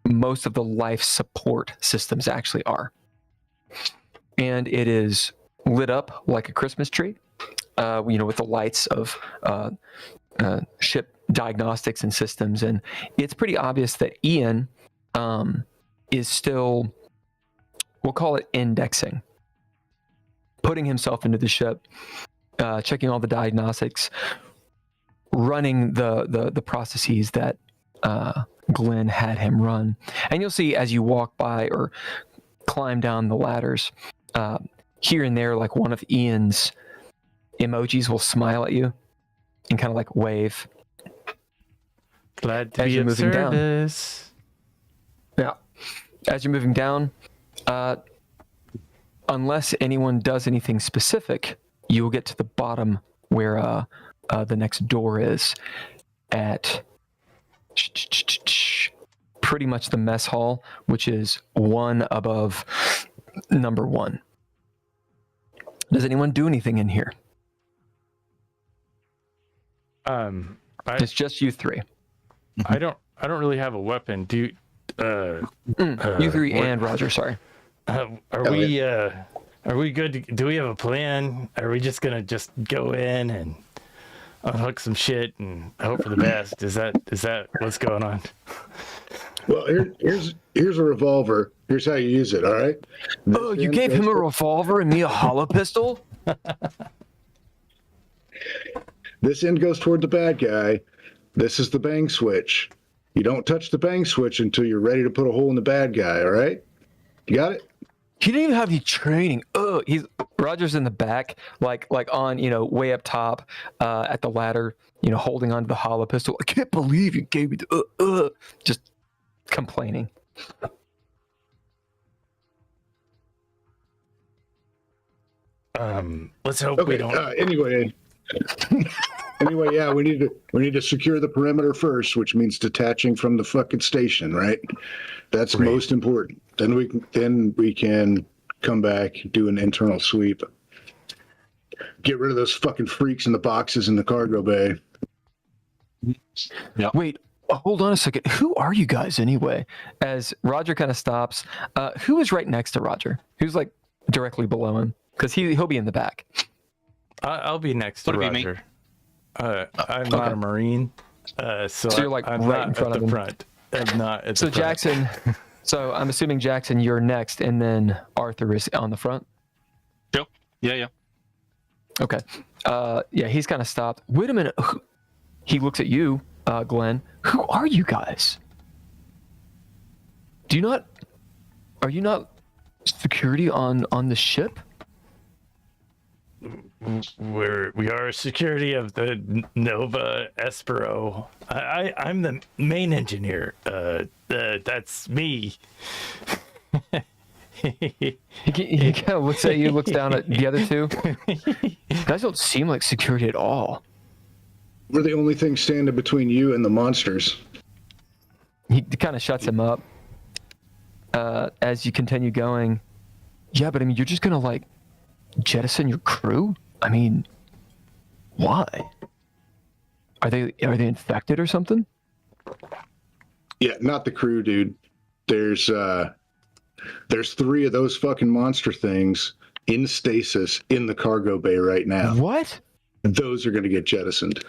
most of the life support systems actually are. And it is lit up like a Christmas tree, with the lights of ship diagnostics and systems. And it's pretty obvious that Ian is still, we'll call it indexing, putting himself into the ship, checking all the diagnostics, running the processes that Glenn had him run. And you'll see as you walk by or climb down the ladders, here and there, like one of Ian's emojis will smile at you and kind of like wave. Glad to be of service. Yeah. As you're moving down, unless anyone does anything specific, you will get to the bottom where the next door is at pretty much the mess hall, which is one above number 1. Does anyone do anything in here? It's just you three. I don't really have a weapon. Do you, you three and Roger, sorry. Are we good? Do we have a plan? Are we just gonna go in and unhook some shit and hope for the best? Is that what's going on? Well, here's a revolver. Here's how you use it. All right. Oh, you gave him a revolver and me a hollow pistol? This end goes toward the bad guy. This is the bang switch. You don't touch the bang switch until you're ready to put a hole in the bad guy. All right. You got it? He didn't even have any training. Oh, Roger's in the back, like on, way up top, at the ladder, holding onto the hollow pistol. I can't believe you gave me the, just complaining. Let's hope we don't. Anyway, yeah, we need to secure the perimeter first, which means detaching from the fucking station, right? That's Great. most important. Then we can come back, do an internal sweep, get rid of those fucking freaks in the boxes in the cargo bay. Yeah. Wait, hold on a second. Who are you guys anyway? As Roger kind of stops, who is right next to Roger? Who's like directly below him? Because he'll be in the back. I'll be next to Roger. I'm not a Marine, so you're like I'm right not in front at of the him. front. I'm not at So the front. Jackson, so I'm assuming Jackson, you're next, and then Arthur is on the front. Sure. Yeah. Okay. Yeah, he's kind of stopped. Wait a minute. He looks at you, Glenn. Who are you guys? Are you not security on the ship? We are security of the Nova Espro. I'm the main engineer. That's me. He kind of looks at you, looks down at the other two. You guys don't seem like security at all. We're the only thing standing between you and the monsters. He kind of shuts him up as you continue going. Yeah, but I mean, you're just gonna like jettison your crew? I mean, why? Are they infected or something? Yeah, not the crew, dude. There's 3 of those fucking monster things in stasis in the cargo bay right now. What? Those are going to get jettisoned.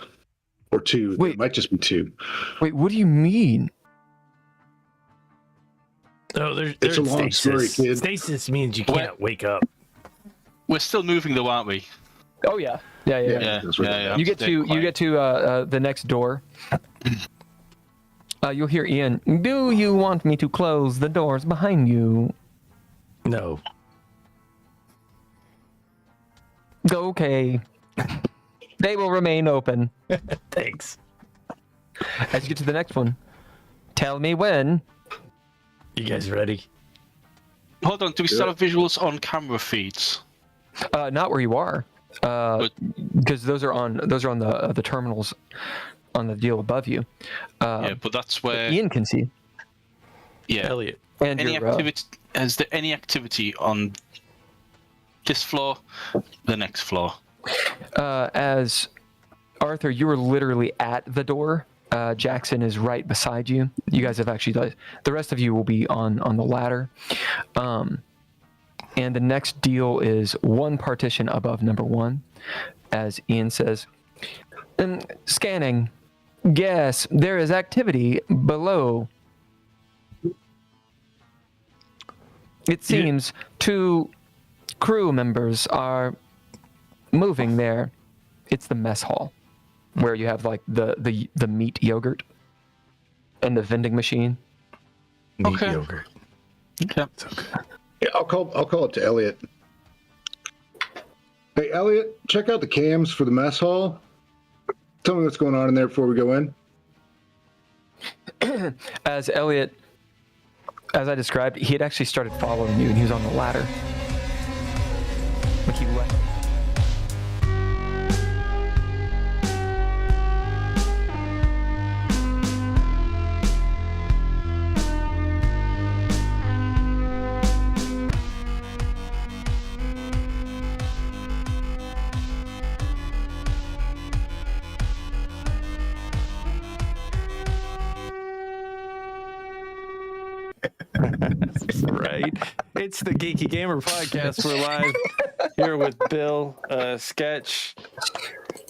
Or 2. Wait. It might just be 2. Wait, what do you mean? Oh, It's a long story, kid. Stasis means you can't wake up. We're still moving though, aren't we? Oh yeah. Yeah. You get to the next door. You'll hear Ian. Do you want me to close the doors behind you? No. Okay. They will remain open. Thanks. As you get to the next one, tell me when. You guys ready? Hold on, do we still have visuals on camera feeds? Not where you are, because those are on the terminals on the deal above you. Yeah, but that's where Ian can see. Yeah. Elliot. And Any your, activity? Is there any activity on this floor? The next floor? As Arthur, you were literally at the door Jackson is right beside you. You guys have actually, the rest of you will be on the ladder. And the next deal is one partition above number 1, as Ian says. Scanning. Yes, there is activity below. It seems 2 crew members are moving there. It's the mess hall, where you have like the meat yogurt and the vending machine. Meat yogurt. Okay. Yeah, I'll call it to Elliot. Hey, Elliot, check out the cams for the mess hall. Tell me what's going on in there before we go in. As Elliot, as I described, he had actually started following you, and he was on the ladder. Like he left. Right. It's the Geeky Gamer Podcast. We're live here with Bill, Sketch.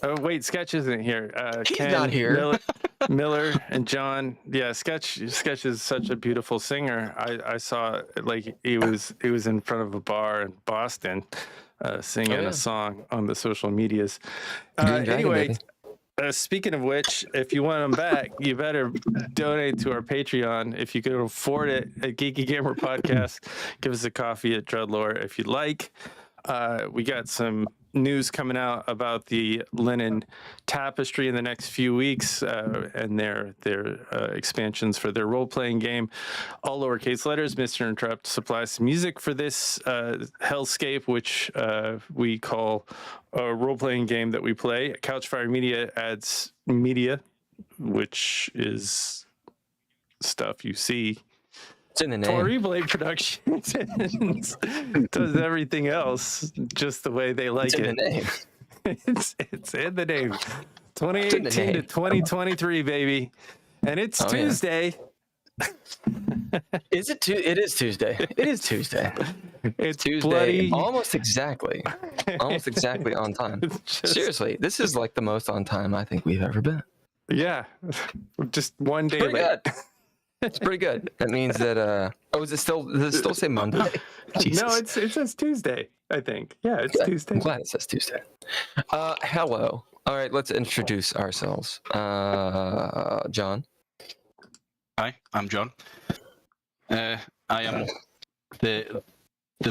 Oh, wait, Sketch isn't here. He's Ken, not here. Miller, and John. Yeah, Sketch is such a beautiful singer. I saw like he was in front of a bar in Boston, singing a song on the social medias. Anyway. Speaking of which, if you want them back, you better donate to our Patreon. If you can afford it at Geeky Gamer Podcast, give us a coffee at Dreadlore if you'd like. We got some news coming out about the linen tapestry in the next few weeks and their expansions for their role-playing game. All lowercase letters. Mr. Interrupt supplies some music for this hellscape, which we call a role-playing game that we play. Couchfire Media adds media, which is stuff you see. It's in the name. Tori Blade Productions does everything else just the way they like It's in it. the name. It's in the name. 2018 to 2023, baby. And it's Tuesday. Is it? It is Tuesday. It is Tuesday. It's Tuesday. bloody. Almost exactly on time. Seriously, this is like the most on time I think we've ever been. Yeah. Just one day Pretty late. good. It's pretty good. That means that. Does it still say Monday? Jesus. No, it says Tuesday, I think. Yeah, it's Good. Tuesday. I'm glad it says Tuesday. Hello. All right, let's introduce ourselves. John. Hi, I'm John. I am the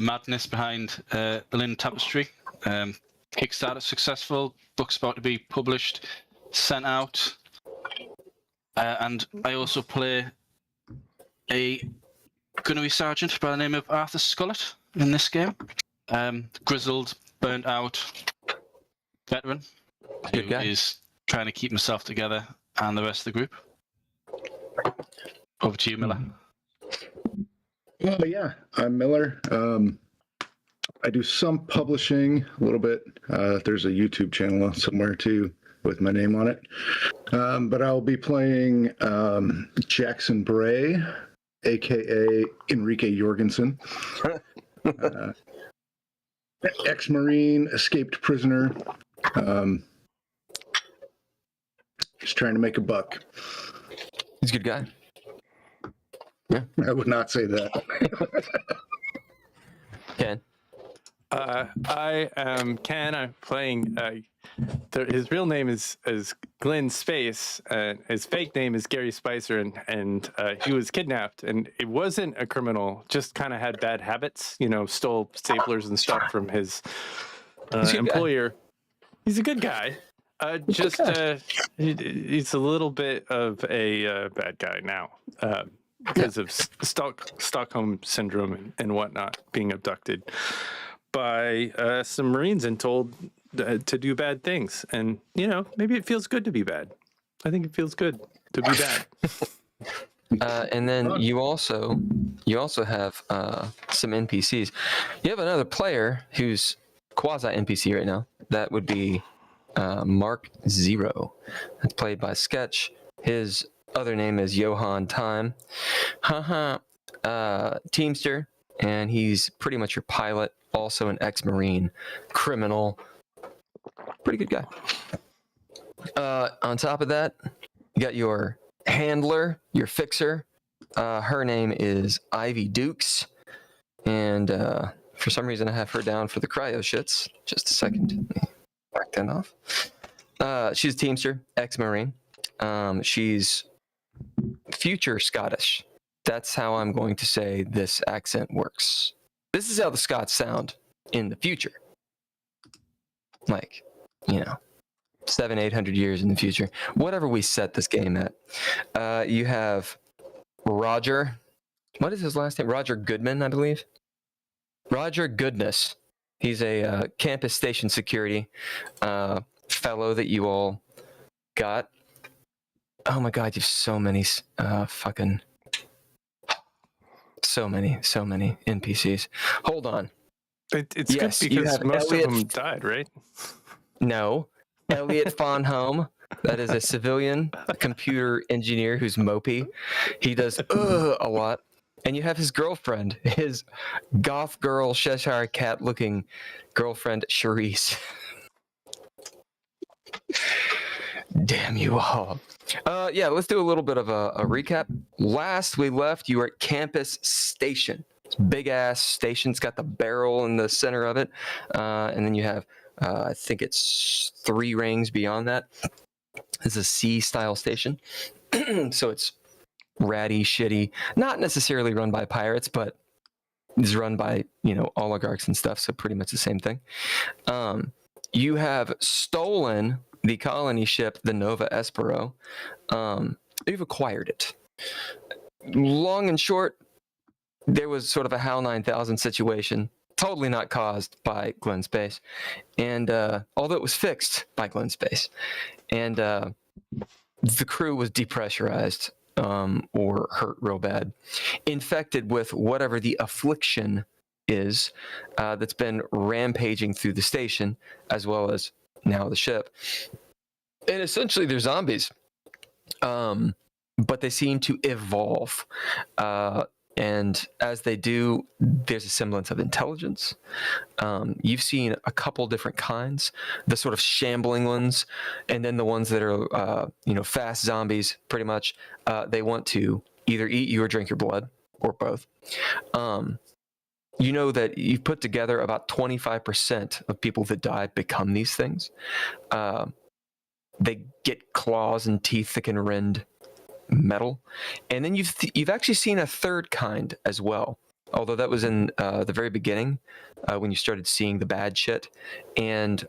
madness behind the Linen Tapestry. Kickstarter successful. Book's about to be published, sent out, and I also play a gunnery sergeant by the name of Arthur Scollet in this game. Grizzled, burnt out veteran who is trying to keep himself together and the rest of the group. Over to you, Miller. Well, yeah, I'm Miller. I do some publishing a little bit. There's a YouTube channel somewhere too with my name on it. But I'll be playing Jackson Bray, aka Enrique Jorgensen. Ex-Marine, escaped prisoner. Just trying to make a buck. He's a good guy. I would not say that. Ken. I am Ken. I'm playing. His real name is Glenn Space. His fake name is Gary Spicer, and he was kidnapped. And it wasn't a criminal; just kind of had bad habits. You know, stole staplers and stuff from his employer. He's a good guy. He's a little bit of a bad guy now because of Stockholm syndrome and whatnot, being abducted by some Marines and told to do bad things. And, you know, maybe it feels good to be bad. I think it feels good to be bad. And then you also have some NPCs. You have another player who's quasi NPC right now. That would be Mark Zero. That's played by Sketch. His other name is Johan Time. Teamster, and he's pretty much your pilot, also an ex-Marine, criminal. Pretty good guy. On top of that, you got your handler, your fixer. Her name is Ivy Dukes, and for some reason I have her down for the cryo shits. Just a second. Let me mark that off. She's a Teamster, ex-Marine. She's future Scottish. That's how I'm going to say this accent works. This is how the Scots sound in the future. Like, 700-800 years in the future. Whatever we set this game at. You have Roger. What is his last name? Roger Goodman, I believe. Roger Goodness. He's a campus station security fellow that you all got. Oh my god, you have so many so many NPCs. Hold on. It's Yes, good you because have most Elliot. of them died, right? No. Elliot Fonholm. That is a civilian computer engineer who's mopey. He does a lot. And you have his girlfriend, his goth girl, Cheshire cat looking girlfriend, Charisse. Damn you all. Yeah, let's do a little bit of a recap. Last we left, you were at Campus Station. It's big ass station. It's got the barrel in the center of it. And then you have, I think it's 3 rings beyond that. It's a C-style station. So it's ratty, shitty. Not necessarily run by pirates, but it's run by, oligarchs and stuff. So pretty much the same thing. You have stolen the colony ship, the Nova Espro. You've acquired it. Long and short, there was sort of a HAL 9000 situation, totally not caused by Glen Space, and although it was fixed by Glen Space, and the crew was depressurized or hurt real bad, infected with whatever the affliction is that's been rampaging through the station, as well as now the ship. And essentially they're zombies, but they seem to evolve, and as they do, there's a semblance of intelligence. You've seen a couple different kinds, the sort of shambling ones, and then the ones that are fast zombies. Pretty much they want to either eat you or drink your blood, or both. You know that you've put together about 25% of people that die become these things. They get claws and teeth that can rend metal. And then you've actually seen a third kind as well, although that was in the very beginning when you started seeing the bad shit. And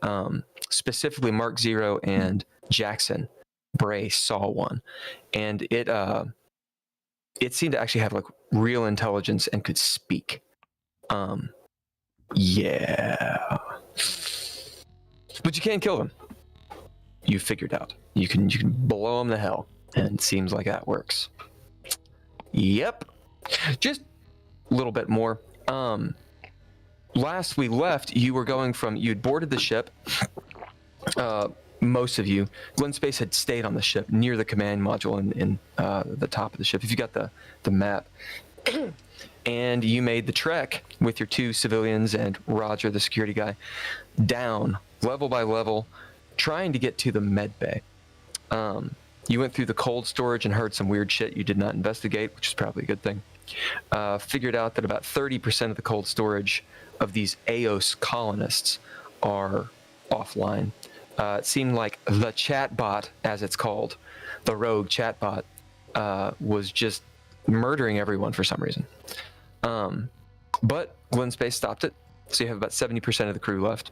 specifically Mark Zero and Jackson Bray saw one. And it seemed to actually have like real intelligence and could speak. Yeah. But you can't kill them. You figured out. You can blow them to hell. And it seems like that works. Yep. Just a little bit more. Last we left, you were going from, you'd boarded the ship. Most of you. Glen Space had stayed on the ship near the command module in the top of the ship. If you got the map. And you made the trek with your 2 civilians and Roger, the security guy, down level by level, trying to get to the med bay. You went through the cold storage and heard some weird shit you did not investigate, which is probably a good thing. Figured out that about 30% of the cold storage of these AOS colonists are offline. It seemed like the chatbot, as it's called, the rogue chatbot, was just murdering everyone for some reason. But Glen Space stopped it, so you have about 70% of the crew left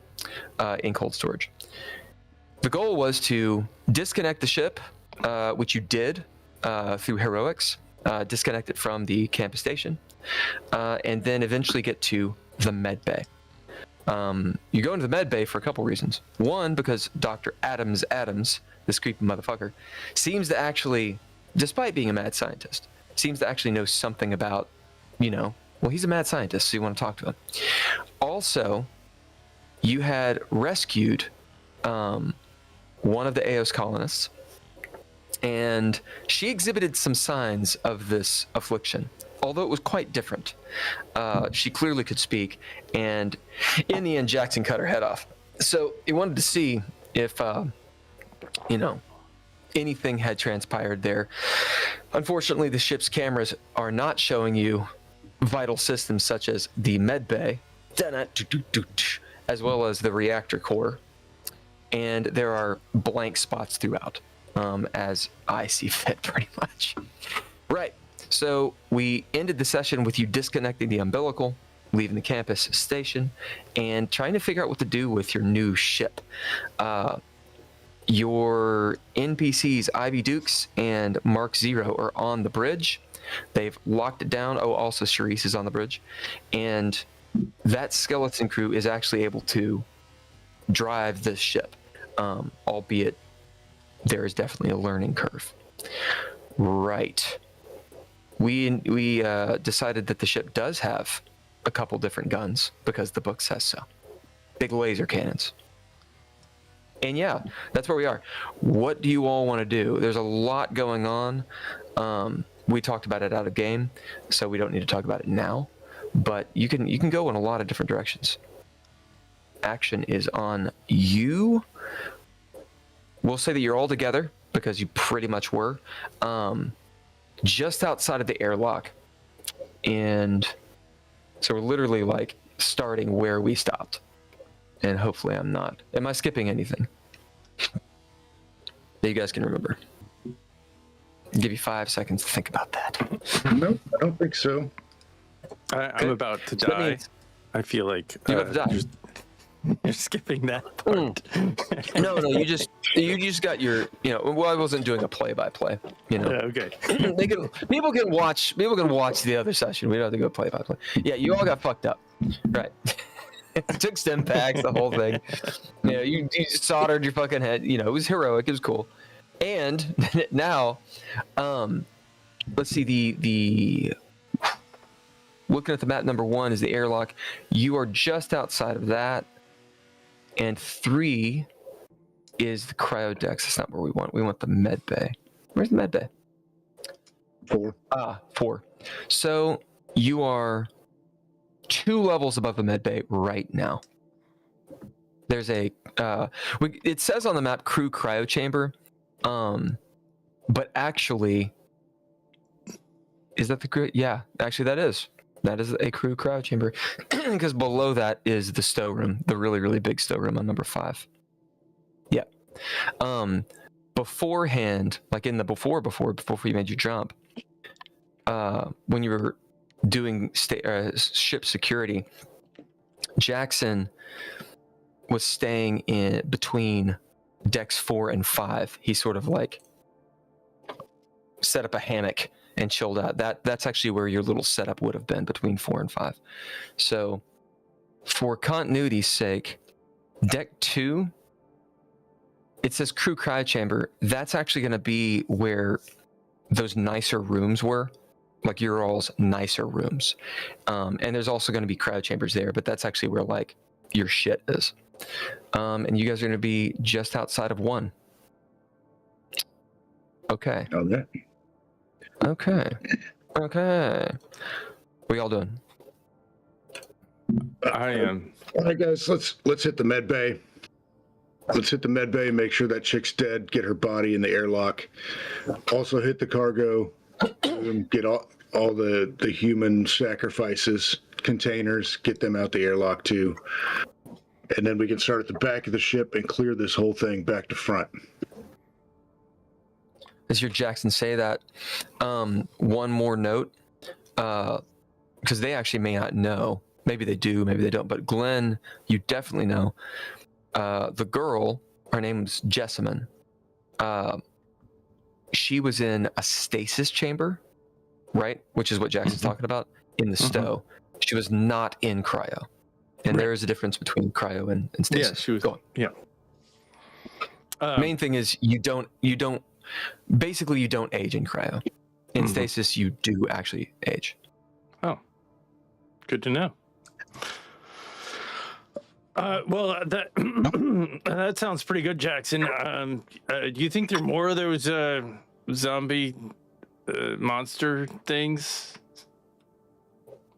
in cold storage. The goal was to disconnect the ship, which you did through heroics, disconnect it from the campus station, and then eventually get to the med bay. You go into the med bay for a couple reasons. One, because Dr. Adams, this creepy motherfucker, seems to actually, despite being a mad scientist, seems to actually know something about, well, he's a mad scientist, so you want to talk to him. Also, you had rescued one of the AOS colonists, and she exhibited some signs of this affliction, although it was quite different. She clearly could speak, and in the end, Jackson cut her head off. So he wanted to see if, anything had transpired there. Unfortunately, the ship's cameras are not showing you vital systems such as the med bay, as well as the reactor core, and there are blank spots throughout, as I see fit, pretty much. Right. So we ended the session with you disconnecting the umbilical, leaving the campus station, and trying to figure out what to do with your new ship. Your NPCs, Ivy Dukes and Mark Zero, are on the bridge. They've locked it down. Oh, also Charisse is on the bridge. And that skeleton crew is actually able to drive this ship, albeit there is definitely a learning curve. Right. We decided that the ship does have a couple different guns because the book says so. Big laser cannons. And yeah, that's where we are. What do you all want to do? There's a lot going on. We talked about it out of game, so we don't need to talk about it now. But you can go in a lot of different directions. Action is on you. We'll say that you're all together because you pretty much were. Just outside of the airlock. And so we're literally like starting where we stopped. And hopefully I'm not. Am I skipping anything that you guys can remember? I'll give you 5 seconds to think about that. Nope, I don't think so. I'm about to die. I feel like You're about to die. You're skipping that part. No, you just got your, well, I wasn't doing a play-by-play, Okay. People can watch the other session. We don't have to go play-by-play. Yeah, you all got fucked up. Right. Took stim packs, the whole thing. You soldered your fucking head. It was heroic. It was cool. And now, let's see, the looking at the map, number 1 is the airlock. You are just outside of that. And 3 is the cryo decks. That's not where we want. We want the med bay. Where's the med bay? 4. 4. So you are 2 levels above the med bay right now. There's a it says on the map crew cryo chamber, but actually, is that the crew? Yeah, actually that is a crew cryo chamber, because below that is the stow room, the really, really big stow room on number 5. Yeah. Beforehand, like in the before you made your jump, when you were doing ship security, Jackson was staying in between decks 4 and 5. He sort of like set up a hammock and chilled out. That's actually where your little setup would have been, between 4 and 5. So for continuity's sake, deck 2, it says crew cryo chamber. That's actually going to be where those nicer rooms were, like your all's nicer rooms. And there's also going to be cryo chambers there, but that's actually where like your shit is. And you guys are going to be just outside of 1. Okay. Okay. What y'all doing? I am. All right, guys, let's hit the med bay. Let's hit the med bay, make sure that chick's dead, get her body in the airlock. Also hit the cargo, get all the human sacrifices containers, get them out the airlock too. And then we can start at the back of the ship and clear this whole thing back to front. As your Jackson say that, one more note, because they actually may not know. Maybe they do, maybe they don't. But Glenn, you definitely know. The girl, her name's Jessamine. She was in a stasis chamber, right? Which is what Jackson's talking about, in the stow. She was not in cryo. And there is a difference between cryo and stasis. Yeah, she was. Go on. Yeah. Main thing is you don't basically you don't age in cryo. In stasis, you do actually age. Oh, good to know. Well, that that sounds pretty good, Jackson. Do you think there are more of those zombie monster things?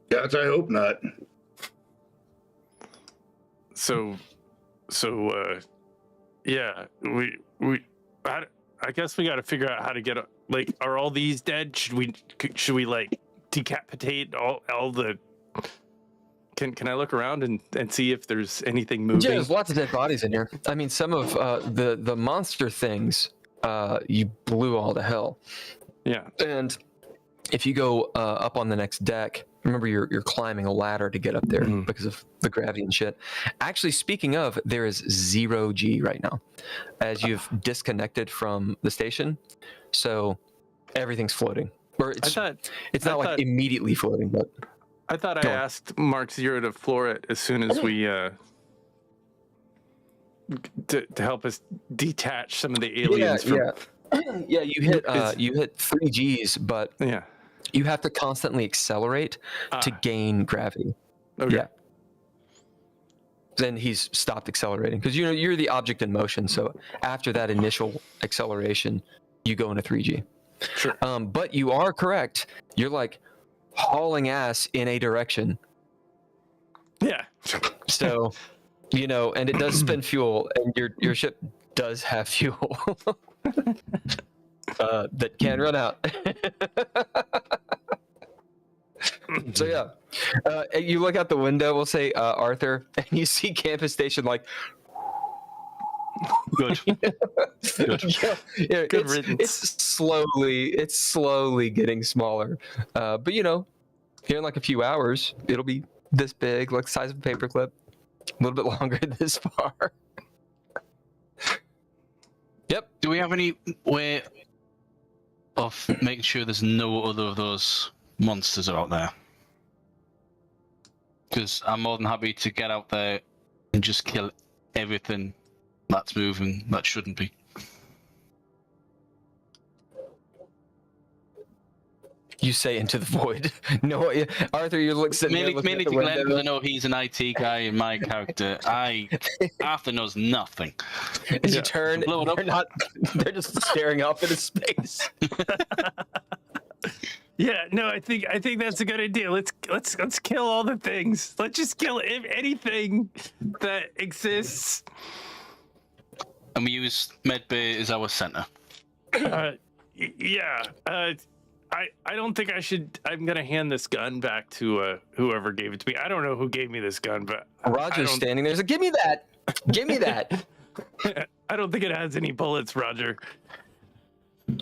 God, I hope not. So, yeah, I guess we got to figure out how to get. Like, are all these dead? Should we like decapitate all the? Can I look around and see if there's anything moving? Yeah, there's lots of dead bodies in here. I mean, some of the monster things you blew all to hell. Yeah. And if you go up on the next deck, remember you're climbing a ladder to get up there because of the gravity and shit. Actually, speaking of, there is 0 G right now, as you've disconnected from the station, so everything's floating. Or it's not like immediately floating, but I thought I asked Mark Zero to floor it as soon as we to help us detach some of the aliens from. Yeah, you hit 3 Gs, but Yeah. you have to constantly accelerate to gain gravity. Okay. Yeah. Then he's stopped accelerating because you're the object in motion. So after that initial acceleration, you go into 3G. Sure. But you are correct. You're like hauling ass in a direction. Yeah. So, and it does spend fuel, and your ship does have fuel that can run out. So yeah, you look out the window. We'll say Arthur, and you see Campus Station like. Good. Good. Yeah, Good it's riddance. slowly getting smaller. But here in like a few hours, it'll be this big, like the size of a paperclip. A little bit longer this far. Yep. Do we have any way of making sure there's no other of those monsters out there? Because I'm more than happy to get out there and just kill everything that's moving that shouldn't be. You say into the void. No, Arthur, you're sitting there looking Mainly at to the Glenn, window. because I know he's an IT guy in my character. Arthur knows nothing. As you turn, Blow it up. they're just staring up into space. Yeah, no, I think that's a good idea. Let's kill all the things. Let's just kill anything that exists. And we use Medbay as our center. Yeah. I don't think I should. I'm gonna hand this gun back to whoever gave it to me. I don't know who gave me this gun, but Roger's standing there. He's like, "Give me that! Give me that!" I don't think it has any bullets, Roger.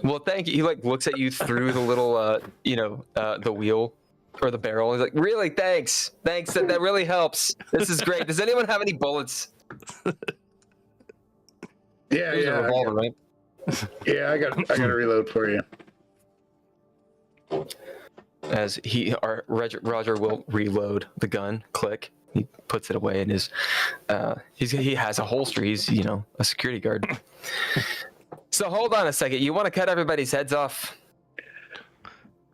Well, thank you. He looks at you through the little, the wheel or the barrel. He's like, "Really? Thanks. That really helps. This is great. Does anyone have any bullets?" Yeah, Here's a revolver, right? Yeah, I got a reload for you. As Roger will reload the gun. Click. He puts it away in his. He has a holster. He's a security guard. So hold on a second. You want to cut everybody's heads off?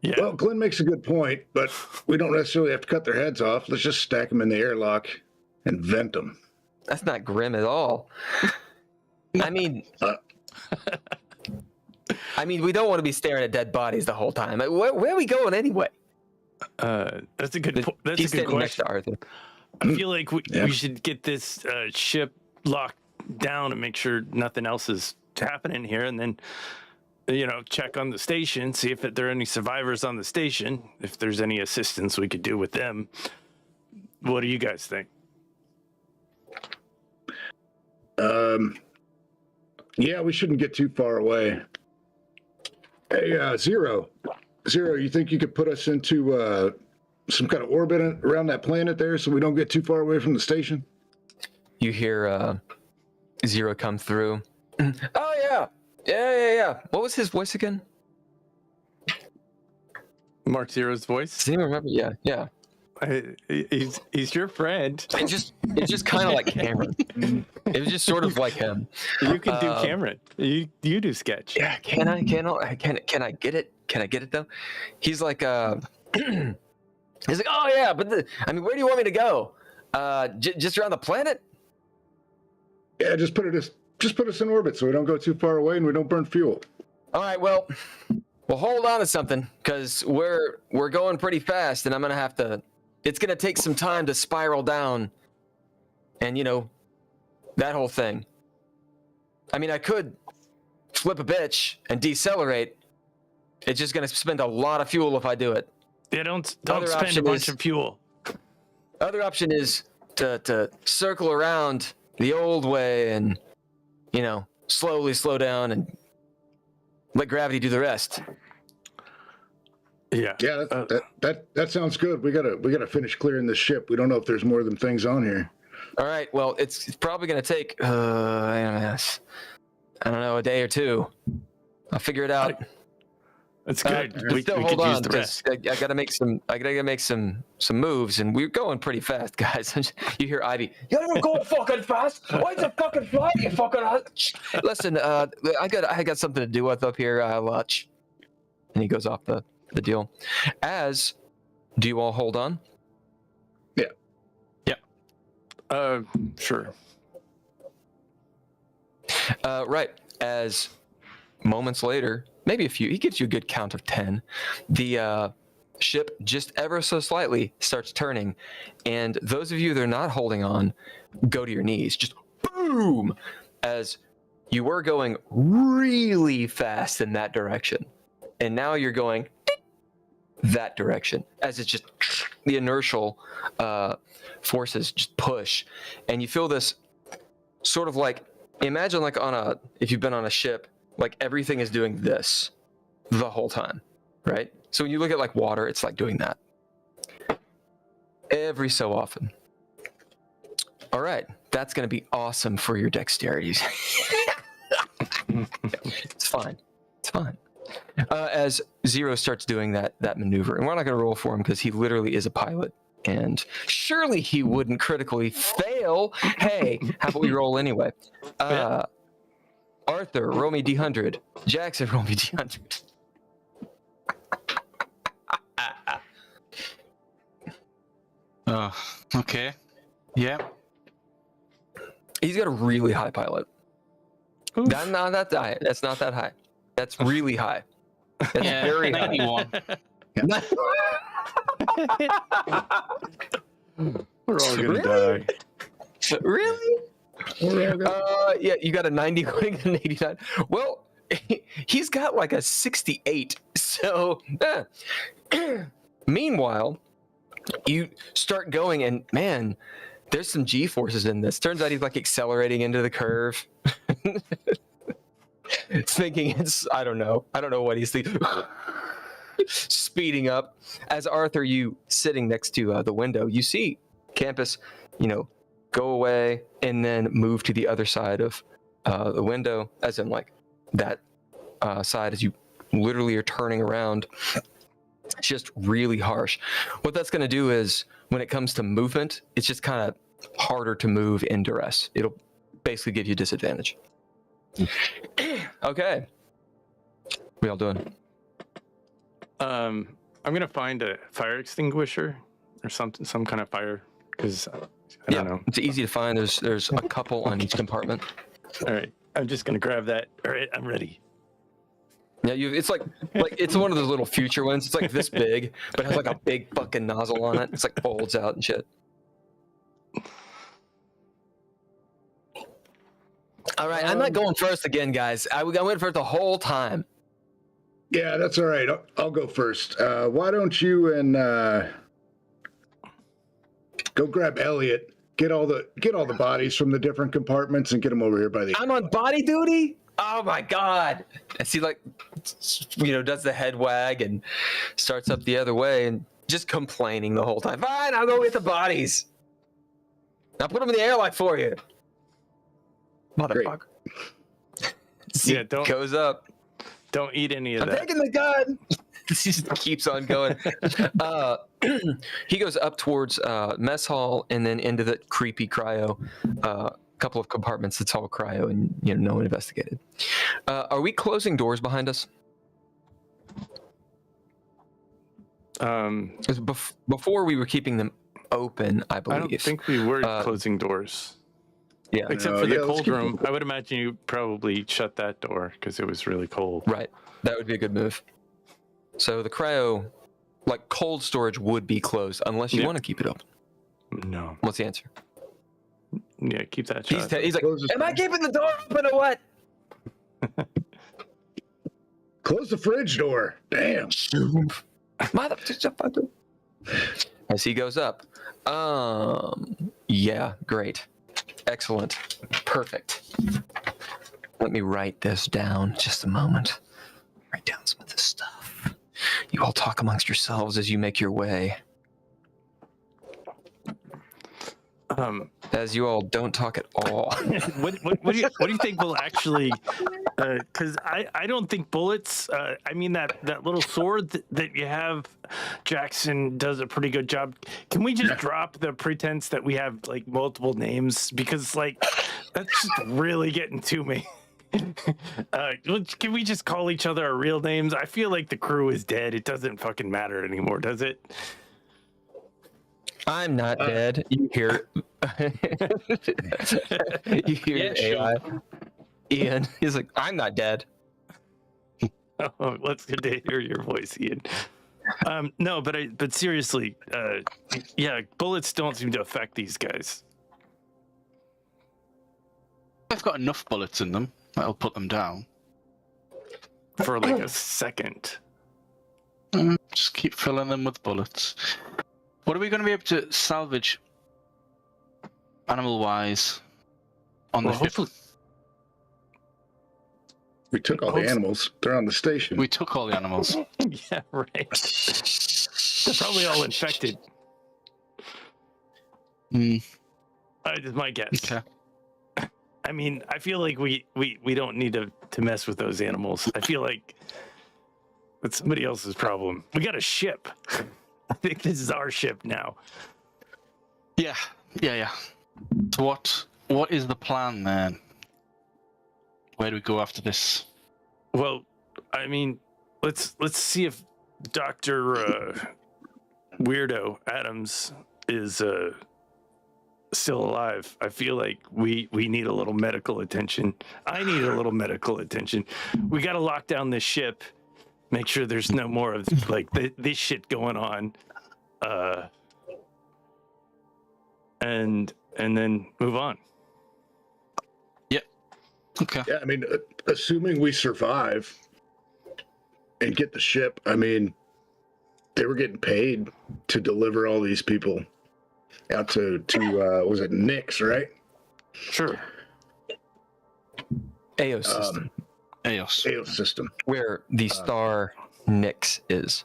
Yeah. Well, Glenn makes a good point, but we don't necessarily have to cut their heads off. Let's just stack them in the airlock and vent them. That's not grim at all. I mean, we don't want to be staring at dead bodies the whole time. Where are we going anyway? That's a good. That's He's a good standing next to question. Arthur. I feel like we should get this ship locked down and make sure nothing else is happening here, and then check on the station, see if there are any survivors on the station, if there's any assistance we could do with them. What do you guys think? Yeah, we shouldn't get too far away. Hey, Zero, you think you could put us into some kind of orbit around that planet there so we don't get too far away from the station? You hear Zero come through. Oh yeah. What was his voice again? Mark Zero's voice? Does anyone remember? Yeah. He's your friend. It's just kind of like Cameron. It was just sort of like him. You can do Cameron. You do sketch. Yeah, can I get it? Can I get it though? He's like oh yeah, but where do you want me to go? Just around the planet? Yeah, just put us in orbit so we don't go too far away and we don't burn fuel. All right, well, we'll hold on to something because we're going pretty fast, and I'm gonna have to. It's gonna take some time to spiral down, and that whole thing. I mean, I could flip a bitch and decelerate. It's just gonna spend a lot of fuel if I do it. Yeah, don't Other spend a option bunch is- of fuel. Other option is to circle around the old way and slowly slow down and let gravity do the rest. Yeah. Yeah, that sounds good. We gotta finish clearing this ship. We don't know if there's more than things on here. All right. Well, it's probably going to take I don't know, a day or two. I'll figure it out. That's good. But we still, could hold use on, the 'cause rest. I gotta make some moves, and we're going pretty fast, guys. You hear Ivy? Yeah, we're going fucking fast. Why is it fucking flying? You fucking. Listen, I got something to do with up here. Watch. And he goes off the deal. Do you all hold on? Sure. Right. As moments later, maybe a few, he gives you a good count of 10. The ship just ever so slightly starts turning, and those of you that are not holding on, go to your knees. Just boom! As you were going really fast in that direction, and now you're going that direction. As it's just the inertial forces just push, and you feel this sort of like, imagine like if you've been on a ship, like everything is doing this the whole time, right? So when you look at like water, it's like doing that every so often. All right, that's going to be awesome for your dexterities. It's fine. As Zero starts doing that maneuver, and we're not going to roll for him because he literally is a pilot, and surely he wouldn't critically fail. Hey, how about we roll anyway? Arthur, roll me D100. Jackson, roll me D100. Okay. Yeah. He's got a really high pilot. That's not that high. That's not that high. That's really high. That's Yeah, very high. 91. We're all gonna Really? die. Really? Yeah, you got a 90 going and an 89. Well, he's got like a 68. So, meanwhile, you start going, and man, there's some G forces in this. Turns out he's like accelerating into the curve. Thinking I don't know what he's thinking. Speeding up. As Arthur, you sitting next to the window, you see Campus, go away and then move to the other side of the window, as in like that side, as you literally are turning around. It's just really harsh. What that's going to do is, when it comes to movement, it's just kind of harder to move in duress. It'll basically give you disadvantage. Okay. What y'all doing? I'm gonna find a fire extinguisher or some kind of fire, because I don't know. It's easy to find. There's a couple on each compartment. All right, I'm just gonna grab that. All right, I'm ready. Yeah, it's like it's one of those little future ones. It's like this big, but it has like a big fucking nozzle on it. It's like folds out and shit. All right, I'm not going first again, guys. I went first the whole time. Yeah, that's all right. I'll go first. Why don't you and go grab Elliot? Get all the bodies from the different compartments and get them over here by the. I'm on body duty. Oh my god! And she does the head wag and starts up the other way and just complaining the whole time. Fine, I'll go get the bodies. I'll put them in the airlock for you. Motherfucker. Yeah, don't goes up. Don't eat any of I'm that. taking the gun. He just keeps on going. He goes up towards mess hall and then into the creepy cryo. Couple of compartments that's all cryo, and no one investigated. Are we closing doors behind us? Before we were keeping them open, I believe. I don't think we were closing doors. Yeah. Except No, for the yeah, let's cold keep room. I would imagine you probably shut that door because it was really cold. Right. That would be a good move. So the cryo, like cold storage, would be closed unless you Yeah. want to keep it open. No. What's the answer? Yeah, keep that He's, shut. he's like, Close the am I fridge. keeping the door open or what? Close the fridge door. Damn. Mother, as he goes up. Yeah, great. Excellent. Perfect. Let me write this down just a moment. Write down some of this stuff. You all talk amongst yourselves as you make your way. As you all don't talk at all. What do you think will actually? Because I don't think bullets. I mean that little sword that you have, Jackson does a pretty good job. Can we just drop the pretense that we have like multiple names? Because like that's just really getting to me. Can we just call each other our real names? I feel like the crew is dead. It doesn't fucking matter anymore, does it? I'm not dead. You hear you hear Yeah, the AI. Ian, he's like, I'm not dead. Oh, let's good to hear your voice, Ian. No, but seriously, yeah, bullets don't seem to affect these guys. They've got enough bullets in them. That'll put them down. For like a second. Just keep filling them with bullets. What are we going to be able to salvage animal-wise on the ship? Hopefully, We took all the animals. They're on the station. We took all the animals. yeah, right. They're probably all infected. Is my guess. Okay. I mean, I feel like we don't need to mess with those animals. I feel like it's somebody else's problem. We got a ship. I think this is our ship now. Yeah. So what is the plan then? Where do we go after this? Well, I mean, let's see if Dr. Weirdo Adams is still alive. I feel like we need a little medical attention. I need a little medical attention. We got to lock down this ship. Make sure there's no more of like this shit going on. And then move on. Yep. Okay. Yeah, I mean, assuming we survive and get the ship, I mean, they were getting paid to deliver all these people out to was it Nix, right? Sure. AO system, Eos. AO system. where the star Nix is.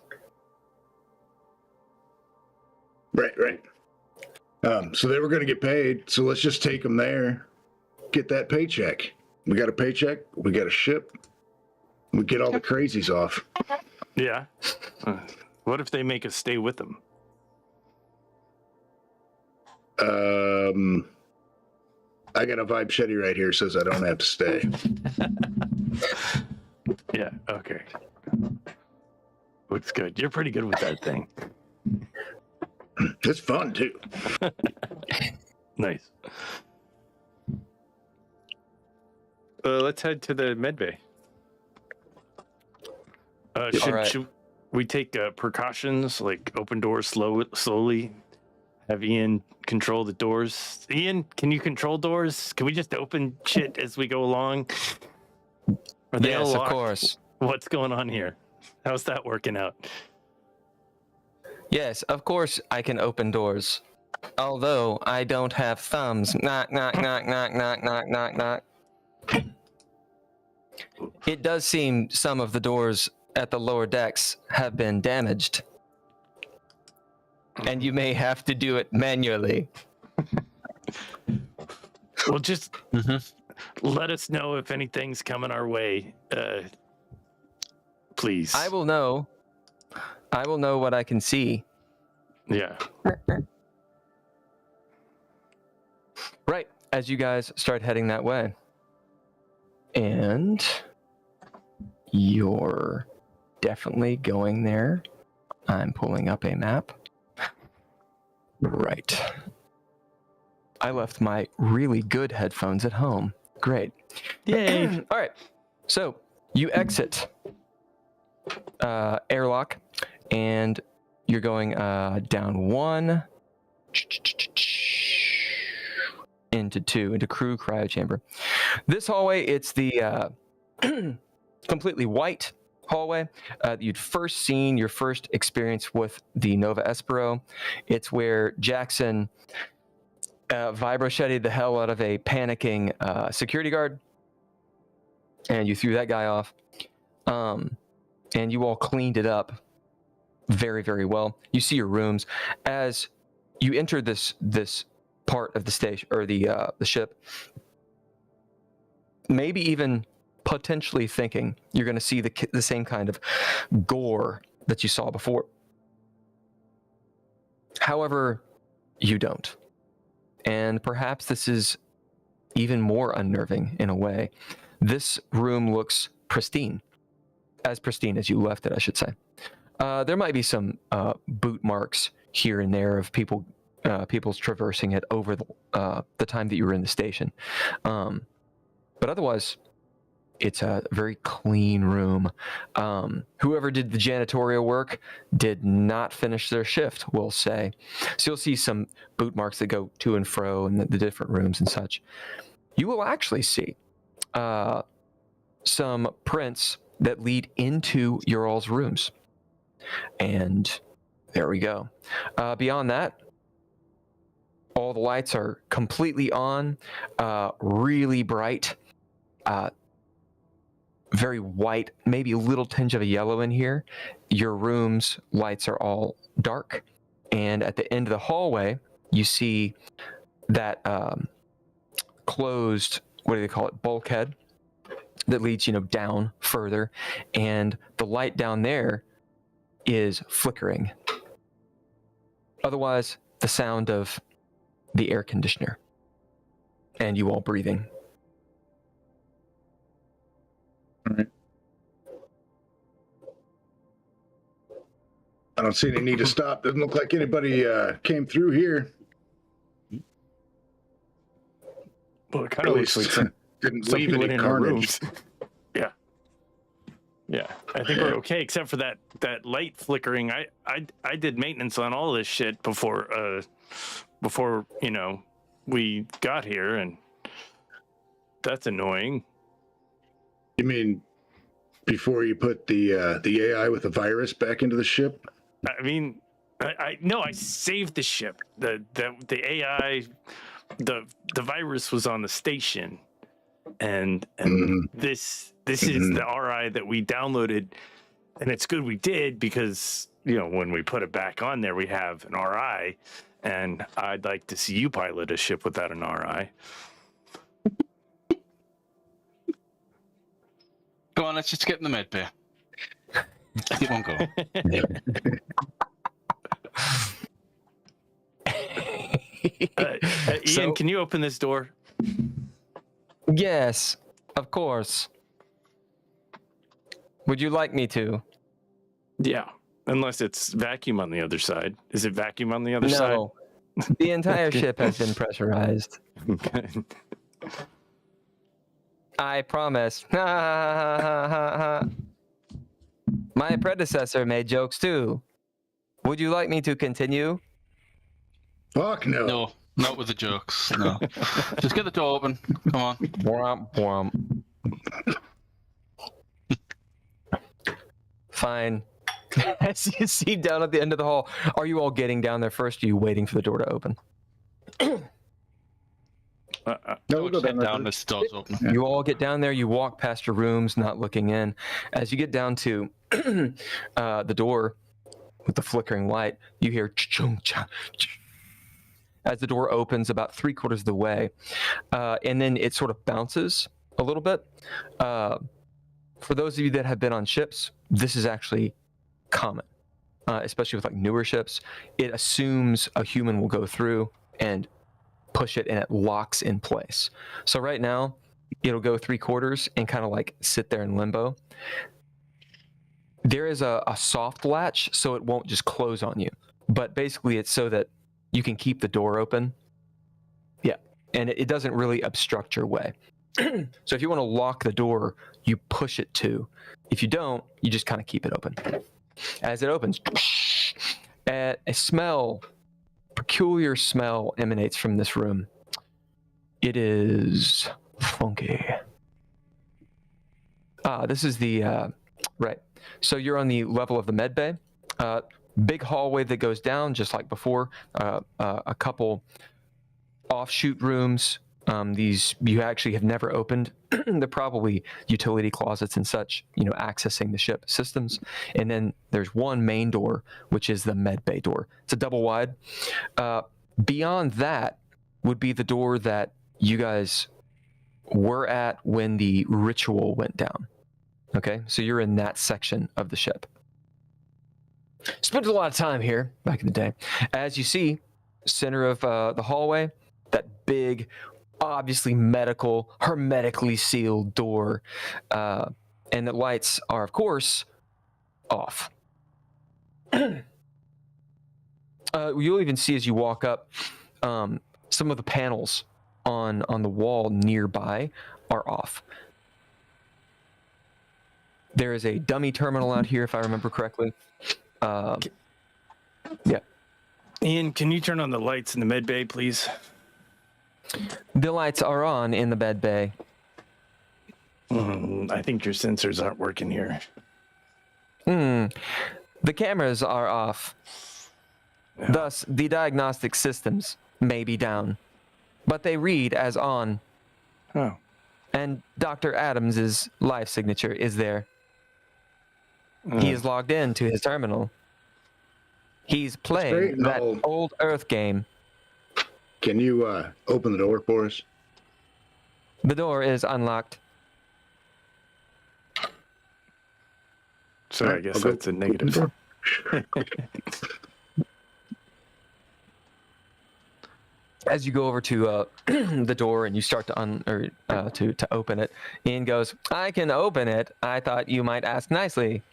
Right. So they were going to get paid, so let's just take them there, get that paycheck. We got a paycheck, we got a ship, we get all the crazies off. Yeah. What if they make us stay with them? I got a vibe Shetty right here says I don't have to stay. Yeah. Okay. Looks good. You're pretty good with that thing. It's fun too. Nice. Let's head to the med bay. Should we take precautions like open doors slowly? Have Ian control the doors. Ian, can you control doors? Can we just open shit as we go along? Are they all Yes, of locked? course. What's going on here? How's that working out? Yes, of course I can open doors. Although I don't have thumbs. Knock, knock, knock, knock, knock, knock, knock, knock. It does seem some of the doors at the lower decks have been damaged. And you may have to do it manually. Well, just let us know if anything's coming our way. Please. I will know what I can see. Yeah. Right, as you guys start heading that way. And you're definitely going there. I'm pulling up a map. Right. I left my really good headphones at home. Great. Yay. All right. So you exit airlock, and you're going down 1 into 2 into crew cryo chamber. This hallway, it's the completely white hallway you'd first seen your first experience with the Nova Espro. It's where Jackson vibro-shutted the hell out of a panicking security guard, and you threw that guy off. And you all cleaned it up very, very well. You see your rooms as you enter this part of the station or the ship. Maybe even potentially thinking you're going to see the same kind of gore that you saw before. However, you don't. And perhaps this is even more unnerving in a way. This room looks pristine. As pristine as you left it, I should say. There might be some boot marks here and there of people's traversing it over the time that you were in the station. But otherwise, it's a very clean room. Whoever did the janitorial work did not finish their shift, we'll say. So you'll see some boot marks that go to and fro in the different rooms and such. You will actually see some prints that lead into your all's rooms. And there we go. Beyond that, all the lights are completely on, really bright, very white, maybe a little tinge of a yellow in here. Your room's lights are all dark. And at the end of the hallway, you see that closed, what do they call it, bulkhead that leads, down further. And the light down there is flickering. Otherwise, the sound of the air conditioner and you all breathing. All right. I don't see any need to stop. Doesn't look like anybody came through here. Well, it kind of looks like some didn't people leave went any in our carnage. rooms. Yeah. I think we're okay, except for that light flickering. I did maintenance on all this shit before we got here, and that's annoying. You mean before you put the AI with the virus back into the ship? I mean, I saved the ship. The AI, the virus was on the station, and this is the RI that we downloaded, and it's good we did because when we put it back on there, we have an RI, and I'd like to see you pilot a ship without an RI. Go on, let's just get in the med bay. Keep on going. Ian, can you open this door? Yes, of course. Would you like me to? Yeah, unless it's vacuum on the other side. Is it vacuum on the other side? No. The entire ship has been pressurized. I promise. My predecessor made jokes too. Would you like me to continue? Fuck no. No, not with the jokes. No. Just get the door open. Come on. Womp womp. Fine. As you see down at the end of the hall, are you all getting down there first? Or are you waiting for the door to open? No, we'll go Head down, there. the door's open. You all get down there. You walk past your rooms, not looking in. As you get down to the door with the flickering light, you hear chung cha. As the door opens about 3/4 of the way, and then it sort of bounces a little bit. For those of you that have been on ships, this is actually common, especially with like newer ships. It assumes a human will go through and push it, and it locks in place. So right now, it'll go 3/4 and kind of like sit there in limbo. There is a soft latch, so it won't just close on you. But basically, it's so that you can keep the door open. Yeah. and it doesn't really obstruct your way. So if you want to lock the door, you push it to. If you don't, you just kind of keep it open. As it opens, a peculiar smell emanates from this room. It is funky. This is the, right. So you're on the level of the med bay. Big hallway that goes down, just like before. A couple offshoot rooms. These you actually have never opened. They're probably utility closets and such, accessing the ship systems. And then there's one main door, which is the med bay door. It's a double wide. Beyond that would be the door that you guys were at when the ritual went down. Okay, so you're in that section of the ship. Spent a lot of time here back in the day. As you see, center of the hallway, that big, obviously medical, hermetically sealed door, and the lights are, of course, off. You'll even see as you walk up, some of the panels on the wall nearby are off. There is a dummy terminal out here, if I remember correctly. Yeah. Ian, can you turn on the lights in the med bay, please? The lights are on in the med bay. I think your sensors aren't working here. The cameras are off. Yeah. Thus, the diagnostic systems may be down, but they read as on. Oh. And Dr. Adams's live signature is there. He is logged in to his terminal. He's playing that old Earth game. Can you open the door for us? The door is unlocked. So I guess that's a negative. As you go over to the door and you start to open it, Ian goes, "I can open it. I thought you might ask nicely."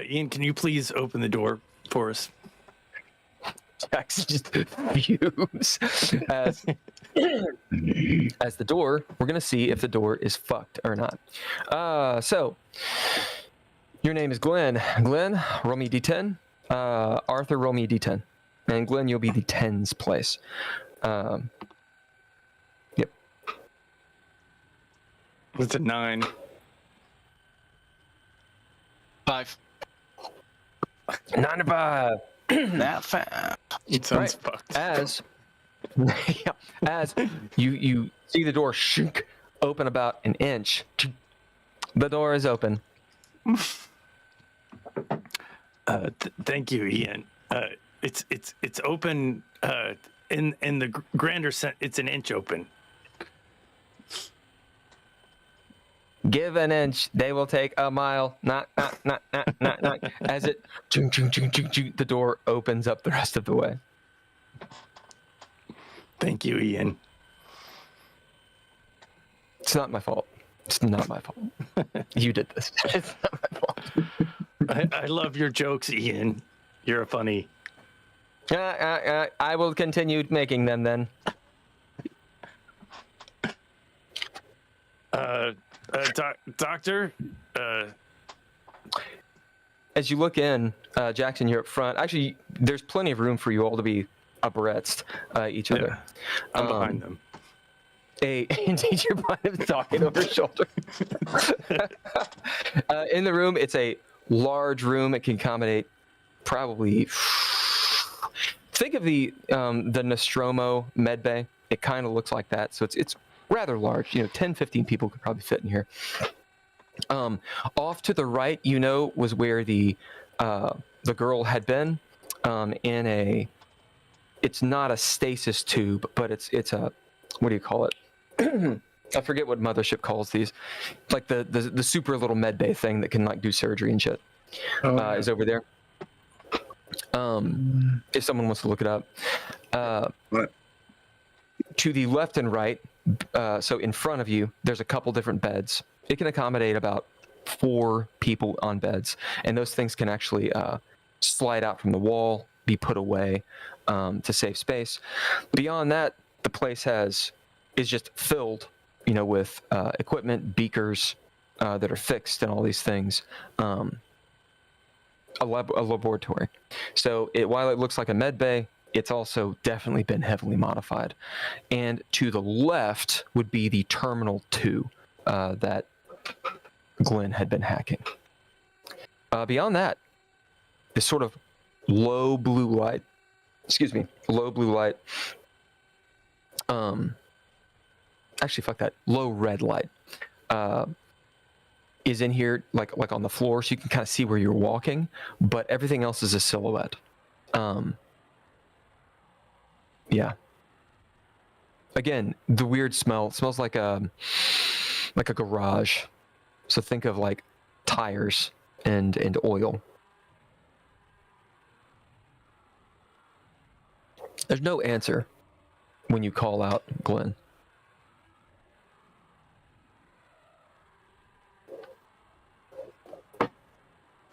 Ian, can you please open the door for us? Jackson just fumes as the door. We're gonna see if the door is fucked or not. So your name is Glenn. Glenn, roll me d10. Arthur, roll me a d10. And Glenn, you'll be the tens place. Yep. It's a 9. 5. 9 to 5. That fast. It sounds fucked. As you see the door shink open about an inch, the door is open. Thank you, Ian. It's open in the grander sense. It's an inch open. Give an inch, they will take a mile. Not. As it, the door opens up the rest of the way. Thank you, Ian. It's not my fault. It's not my fault. You did this. It's not my fault. I love your jokes, Ian. You're a funny. I will continue making them then. Doctor? As you look in, Jackson, you're up front. Actually, there's plenty of room for you all to be abreast each other. I'm behind them. Indeed, you're behind him talking over his shoulder. In the room, it's a large room. It can accommodate probably... Think of the Nostromo med bay. It kind of looks like that. So it's rather large. 10, 15 people could probably fit in here. Off to the right, was where the girl had been in a. It's not a stasis tube, but it's a. What do you call it? I forget what Mothership calls these. Like the super little med bay thing that can do surgery and shit. Is over there. If someone wants to look it up. To the left and right, so in front of you, there's a couple different beds. It can accommodate about 4 people on beds, and those things can actually slide out from the wall be put away to save space. Beyond that, the place is just filled, with equipment, beakers that are fixed, and all these things. A laboratory. So while it looks like a med bay, it's also definitely been heavily modified. And to the left would be the Terminal 2 that Glenn had been hacking. Beyond that, this sort of low blue light. Actually, fuck that. Low red light is in here, like on the floor, so you can kind of see where you're walking, but everything else is a silhouette. Yeah. Again, the weird smell. It smells like a garage. So think of like tires and oil. There's no answer when you call out Glenn.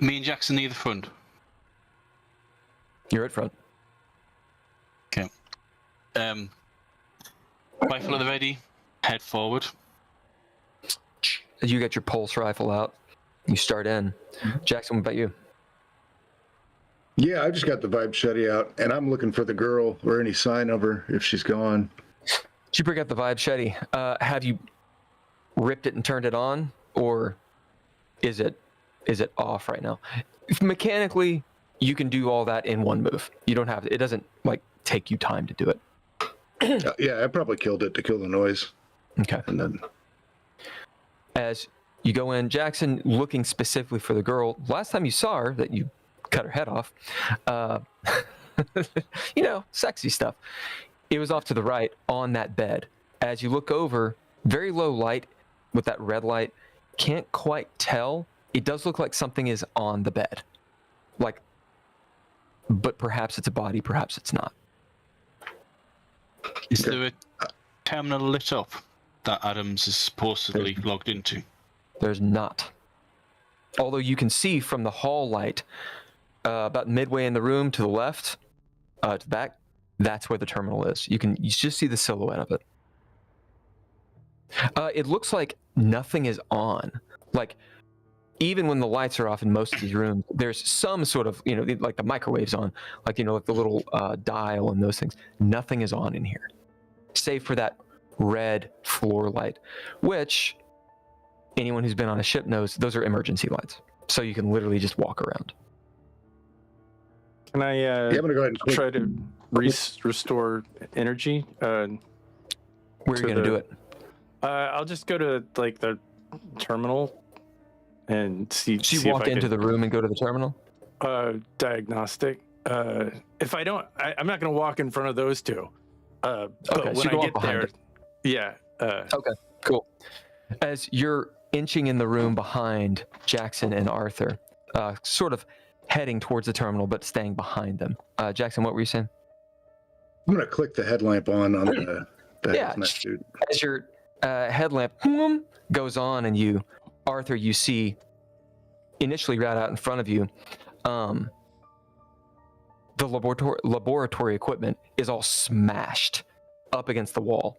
Me and Jackson near the front. You're at front. Okay. Rifle at the ready. Head forward. As you get your pulse rifle out, you start in. Jackson, what about you? Yeah, I just got the vibe shetty out, and I'm looking for the girl or any sign of her if she's gone. You bring up the vibe shetty. Have you ripped it and turned it on, or is it off right now? If mechanically, you can do all that in one move. You don't have it doesn't like take you time to do it. Yeah, I probably killed it to kill the noise. Okay. And then as you go in, Jackson, looking specifically for the girl. Last time you saw her, that you cut her head off. Sexy stuff. It was off to the right on that bed. As you look over, very low light with that red light, can't quite tell. It does look like something is on the bed. But perhaps it's a body, perhaps it's not. Is there a terminal lit up that Adams is supposedly logged into? There's not. Although you can see from the hall light, about midway in the room to the left, to the back, that's where the terminal is. You just see the silhouette of it. It looks like nothing is on. Like, even when the lights are off in most of these rooms, there's some sort of, like the microwave's on, like the little dial and those things. Nothing is on in here, save for that red floor light, which anyone who's been on a ship knows those are emergency lights. So you can literally just walk around. Can I I'm gonna go ahead and try to restore energy? Where are you going to do it? I'll just go to the terminal and see. So you see walk if I into can, the room and go to the terminal? Diagnostic. If I don't, I'm not going to walk in front of those two. But Okay, so when you go I up get there, behind yeah. Okay, cool. As you're inching in the room behind Jackson and Arthur, sort of heading towards the terminal, but staying behind them. Jackson, what were you saying? I'm gonna click the headlamp on the Yeah, hazmat suit. as your headlamp goes on and Arthur, you see initially right out in front of you, the laboratory equipment is all smashed up against the wall.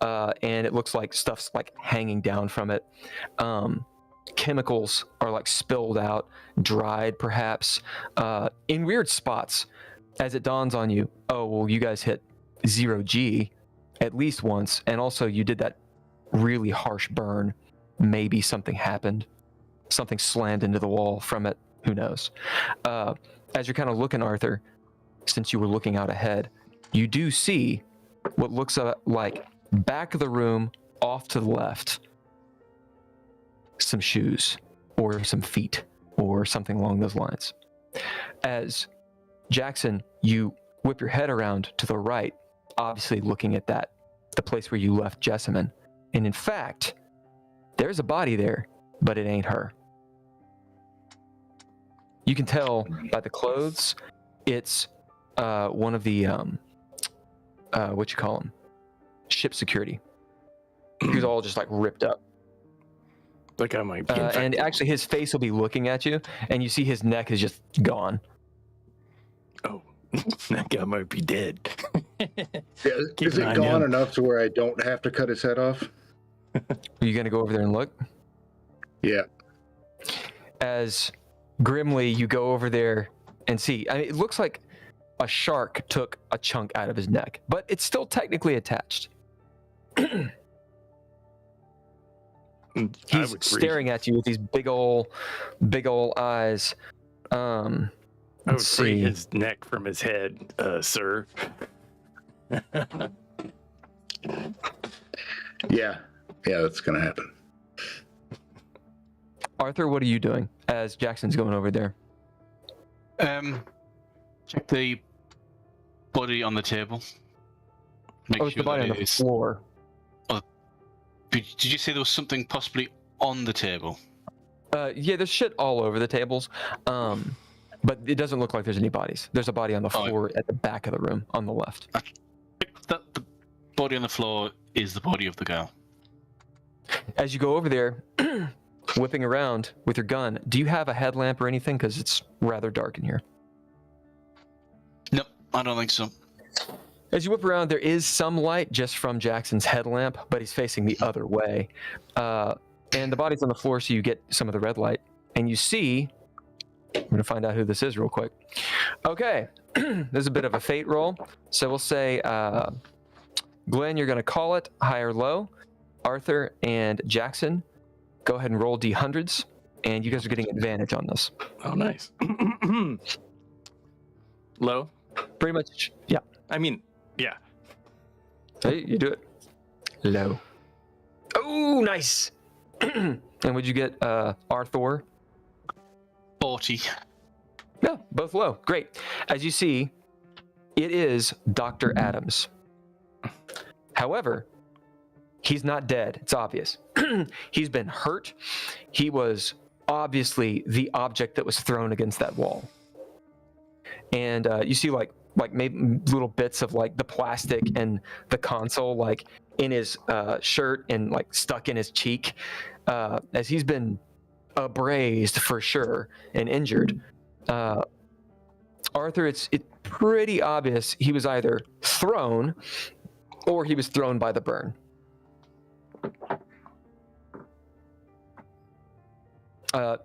And it looks like stuff's like hanging down from it. Chemicals are like spilled out, dried perhaps, in weird spots. As it dawns on you, oh, well, you guys hit 0G at least once, and also you did that really harsh burn. Maybe something happened. Something slammed into the wall from it. Who knows? As you're kind of looking, Arthur, since you were looking out ahead, you do see what looks like back of the room, off to the left, some shoes or some feet or something along those lines. As Jackson, you whip your head around to the right, obviously looking at the place where you left Jessamine. And in fact, there's a body there, but it ain't her. You can tell by the clothes, it's one of the, what you call them? Ship security. He's all just like ripped up. Like I might be and actually his face will be looking at you, and you see his neck is just gone. Oh, That guy might be dead. Yeah, Keep is an it eye on gone him. enough to where I don't have to cut his head off? Are you going to go over there and look? Yeah. As grimly you go over there and see, I mean, it looks like a shark took a chunk out of his neck, but it's still technically attached. He's staring at you with these big ol' eyes. I would free his neck from his head, sir. Yeah, that's gonna happen. Arthur, what are you doing as Jackson's going over there? Check the body on the table. Make It's the body on the floor. Did you say there was something possibly on the table? Yeah, there's shit all over the tables, but it doesn't look like there's any bodies. There's a body on the floor at the back of the room on the left. The body on the floor is the body of the girl. As you go over there, whipping around with your gun, do you have a headlamp or anything? Because it's rather dark in here. Nope, I don't think so. As you whip around, there is some light just from Jackson's headlamp, but he's facing the other way. And the body's on the floor, so you get some of the red light. And you see, I'm going to find out who this is real quick. Okay, there's a bit of a fate roll. So we'll say, Glenn, you're going to call it high or low. Arthur and Jackson, go ahead and roll D100s, and you guys are getting advantage on this. Oh, nice. Low? Pretty much, yeah. I mean, yeah. Hey, you do it. Low. Oh, nice. And would you get Arthur? 40. Yeah, both low. Great. As you see, it is Dr. Adams. However, he's not dead. It's obvious. He's been hurt. He was obviously the object that was thrown against that wall. And you see like maybe little bits of like the plastic and the console like in his shirt and like stuck in his cheek as he's been abrased for sure and injured. Arthur, it's pretty obvious he was either thrown or he was thrown by the burn.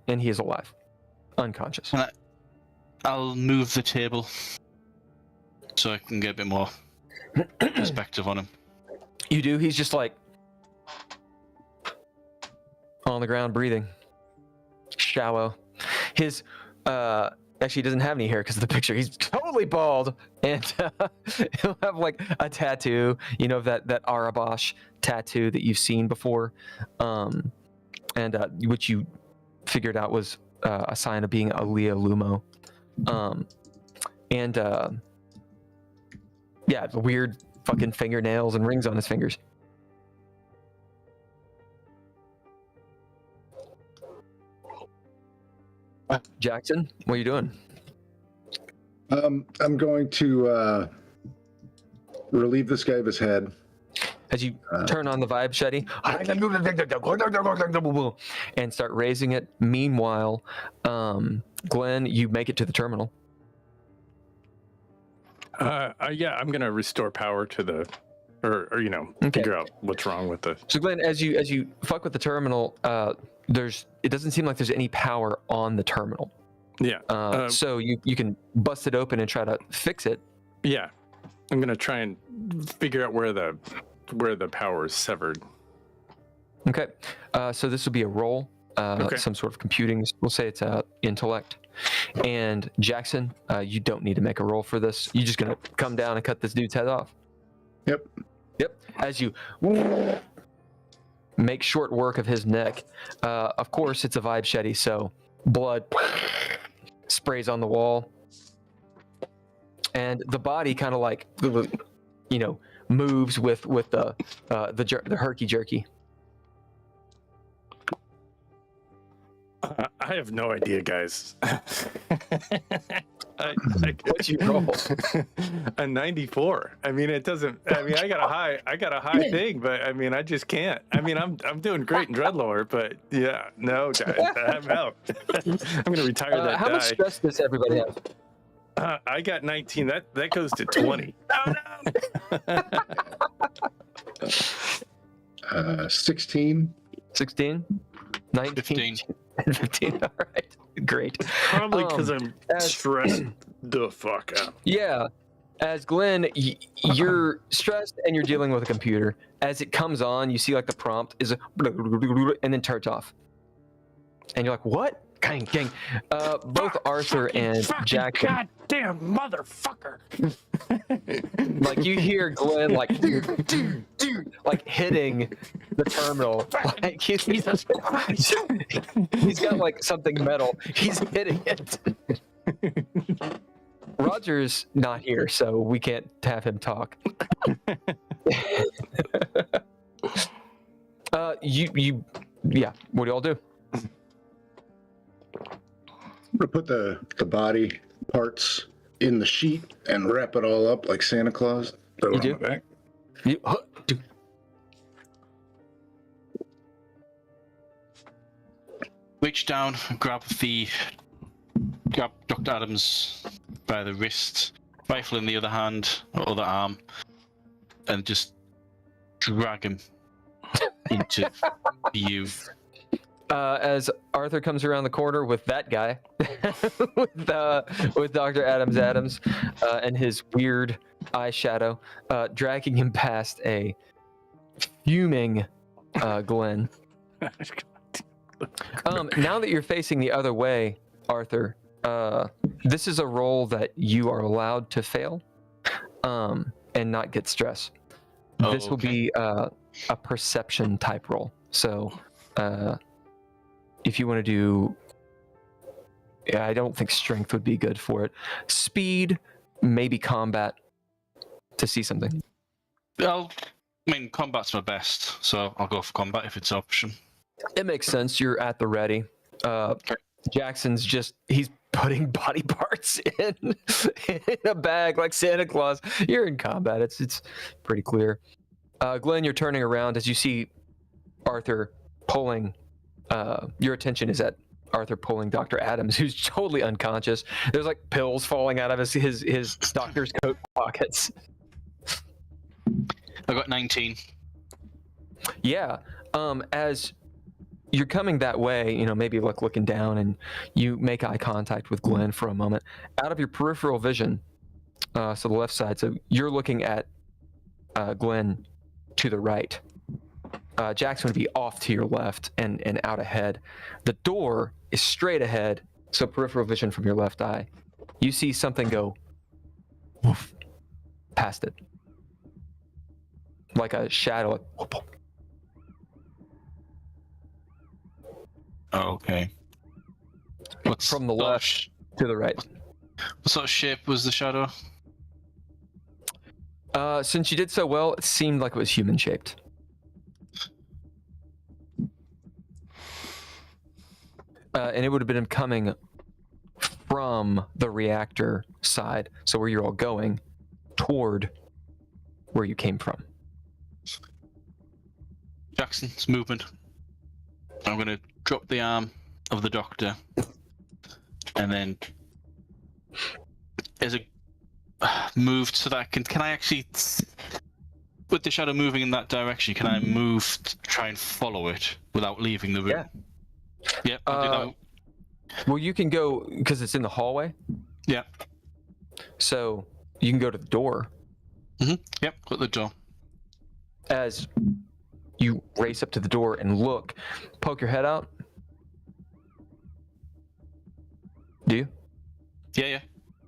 And he is alive, unconscious. I'll move the table so I can get a bit more perspective on him. You do? He's just like on the ground breathing. Shallow. His actually he doesn't have any hair because of the picture. He's totally bald, and he'll have like a tattoo, you know, that Arabosh tattoo that you've seen before, and which you figured out was a sign of being a Lea Lumo, and yeah, the weird fucking fingernails and rings on his fingers. Jackson, what are you doing? I'm going to relieve this guy of his head. As you turn on the vibe shetty and start raising it. Meanwhile, Glenn, you make it to the terminal. Yeah, I'm gonna restore power to the, or you know, figure out what's wrong with the. So Glenn, as you fuck with the terminal, it doesn't seem like there's any power on the terminal. Yeah. So you can bust it open and try to fix it. Yeah, I'm gonna try and figure out where the power is severed. Okay. So this will be a roll, some sort of computing. We'll say it's intellect. And Jackson, you don't need to make a roll for this. You're just gonna come down and cut this dude's head off. Yep. As you make short work of his neck, of course it's a vibe shetty, so blood sprays on the wall, and the body kind of like, you know, moves with the herky jerky. I have no idea, guys. What's your roll? A 94. I mean, it doesn't. I mean, I got a high thing, but I mean, I just can't. I mean, I'm doing great in Dreadlore, but yeah, no, guys, I'm out. I'm gonna retire that How die. much stress does everybody have? I got 19. That goes to 20. Oh no! 16. 16, 19, 15. and 15. All right, great. Probably because I'm as- stressed the fuck out. Yeah, as Glenn, you're stressed and you're dealing with a computer. As it comes on, you see like the prompt is and then turns off, and you're like, "What?" Gang. Both Arthur and Jackson, Goddamn motherfucker! like you hear Glenn like like hitting the terminal. Like Jesus Christ! he's got like something metal. He's hitting it. Roger's not here, so we can't have him talk. Yeah. What do y'all do? I'm gonna put the body parts in the sheet and wrap it all up like Santa Claus. Throw it You on the back. Do. Reach down, grab Dr. Adams by the wrist, rifle in the other hand, or other arm, and just drag him into you. As Arthur comes around the corner with that guy, with Dr. Adams and his weird eyeshadow, dragging him past a fuming Glenn. Now that you're facing the other way, Arthur, this is a roll that you are allowed to fail and not get stress. This will be a perception type roll. So if you want to do, I don't think strength would be good for it. Speed, maybe combat to see something. Combat's my best, so I'll go for combat if it's an option. It makes sense. You're at the ready. Jackson's he's putting body parts in a bag like Santa Claus. You're in combat. It's pretty clear. Glenn, you're turning around as you see Arthur pulling. Your attention is at Arthur pulling Dr. Adams, who's totally unconscious. There's like pills falling out of his doctor's coat pockets. I got 19. Yeah. As you're coming that way, maybe like looking down, and you make eye contact with Glenn for a moment. Out of your peripheral vision, so the left side, so you're looking at Glenn to the right. Jackson would be off to your left and out ahead. The door is straight ahead, so peripheral vision from your left eye. You see something go woof, past it. Like a shadow. Like, whoop, whoop. Oh, okay. What's From the left to the right. What sort of shape was the shadow? Since you did so well, it seemed like it was human shaped. And it would have been coming from the reactor side, so where you're all going, toward where you came from. Jackson's movement. I'm going to drop the arm of the doctor, and then as a move so that can I actually, with the shadow moving in that direction, can I move to try and follow it without leaving the room? Yeah. Yep, I'll do that. Well, you can go, because it's in the hallway. Yeah. So you can go to the door. Yep, got the door. As you race up to the door and look, poke your head out. Do you? Yeah.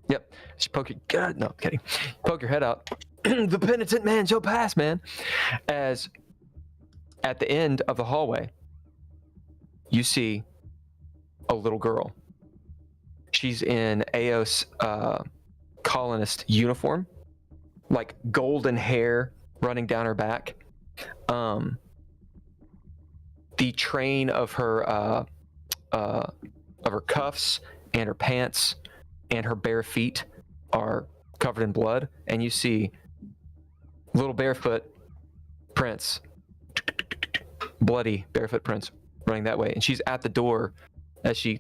Yep. Just poke your God, no, kidding. Poke your head out. The penitent man shall pass, man. As at the end of the hallway, you see a little girl. She's in AOS colonist uniform, like golden hair running down her back. The train of her cuffs and her pants and her bare feet are covered in blood, and you see little barefoot prints, bloody barefoot prints running that way, and she's at the door as she.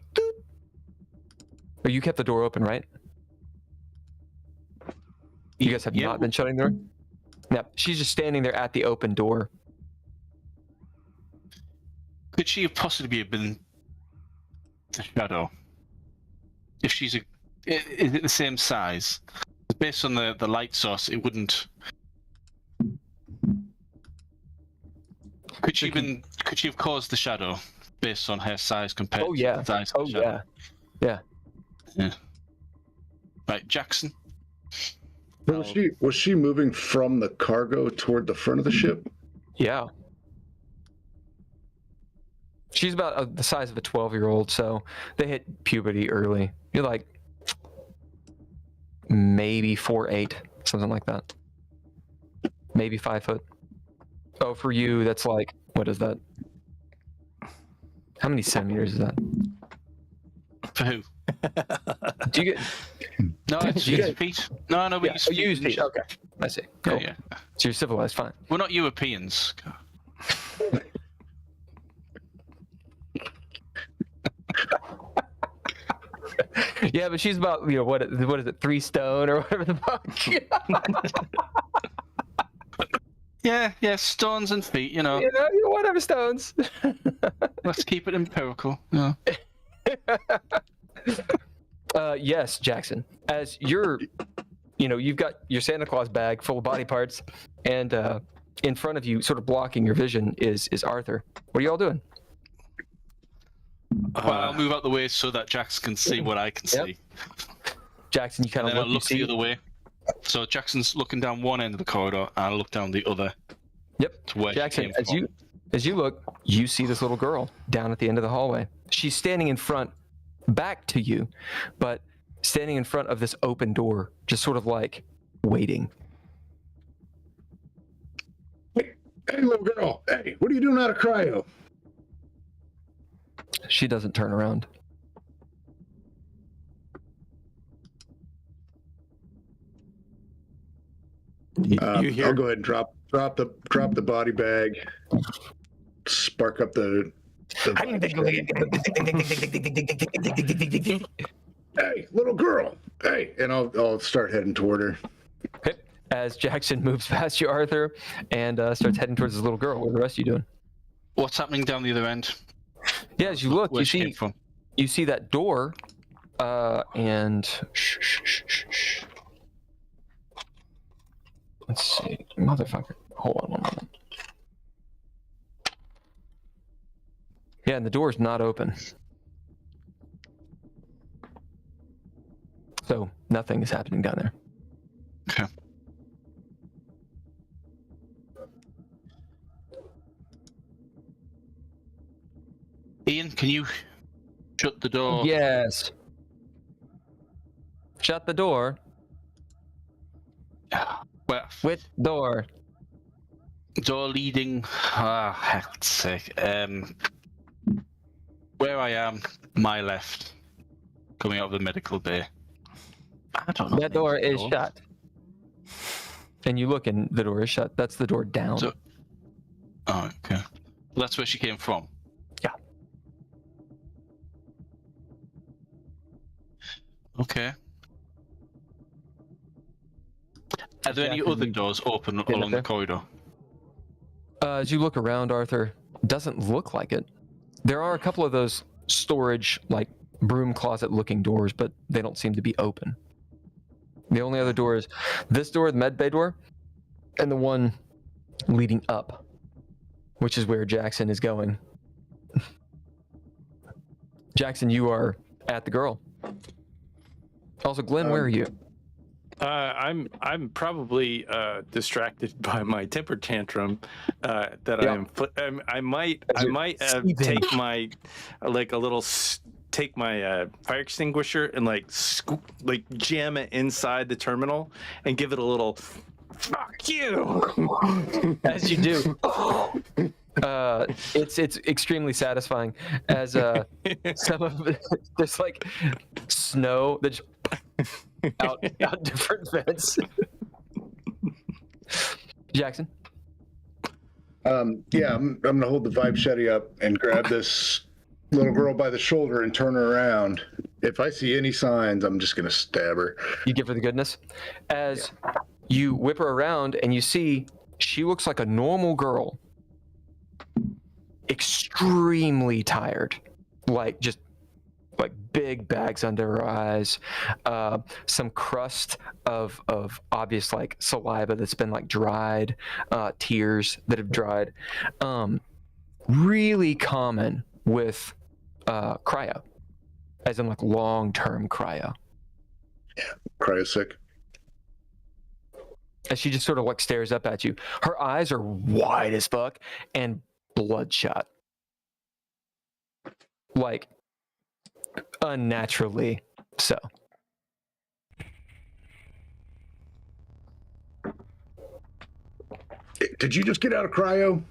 Or you kept the door open, right? You guys have not been shutting the door? No, she's just standing there at the open door. Could she have possibly been the shadow? If she's is it the same size? Based on the light source, it wouldn't. Could she have caused the shadow based on her size compared to the size of the shadow? Yeah. Right, Jackson. Was she moving from the cargo toward the front of the ship? Yeah. She's about the size of a 12-year-old, so they hit puberty early. You're like maybe 4'8", something like that. Maybe 5 foot. Oh, for you, that's like, what is that? How many centimeters is that? For who? Do you get? No, it's feet. No, we use use feet. Okay, I see. Cool. Yeah. So you're civilized, fine. We're not Europeans. Yeah, but she's about, what is it, 3 stone or whatever the fuck. Yeah, stones and feet, Whatever stones. Let's keep it empirical. Yeah. Yes, Jackson. As you've got your Santa Claus bag full of body parts, and in front of you, sort of blocking your vision, is Arthur. What are y'all doing? Well, I'll move out the way so that Jackson can see what I can see. Jackson, you kind of look the other way. So Jackson's looking down one end of the corridor, and I'll look down the other. Yep. To where Jackson, she came from. as you look, you see this little girl down at the end of the hallway. She's standing in front, back to you, but standing in front of this open door, just sort of like waiting. Hey, little girl. Hey, what are you doing out of cryo? She doesn't turn around. I'll go ahead and drop the body bag. Spark up the hey, little girl. Hey, and I'll start heading toward her. Okay. As Jackson moves past you, Arthur, and starts heading towards this little girl. What are the rest of you doing? What's happening down the other end? Yeah, as you look, Where she came from? You see that door, and let's see, motherfucker. Hold on one moment. Yeah, and the door's not open. So nothing is happening down there. Okay. Ian, can you shut the door? Yes. Shut the door. Well, Which door? door leading. Heck's sake. Where I am, my left, coming out of the medical bay. I don't know. That door is shut. And you look, and the door is shut. That's the door down. So, oh, okay. That's where she came from. Yeah. Okay. Are there any other doors open along the corridor? As you look around, Arthur, doesn't look like it. There are a couple of those storage, like broom closet looking doors, but they don't seem to be open. The only other door is this door, the med bay door, and the one leading up, which is where Jackson is going. Jackson, you are at the girl. Also, Glenn, where are you? I'm probably distracted by my temper tantrum I might take my take my fire extinguisher and like jam it inside the terminal and give it a little fuck you As you do. It's extremely satisfying as some of there's like snow that just out different vents. Jackson? Yeah, I'm gonna hold the vibe shetty up and grab this little girl by the shoulder and turn her around If I see any signs, I'm just gonna stab her. You give her the goodness. As you whip her around and you see she looks like a normal girl. Extremely tired. Like just like big bags under her eyes, some crust of obvious like saliva that's been like dried, tears that have dried. Really common with cryo, as in like long-term cryo. Cryo sick. As she just sort of like stares up at you, her eyes are wide as fuck and bloodshot, like unnaturally so. Did you just get out of cryo?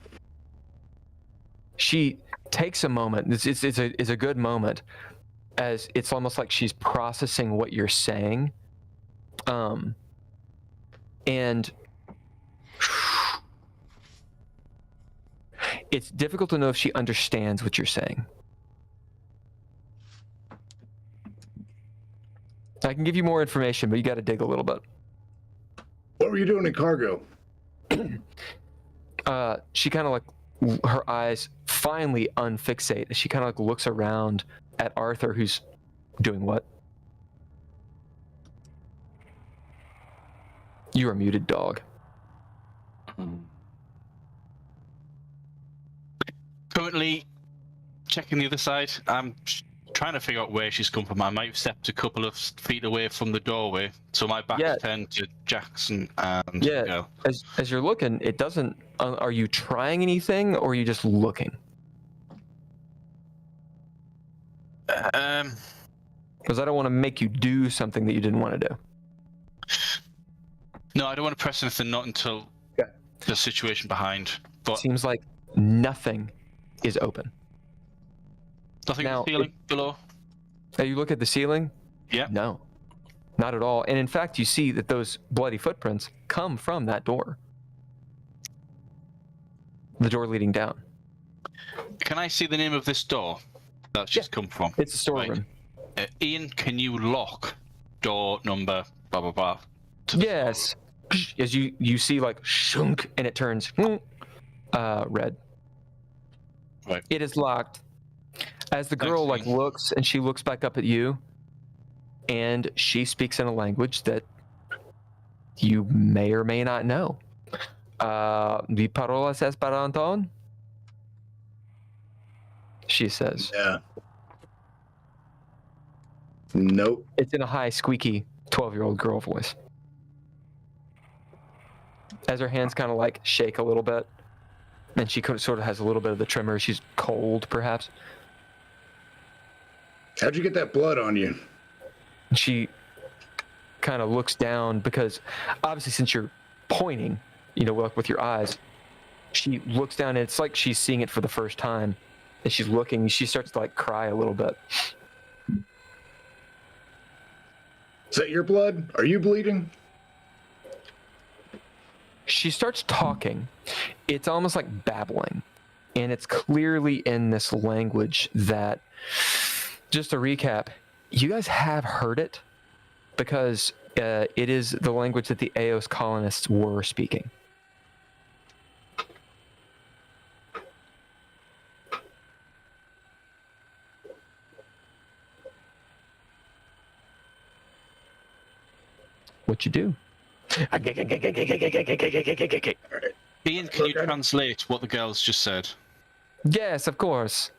She takes a moment. It's a good moment, as it's almost like she's processing what you're saying, and it's difficult to know if she understands what you're saying. I can give you more information, but you got to dig a little bit. What were you doing in cargo? She kind of like, her eyes finally unfixate as she kind of like looks around at Arthur, who's doing what? You are muted, dog. Currently checking the other side. I'm trying to figure out where she's come from. I might have stepped a couple of feet away from the doorway, so my back is turned to Jackson and the girl. As you're looking, it doesn't. Are you trying anything, or are you just looking? Because I don't want to make you do something that you didn't want to do. No, I don't want to press anything, not until the situation behind. But seems like nothing is open. Nothing in the ceiling below? You look at the ceiling? Yeah. No, not at all. And in fact, you see that those bloody footprints come from that door. The door leading down. Can I see the name of this door that she's come from? It's a storeroom. Right. Ian, can you lock door number blah blah blah? Yes. As you see like shunk, and it turns red. Right. It is locked. As the girl like looks, and she looks back up at you, and she speaks in a language that you may or may not know. "Vi parolas Esperanton?" She says. Yeah. Nope. It's in a high, squeaky 12-year-old girl voice. As her hands kind of like shake a little bit, and she sort of has a little bit of the tremor. She's cold, perhaps. How'd you get that blood on you? She kind of looks down, because obviously since you're pointing, with your eyes, she looks down, and it's like she's seeing it for the first time. And she's looking, she starts to like cry a little bit. Is that your blood? Are you bleeding? She starts talking. It's almost like babbling. And it's clearly in this language that, just to recap, you guys have heard it, because it is the language that the Eos colonists were speaking. What you do? Ian, can you translate what the girls just said? Yes, of course.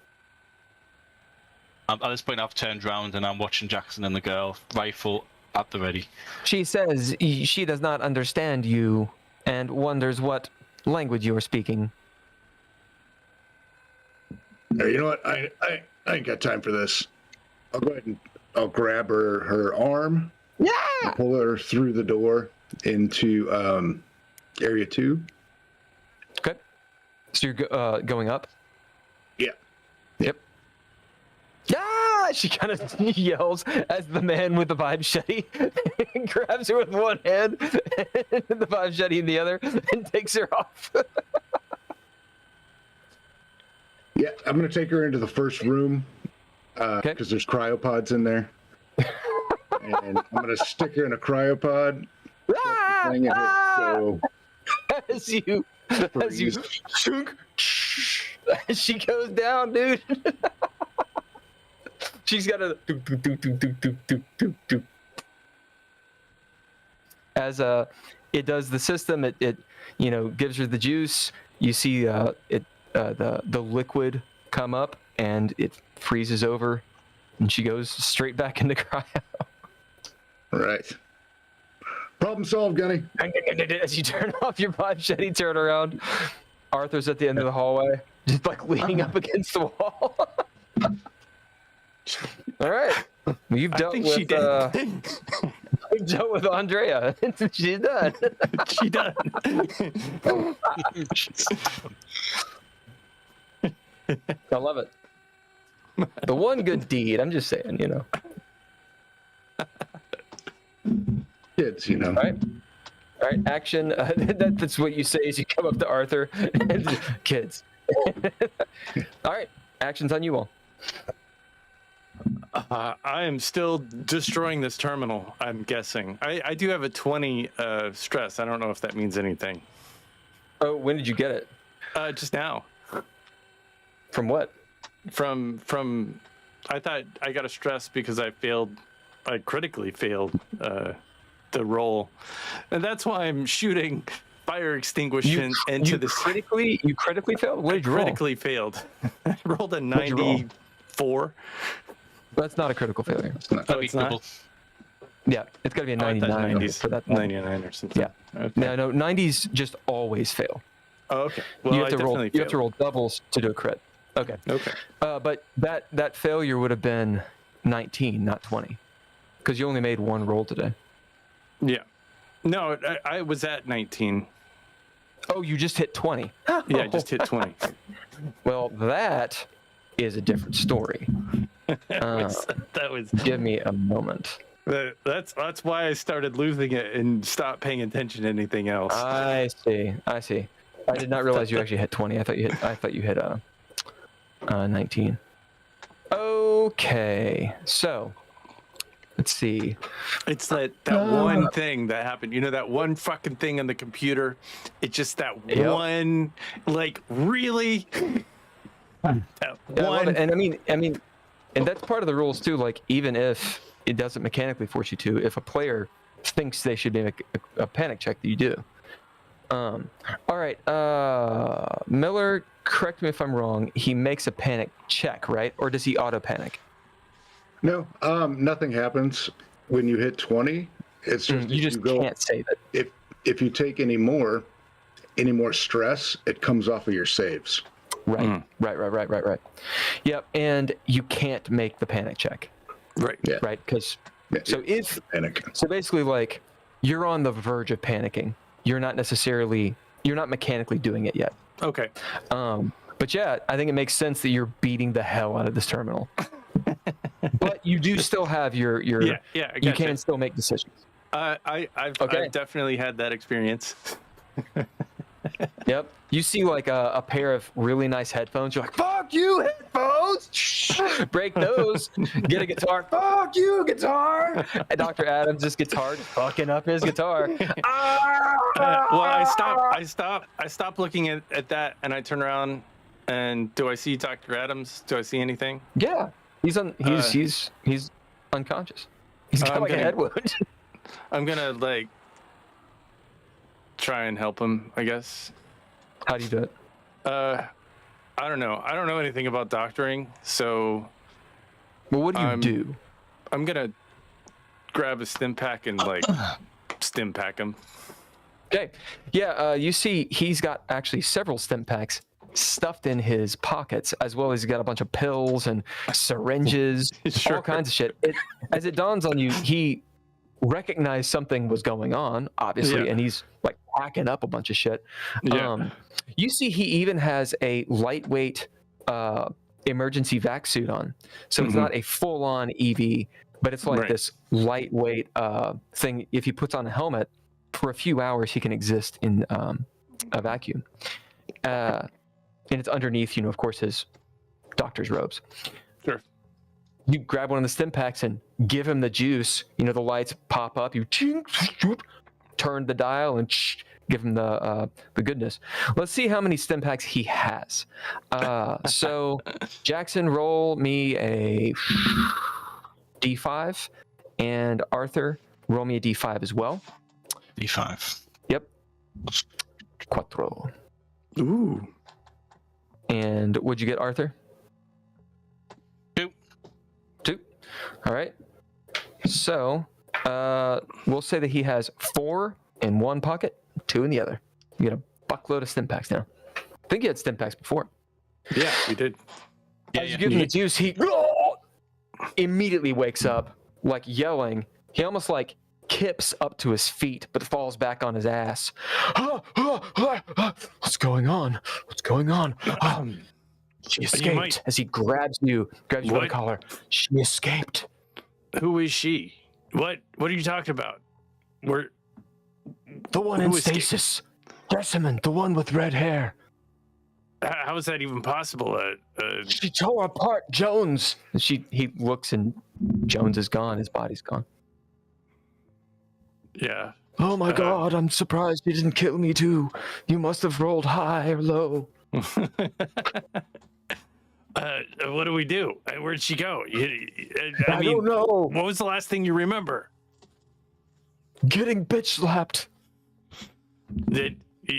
At this point, I've turned around and I'm watching Jackson and the girl, rifle at the ready. She says she does not understand you and wonders what language you are speaking. Hey, you know what? I ain't got time for this. I'll go ahead and I'll grab her arm. Yeah. And pull her through the door into area 2. Okay. So you're going up? Yeah. Yep. Yeah! She kind of yells as the man with the vibe shetty grabs her with one hand and the vibe shetty in the other and takes her off. Yeah, I'm going to take her into the first room because there's cryopods in there. and I'm gonna stick her in a cryopod. Shut the thing and hit go. As you shunk, as she goes down, dude. She's got a doop, doop, doop, doop, doop, doop, doop, doop, doop. As it does the system, it gives her the juice. You see the liquid come up and it freezes over, and she goes straight back into cryo. Right. Problem solved, Gunny. As you turn off your pipe shed, you turn around. Arthur's at the end of the hallway, just like leaning up against the wall. All right, you've dealt with. You've dealt with Andrea. She's done. She done. I love it. The one good deed. I'm just saying, Kids, All right. Action. That's what you say as you come up to Arthur. Kids. All right. Action's on you all. I am still destroying this terminal, I'm guessing. I do have a 20 stress. I don't know if that means anything. Oh, when did you get it? Just now. From what? From I thought I got a stress because I critically failed the roll. And that's why I'm shooting fire extinguishment into the You critically failed? What did you roll? Critically failed. I rolled a 94. That's not a critical failure. Oh, it's not? Yeah, it's got to be a 99 for that. 99 or something. Yeah. Okay. No, 90s just always fail. Oh, okay. Well, you have to roll doubles to do a crit. Okay. Okay. But that failure would have been 19, not 20, because you only made one roll today. Yeah. No, I was at 19. Oh, you just hit 20. Yeah, I just hit 20. Well, that is a different story. that was. Give me a moment. That's why I started losing it and stopped paying attention to anything else. I see. I did not realize you actually hit 20. I thought you hit 19. Okay, so let's see. It's that one thing that happened. That one fucking thing on the computer. It's just that one, like, really. That one. And I mean, and that's part of the rules too. Like, even if it doesn't mechanically force you to, if a player thinks they should make a panic check, that you do. All right, Miller, correct me if I'm wrong. He makes a panic check, right? Or does he auto panic? No, nothing happens when you hit 20. It's just you just can't save it. If you take any more stress, it comes off of your saves. Right. Yep, and you can't make the panic check. Right. Yeah. Right, because so basically, like, you're on the verge of panicking. You're not mechanically doing it yet. Okay. But yeah, I think it makes sense that you're beating the hell out of this terminal. But you do still have your I you can still make decisions. I've definitely had that experience. Yep. You see like a pair of really nice headphones. You're like, fuck you, headphones! Break those. Get a guitar. Fuck you, guitar! And Dr. Adams just gets hard, fucking up his guitar. Well, I stop looking at that, and I turn around, and do I see Dr. Adams? Do I see anything? Yeah. He's unconscious. He's got like a head wound. I'm gonna like try and help him, I guess. How do you do it? I don't know. I don't know anything about doctoring, so. Well, what do you do? I'm gonna grab a stim pack and like stim pack him. Okay. Yeah. You see, he's got actually several stim packs stuffed in his pockets, as well as he's got a bunch of pills and syringes, all kinds of shit. As it dawns on you, he recognized something was going on, obviously, and he's like packing up a bunch of shit. You see, he even has a lightweight emergency vac suit on, so it's not a full-on EV, but it's like this lightweight thing. If he puts on a helmet for a few hours, he can exist in a vacuum. And it's underneath, of course, his doctor's robes. Sure. You grab one of the stim packs and give him the juice. You know, the lights pop up. You turn the dial and give him the goodness. Let's see how many stim packs he has. So Jackson, roll me a D5, and Arthur, roll me a D5 as well. D5. Yep. Cuatro. Ooh. And what'd you get, Arthur? 2. 2. All right. So we'll say that he has 4 in one pocket, 2 in the other. You get a buckload of stim packs now. I think you had stim packs before. Yeah, we did. As you give him the juice, he immediately wakes up, like yelling. He almost like kips up to his feet, but falls back on his ass. What's going on? What's going on? She escaped. As he grabs you by the collar. She escaped. Who is she? What are you talking about? The one in stasis. Jessamine, the one with red hair. How is that even possible? She tore apart Jones. He looks and Jones is gone. His body's gone. Yeah. Oh my God, I'm surprised you didn't kill me too. You must have rolled high or low. What do we do? Where'd she go? I don't know. What was the last thing you remember? Getting bitch slapped.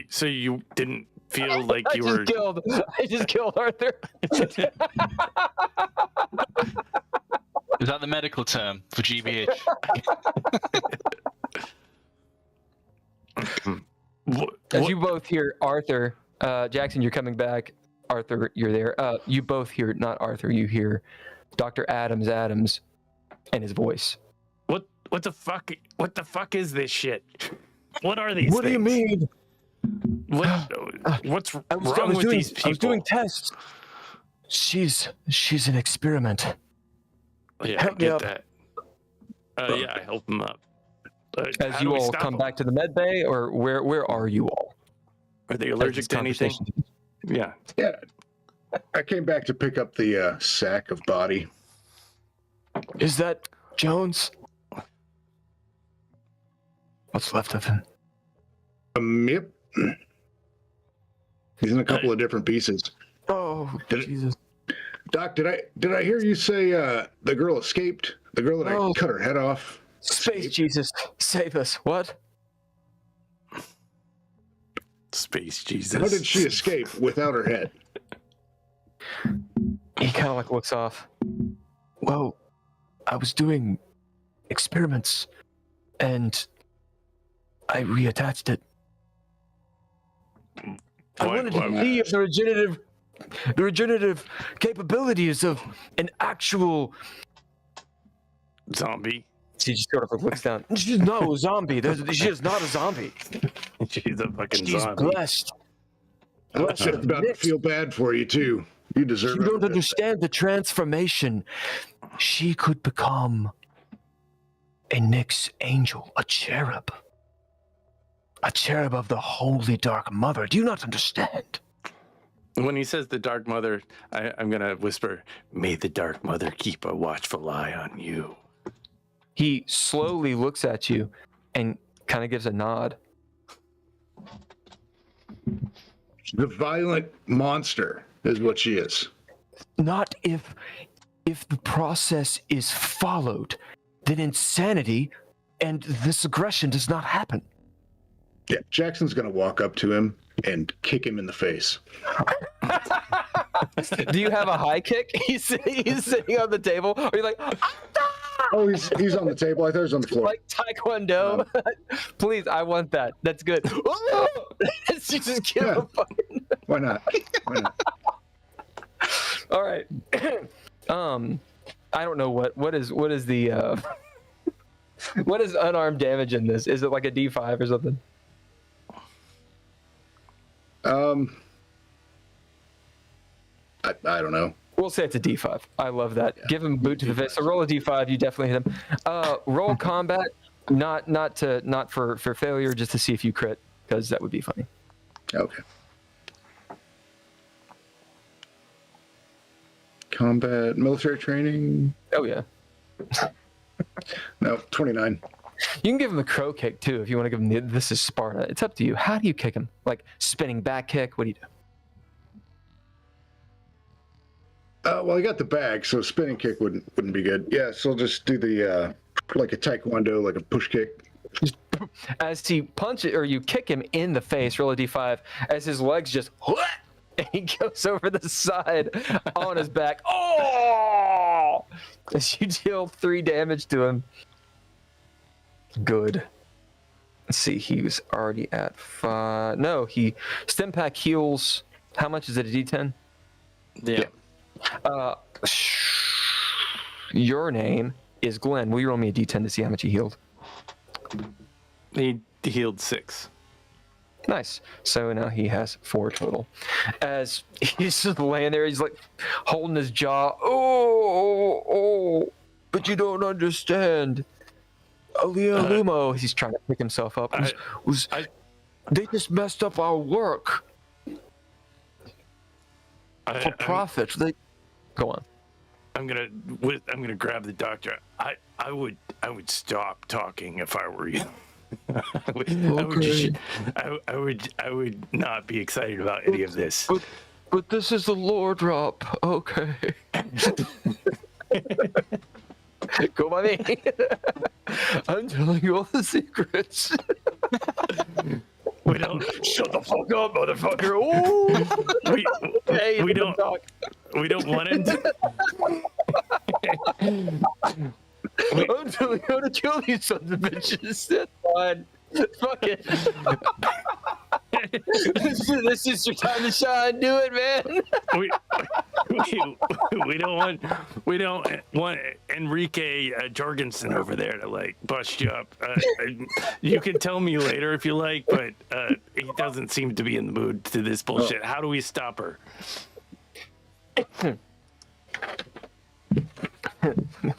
So you didn't feel like you were... I just killed Arthur. Is that the medical term for GBH? As you both hear Arthur, Jackson, you're coming back. Arthur, you're there. You both hear, not Arthur, you hear Dr. Adams and his voice. What the fuck? What the fuck is this shit? What are these What things? do you mean? What's wrong with these people? I was doing tests. She's an experiment. Yeah, Help I me get up. that. Yeah, I help him up. As how you do we all stop come them? back to the med bay, or where are you all? Are they allergic to anything? Yeah. Yeah. I came back to pick up the sack of body. Is that Jones? What's left of him? Yep. He's in a couple of different pieces. Oh, Jesus. Doc, did I hear you say the girl escaped? The girl that I cut her head off? Space Jesus, save us. What? Space Jesus. How did she escape without her head? He kind of like looks off. Well, I was doing experiments and I reattached it. I wanted to see if the regenerative capabilities of an actual zombie? She just sort of looks down. She's no zombie. She is not a zombie. She's a fucking She's zombie. blessed. I was about to feel bad for you too. You deserve it. You don't understand the transformation. She could become a Nyx angel, a cherub of the Holy Dark Mother. Do you not understand? When he says the Dark Mother, I'm going to whisper, may the Dark Mother keep a watchful eye on you. He slowly looks at you and kind of gives a nod. The violent monster is what she is. Not if the process is followed, then insanity and this aggression does not happen. Yeah, Jackson's gonna walk up to him and kick him in the face. Do you have a high kick? He's sitting on the table. Or you're like, oh, he's on the table. I thought he was on the floor. Like Taekwondo. Please, I want that. That's good. You just give a fucking. Why not? Why not? All right. I don't know what is the what is unarmed damage in this? Is it like a D5 or something? I don't know. We'll say it's a D5. I love that. Yeah. Give him a boot to the face. So roll a D5. You definitely hit him. Roll combat, not for failure, just to see if you crit, because that would be funny. Okay. combat, military training. Oh yeah. No, 29. You can give him a crow kick too if you want to give him this is Sparta. It's up to you. How do you kick him? Like spinning back kick? What do you do? Well, I got the bag, so spinning kick wouldn't be good. Yeah, so I'll just do the like a taekwondo, like a push kick. As he punches or you kick him in the face, roll a d5. As his legs just and he goes over the side on his back. Oh! As you deal 3 damage to him. Good. Let's see, he was already at 5. No, he stim pack heals. How much is it? A d10? Yeah. Your name is Glenn. Will you roll me a d10 to see how much he healed? He healed 6. Nice. So now he has 4 total. As he's just laying there, he's like holding his jaw. Oh, but you don't understand. Alia Lumo. He's trying to pick himself up. They just messed up our work for profit. They go on. I'm gonna grab the doctor. I would stop talking if I were you. I would not be excited about any of this. But this is the lore drop. Okay. Go by me. I'm telling you all the secrets. We don't shut the fuck up, motherfucker. Ooh. We don't want to. I'm telling you how to kill these sons of bitches. That's fine. Fuck it. This is your time to shine. Do it, man. We don't want Enrique Jorgensen over there to like bust you up. You can tell me later if you like, but he doesn't seem to be in the mood to this bullshit. How do we stop her?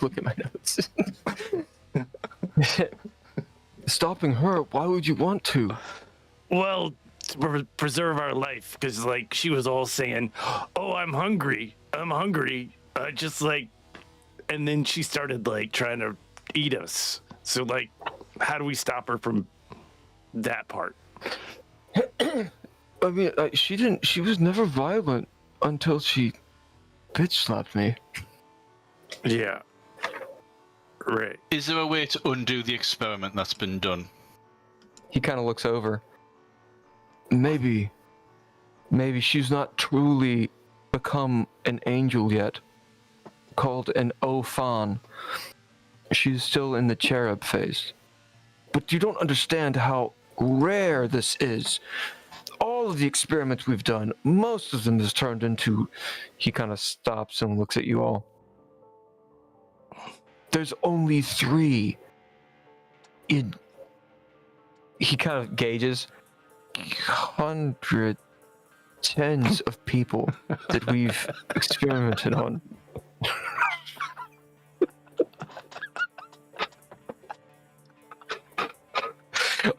Look at my notes. Stopping her? Why would you want to? Well, to preserve our life, because like she was all saying, "Oh, I'm hungry, just like," and then she started like trying to eat us. So like, how do we stop her from that part? I mean, she didn't. She was never violent until she bitch slapped me. Yeah. Right. Is there a way to undo the experiment that's been done? He kind of looks over. Maybe she's not truly become an angel yet, called an Ophan. She's still in the cherub phase. But you don't understand how rare this is. All of the experiments we've done, most of them has turned into... He kind of stops and looks at you all. There's only 3 in... He kind of gauges 100 tens of people that we've experimented on.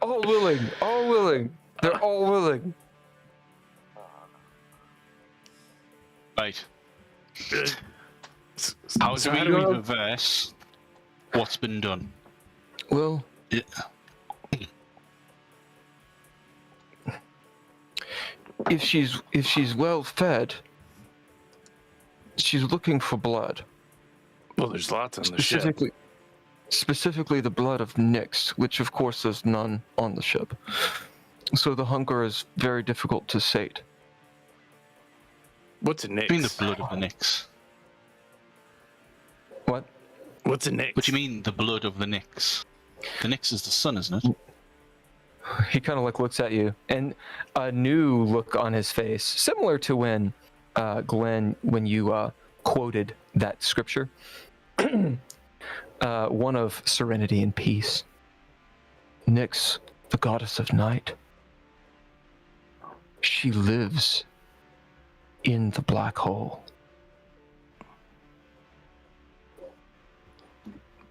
All willing. They're all willing. Right. How do we reverse what's been done? Well, Yeah. if she's well fed, she's looking for blood. Well, there's lots on the ship. Specifically the blood of Nyx, which of course there's none on the ship. So the hunger is very difficult to sate. What's a Nyx? You mean the blood of the Nyx? What? What's a Nyx? What do you mean the blood of the Nyx? The Nyx is the sun, isn't it? He kind of like looks at you, and a new look on his face, similar to when Glenn, when you quoted that scripture, one of serenity and peace. Nyx, the goddess of night, she lives in the black hole.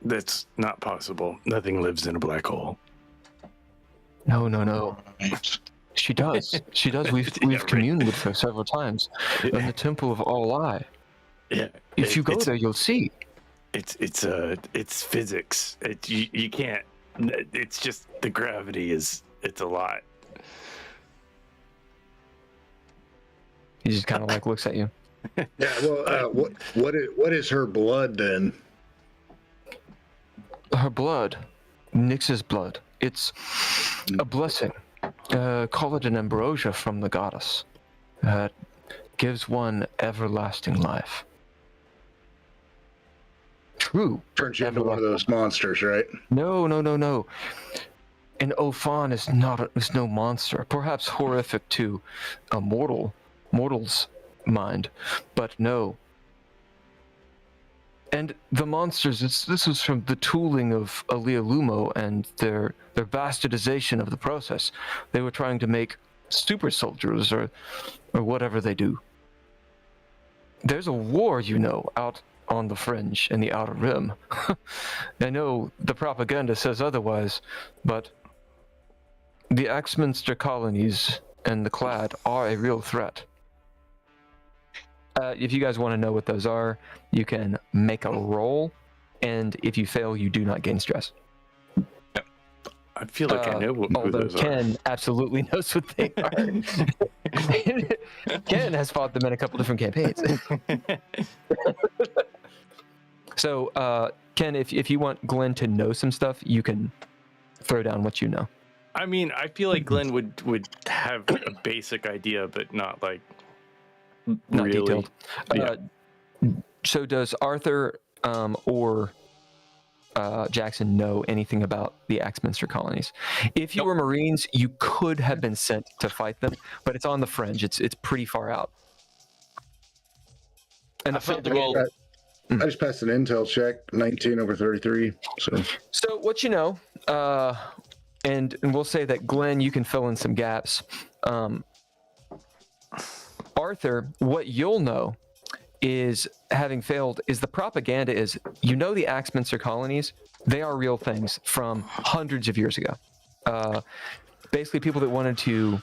That's not possible. Nothing lives in a black hole. No. Right. She does. We've Yeah, right. communed with her several times in the Temple of All Eye. Yeah. If you go there, you'll see. It's physics. You can't. It's just the gravity is. It's a lot. He just kind of like looks at you. Yeah. Well, what is her blood then? Her blood, Nyx's blood. It's a blessing. Call it an ambrosia from the goddess. Gives one everlasting life. True. Turns you into one of those monsters, right? No. An Ophan is no monster. Perhaps horrific to a mortal's mind, but no. And the monsters, this was from the tooling of Alia Lumo and their bastardization of the process. They were trying to make super soldiers or whatever they do. There's a war, out on the fringe in the Outer Rim. I know the propaganda says otherwise, but the Axminster colonies and the Clad are a real threat. If you guys want to know what those are, you can make a roll, and if you fail, you do not gain stress. I feel like I know what those Ken absolutely knows what they are. Ken has fought them in a couple different campaigns. So, Ken, if you want Glenn to know some stuff, you can throw down what you know. I mean, I feel like Glenn would have a basic idea, but not like Not really detailed. Yeah. So does Arthur or Jackson know anything about the Axminster colonies? If you were Marines, you could have been sent to fight them, but it's on the fringe. It's pretty far out. And I felt the role. I just passed an intel check, 19/33. So what you know, and we'll say that Glenn, you can fill in some gaps. Arthur, what you'll know is, having failed, is the propaganda is, the Axminster colonies, they are real things from hundreds of years ago. Basically, people that wanted to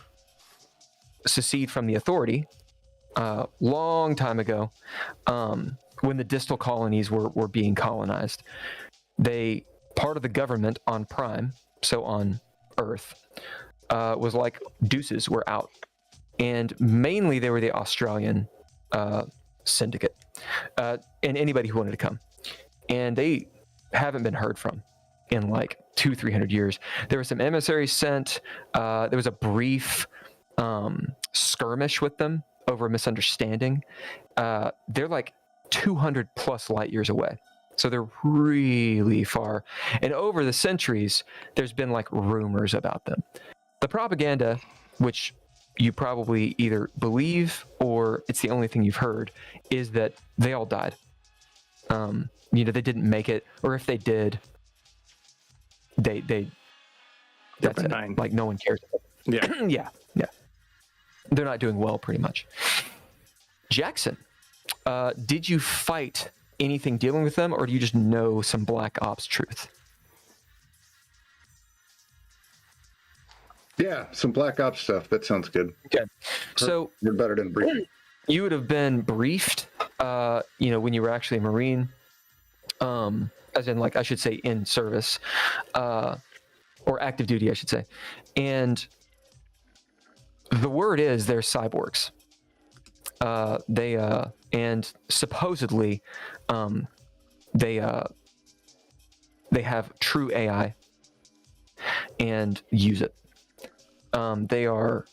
secede from the authority, long time ago, when the distal colonies were being colonized, part of the government on Prime, so on Earth, was like, deuces, we're out. And mainly they were the Australian syndicate, and anybody who wanted to come. And they haven't been heard from in like 200-300 years. There were some emissaries sent. There was a brief skirmish with them over a misunderstanding. They're like 200 plus light years away. So they're really far. And over the centuries, there's been like rumors about them. The propaganda, which you probably either believe or it's the only thing you've heard, is that they all died. They didn't make it, or if they did, that's benign. it. Like, no one cares. Yeah. yeah. They're not doing well, pretty much. Jackson, did you fight anything dealing with them, or do you just know some Black Ops truth? Yeah, some Black Ops stuff. That sounds good. Okay. So you're better than briefing. You would have been briefed, when you were actually a Marine, as in, like, I should say in service, or active duty, I should say. And the word is they're cyborgs. And supposedly, they have true AI and use it. They are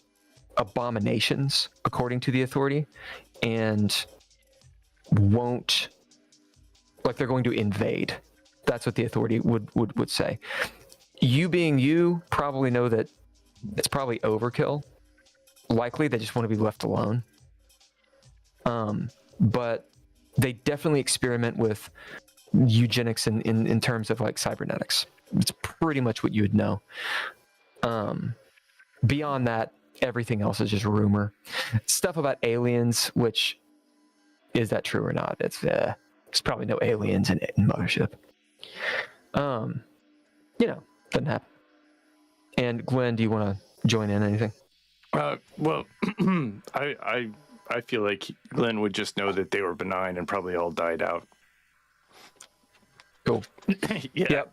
abominations, according to the authority, and won't, like, they're going to invade. That's what the authority would say. You being you, probably know that it's probably overkill. Likely they just want to be left alone. But they definitely experiment with eugenics in terms of, like, cybernetics. It's pretty much what you would know. Beyond that, everything else is just rumor. Stuff about aliens, which, is that true or not? There's probably no aliens in Mothership. Doesn't happen. And Glenn, do you want to join in anything? Well, I I feel like Glenn would just know that they were benign and probably all died out. Cool. Yeah. Yep.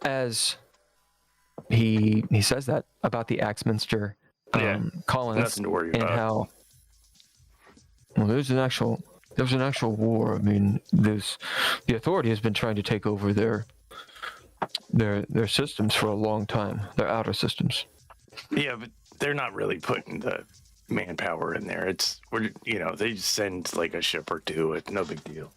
As he says that about the Axminster colonists Nothing to worry and about. how there's an actual war. I mean, the authority has been trying to take over their systems for a long time. Their outer systems. Yeah, but they're not really putting the manpower in there. They just send like a ship or two. It's no big deal.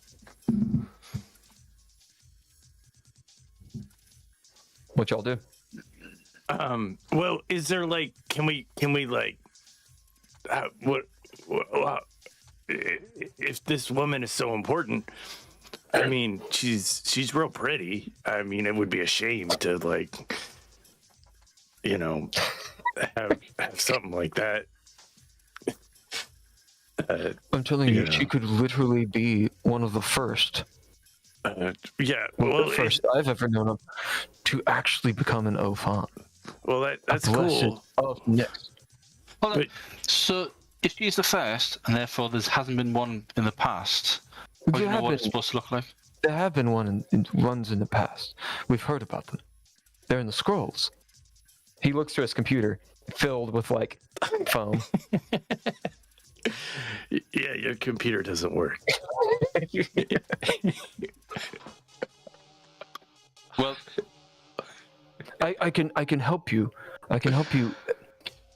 What y'all do? Well, is there like, can we like, if this woman is so important, I mean, she's real pretty. I mean, it would be a shame to like, have something like that. I'm telling you, she could literally be one of the first. Yeah, Well, the first I've ever known of to actually become an Ophon. Well, that's cool. Next. Hold on. So if she's the first, and therefore there hasn't been one in the past, what do you know what it's supposed to look like? There have been ones in the past. We've heard about them. They're in the scrolls. He looks through his computer, filled with like foam. Yeah, your computer doesn't work. Well, I can help you. I can help you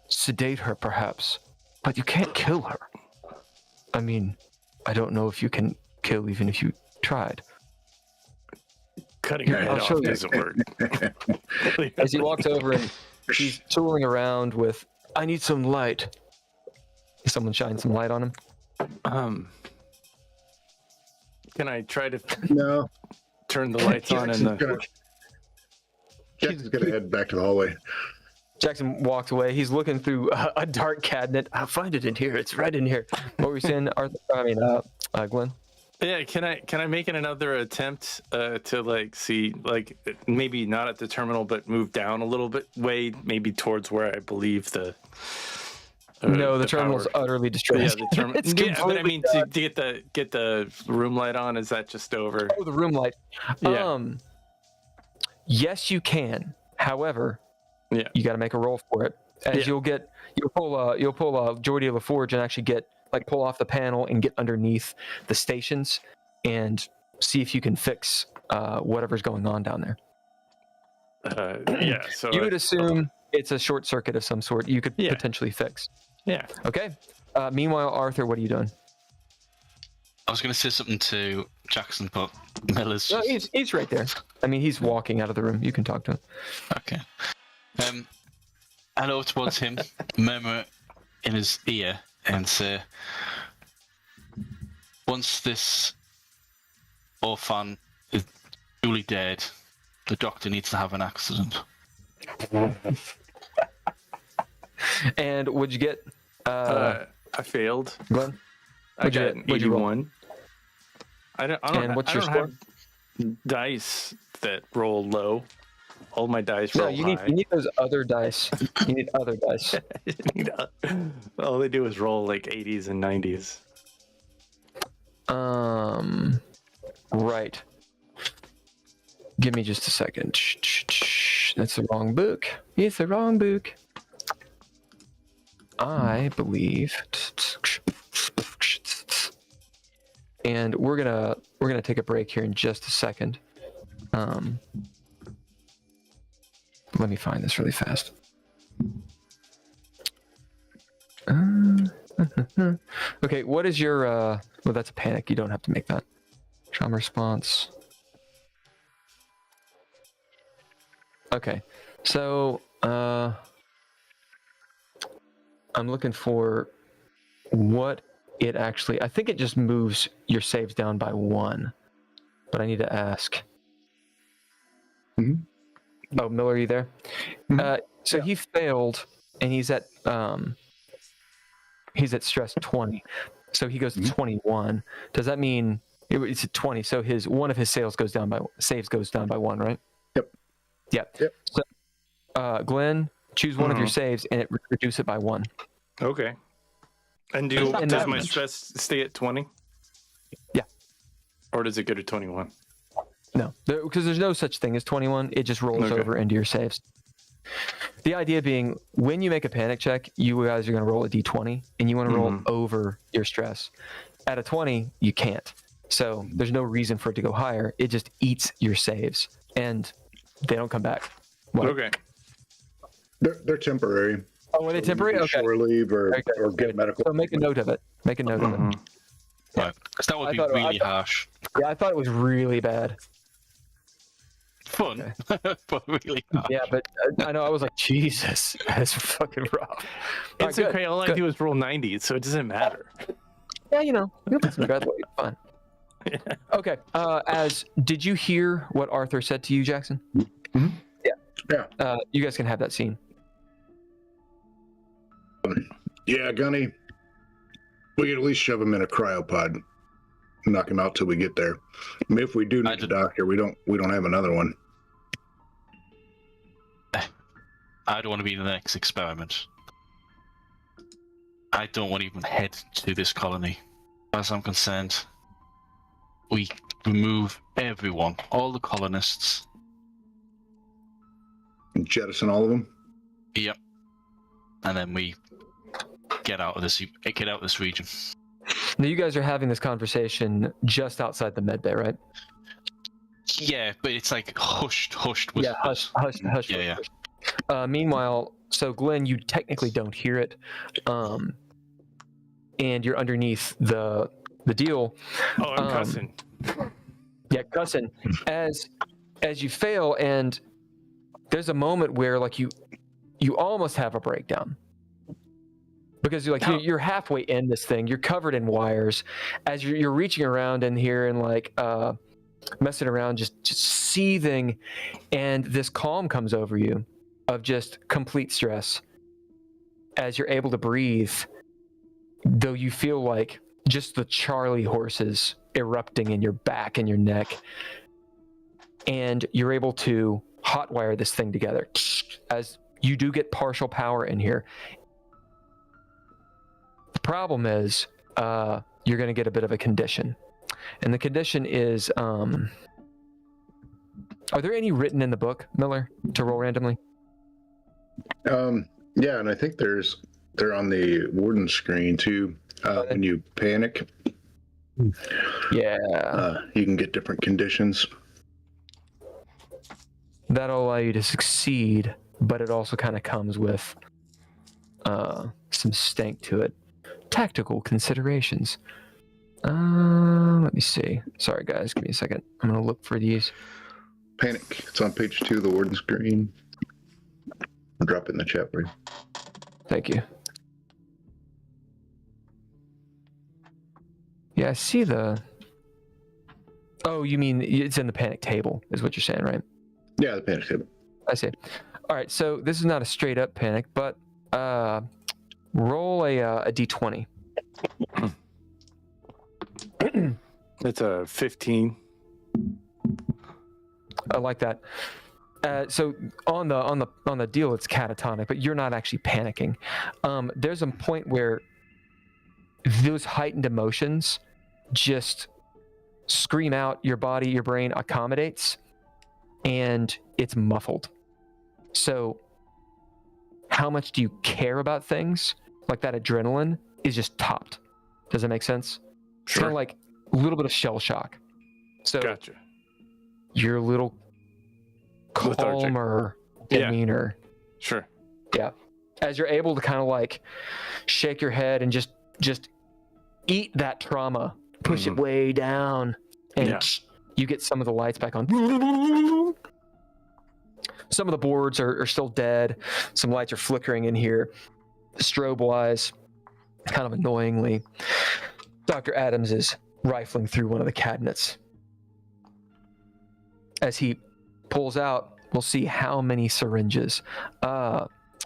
sedate her, perhaps, but you can't kill her. I mean, I don't know if you can kill even if you tried. Cutting her head off doesn't work. As he walks over and he's tooling around with, I need some light. Someone shine some light on him. Can I try to No. turn the lights on in the? Jackson's gonna head back to the hallway. Jackson walks away. He's looking through a dark cabinet. I'll find it in here. It's right in here. What were you saying, Arthur? Glenn? Yeah, can I make another attempt to like see, like, maybe not at the terminal, but move down a little bit way, maybe towards where I believe the. No, the terminal's utterly destroyed. Yeah, the terminal. It's But I mean, done. to get the room light on, is that just over? Oh, the room light. Yeah. Yes, you can. However, Yeah. you got to make a roll for it. As you'll pull a Jordi of LaForge and actually pull off the panel and get underneath the stations and see if you can fix whatever's going on down there. Yeah. So You would assume it's a short circuit of some sort. You could potentially fix. Yeah. Okay. Meanwhile, Arthur, what are you doing? I was going to say something to Jackson, but Miller's. No, he's right there. I mean, he's walking out of the room. You can talk to him. Okay. Hello towards him, murmur in his ear, and say, once this orphan is truly dead, the doctor needs to have an accident. And would you get? I failed. Glenn? I got an 81. I don't And what's your have dice that roll low. All my dice roll you high. need those other dice. You need other dice. All they do is roll like 80s and 90s. Right. Give me just a second. That's the wrong book. It's the wrong book. I believe. And we're gonna take a break here in just a second. Let me find this really fast. Okay, what is your well, that's a panic. You don't have to make that. Trauma response. Okay. So I'm looking for what it actually, I think it just moves your saves down by 1. But I need to ask. Mhm. Oh, Miller, are you there? Mhm. So he failed, and he's at stress 20. So he goes to 21. Does that mean it's at 20? So one of his saves goes down by 1, right? Yep. Yeah. Yep. So, Glenn, choose one of your saves, and it reduce it by 1. Okay. And And does that my much. stress stay at 20? Yeah. Or does it go to 21? No, because there's no such thing as 21. It just rolls Okay. over into your saves. The idea being, when you make a panic check, you guys are going to roll a d20, and you want to roll over your stress. At a 20, you can't. So there's no reason for it to go higher. It just eats your saves, and they don't come back. Like, Okay. They're temporary. Oh, are they temporary? Okay. Shore leave or get medical. So make a note of it. Make a note of it. Right. Because that would I be thought- really harsh. Yeah, I thought it was really bad. Fun, but really harsh. Yeah, but I know I was like, Jesus, that's fucking rough. It's Alright, okay. All I good. do is roll 90, so it doesn't matter. Yeah, you know, you'll put some breath away. Fine. Okay. Did you hear what Arthur said to you, Jackson? Yeah. You guys can have that scene. Yeah, Gunny. We could at least shove him in a cryopod. Knock him out till we get there. I mean, if we do need a doctor, we don't have another one. I don't want to be the next experiment. I don't want to even head to this colony. As I'm concerned, we remove everyone, all the colonists. Jettison all of them. Yep. And then we get out of this region. Now, you guys are having this conversation just outside the med bay, right? Yeah, but it's like hushed. With Yeah, hush. Yeah. Meanwhile, so Glenn, you technically don't hear it, and you're underneath the deal. Oh, I'm cussing. Yeah, cussing. As you fail, and there's a moment where like you almost have a breakdown. Because you're halfway in this thing, you're covered in wires. As you're reaching around in here and like messing around, just seething, and this calm comes over you of just complete stress. As you're able to breathe, though you feel like just the Charlie horses erupting in your back and your neck, and you're able to hotwire this thing together. As you do get partial power in here. The problem is you're going to get a bit of a condition. And the condition is, are there any written in the book, Miller, to roll randomly? Yeah, and I think they're on the warden screen too. When you panic, Yeah. You can get different conditions. That'll allow you to succeed, but it also kind of comes with some stank to it. Tactical considerations. Let me see. Sorry, guys. Give me a second. I'm going to look for these. Panic. It's on page 2 of the warden screen. I'll drop it in the chat for you. Thank you. Yeah, I see the... Oh, you mean it's in the panic table, is what you're saying, right? Yeah, the panic table. I see. All right, so this is not a straight up panic, but roll a d20. It's a 15. I like that. So on the deal, it's catatonic, but you're not actually panicking. There's a point where those heightened emotions just scream out. Your body, your brain accommodates, and it's muffled. So how much do you care about things? Like that adrenaline is just topped. Does that make sense? It's kind of like a little bit of shell shock. So Gotcha. you're a little Lethargic. calmer Yeah. demeanor. Sure. Yeah. As you're able to kind of like shake your head and just eat that trauma, push it way down, and Yeah. you get some of the lights back on. Some of the boards are still dead. Some lights are flickering in here. Strobe wise, kind of annoyingly. Dr. Adams is rifling through one of the cabinets. As he pulls out, we'll see how many syringes.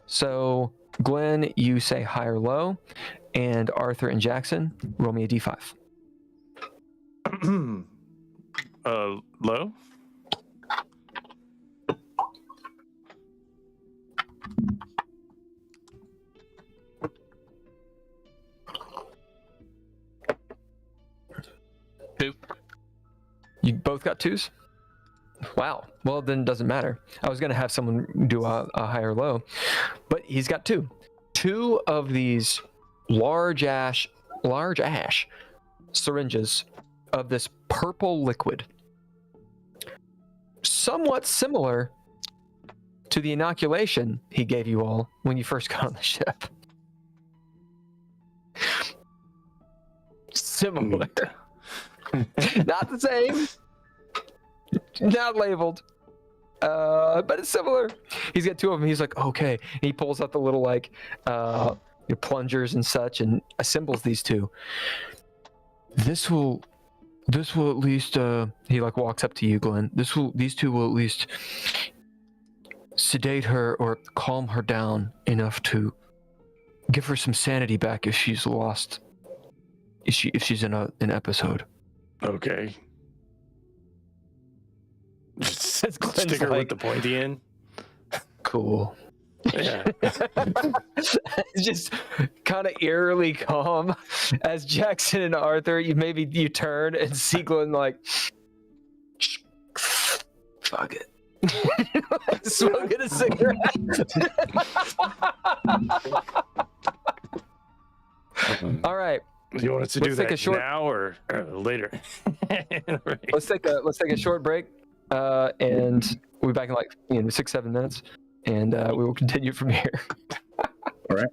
So Glenn, you say high or low, and Arthur and Jackson, roll me a d5. Low? Both got 2s? Wow. Well, then it doesn't matter. I was going to have someone do a high or low, but he's got 2. 2 of these large ash syringes of this purple liquid, somewhat similar to the inoculation he gave you all when you first got on the ship. Similar. Not the same. Not labeled. But it's similar. He's got 2 of them. He's like, okay. And he pulls out the little like your plungers and such and assembles these 2. This will at least he like walks up to you, Glenn. These 2 will at least sedate her or calm her down enough to give her some sanity back if she's lost, if she's in an episode. Okay. Says Glenn's Stick her like, with the pointy end. cool. Yeah. It's just kind of eerily calm as Jackson and Arthur, you turn and see Glenn like, fuck it. Smoking a cigarette. All right. You want us to Let's do take that a short- now or later? Let's take a short break, and we'll be back in like 6-7 minutes, and we will continue from here. All right.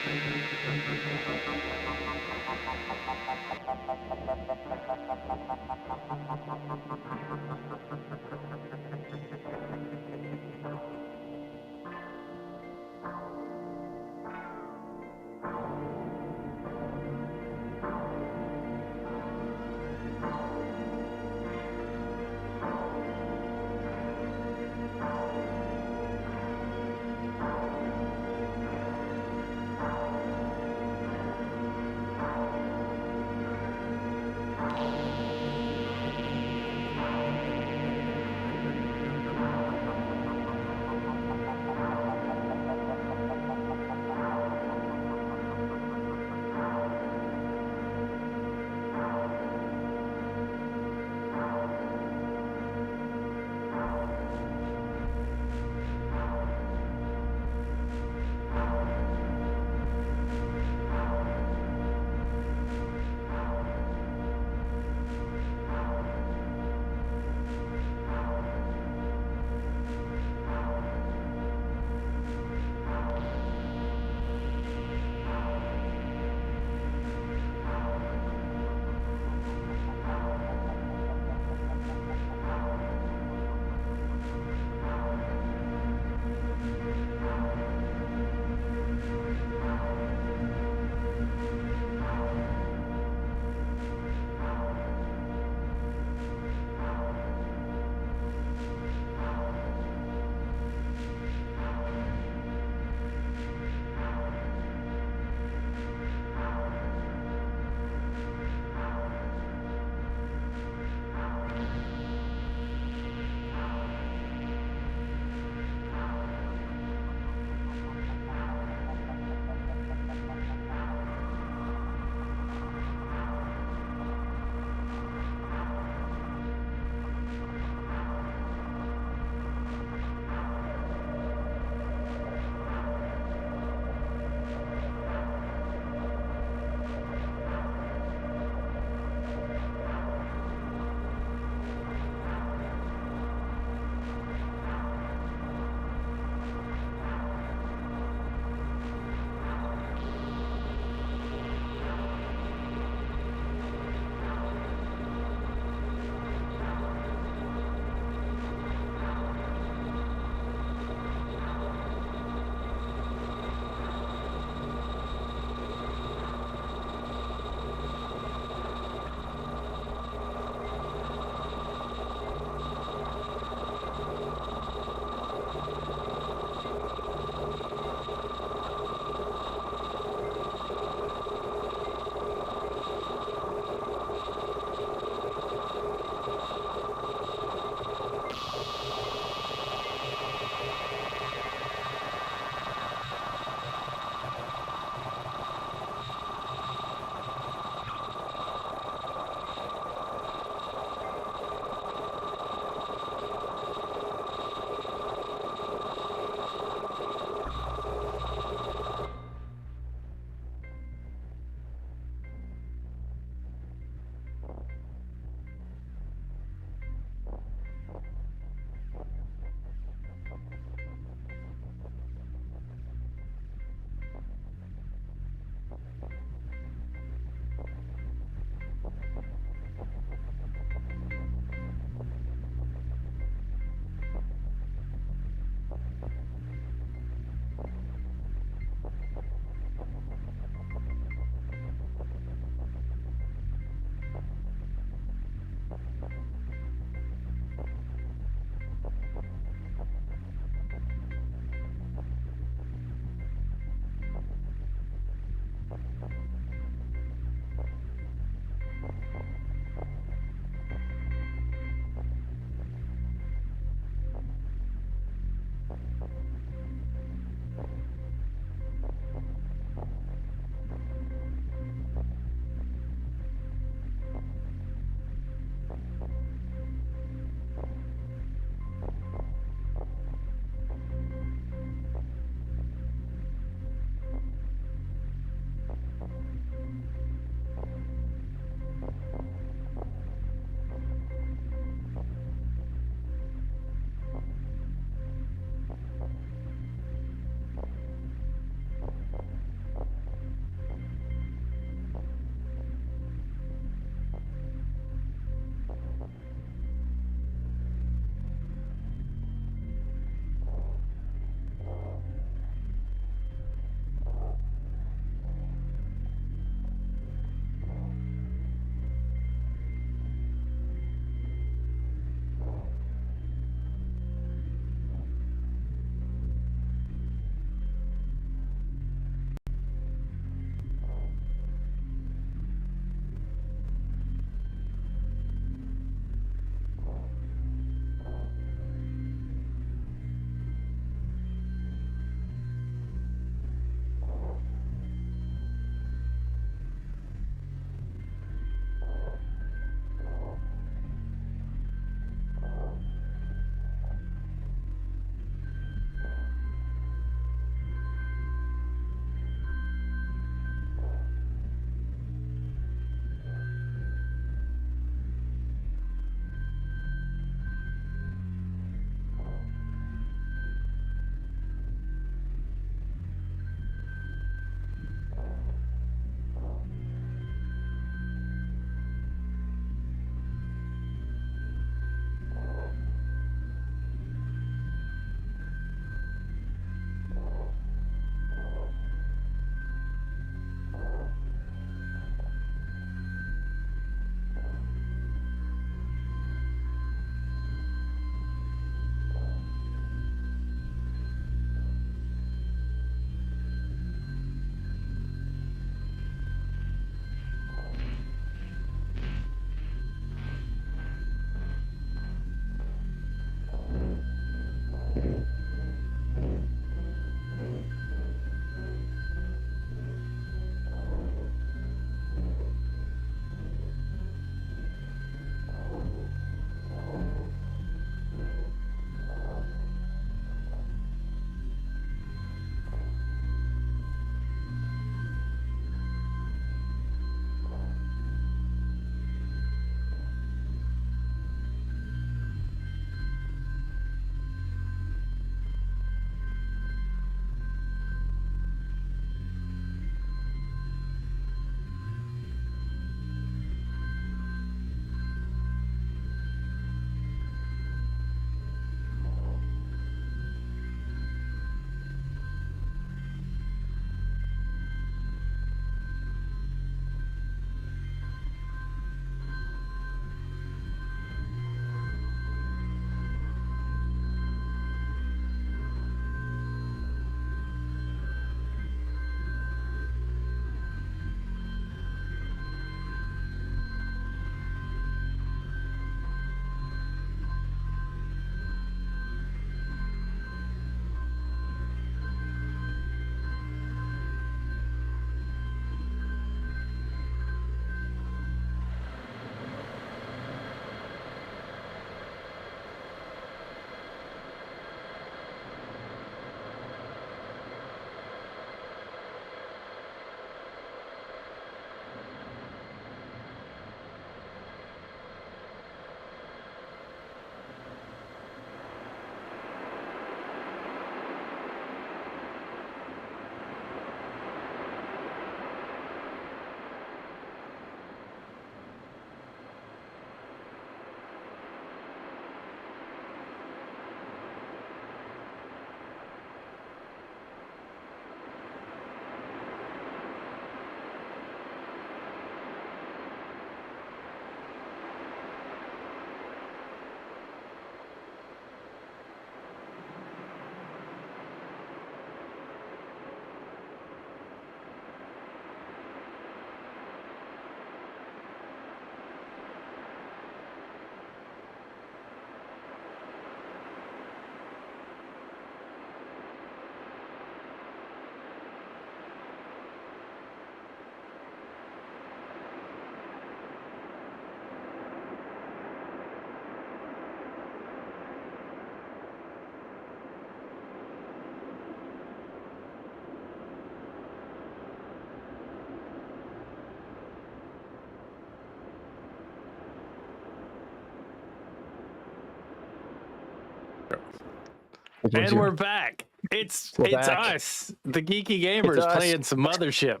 Which one's And you? we're back. It's We're back. us, the Geeky Gamers, us. playing some Mothership.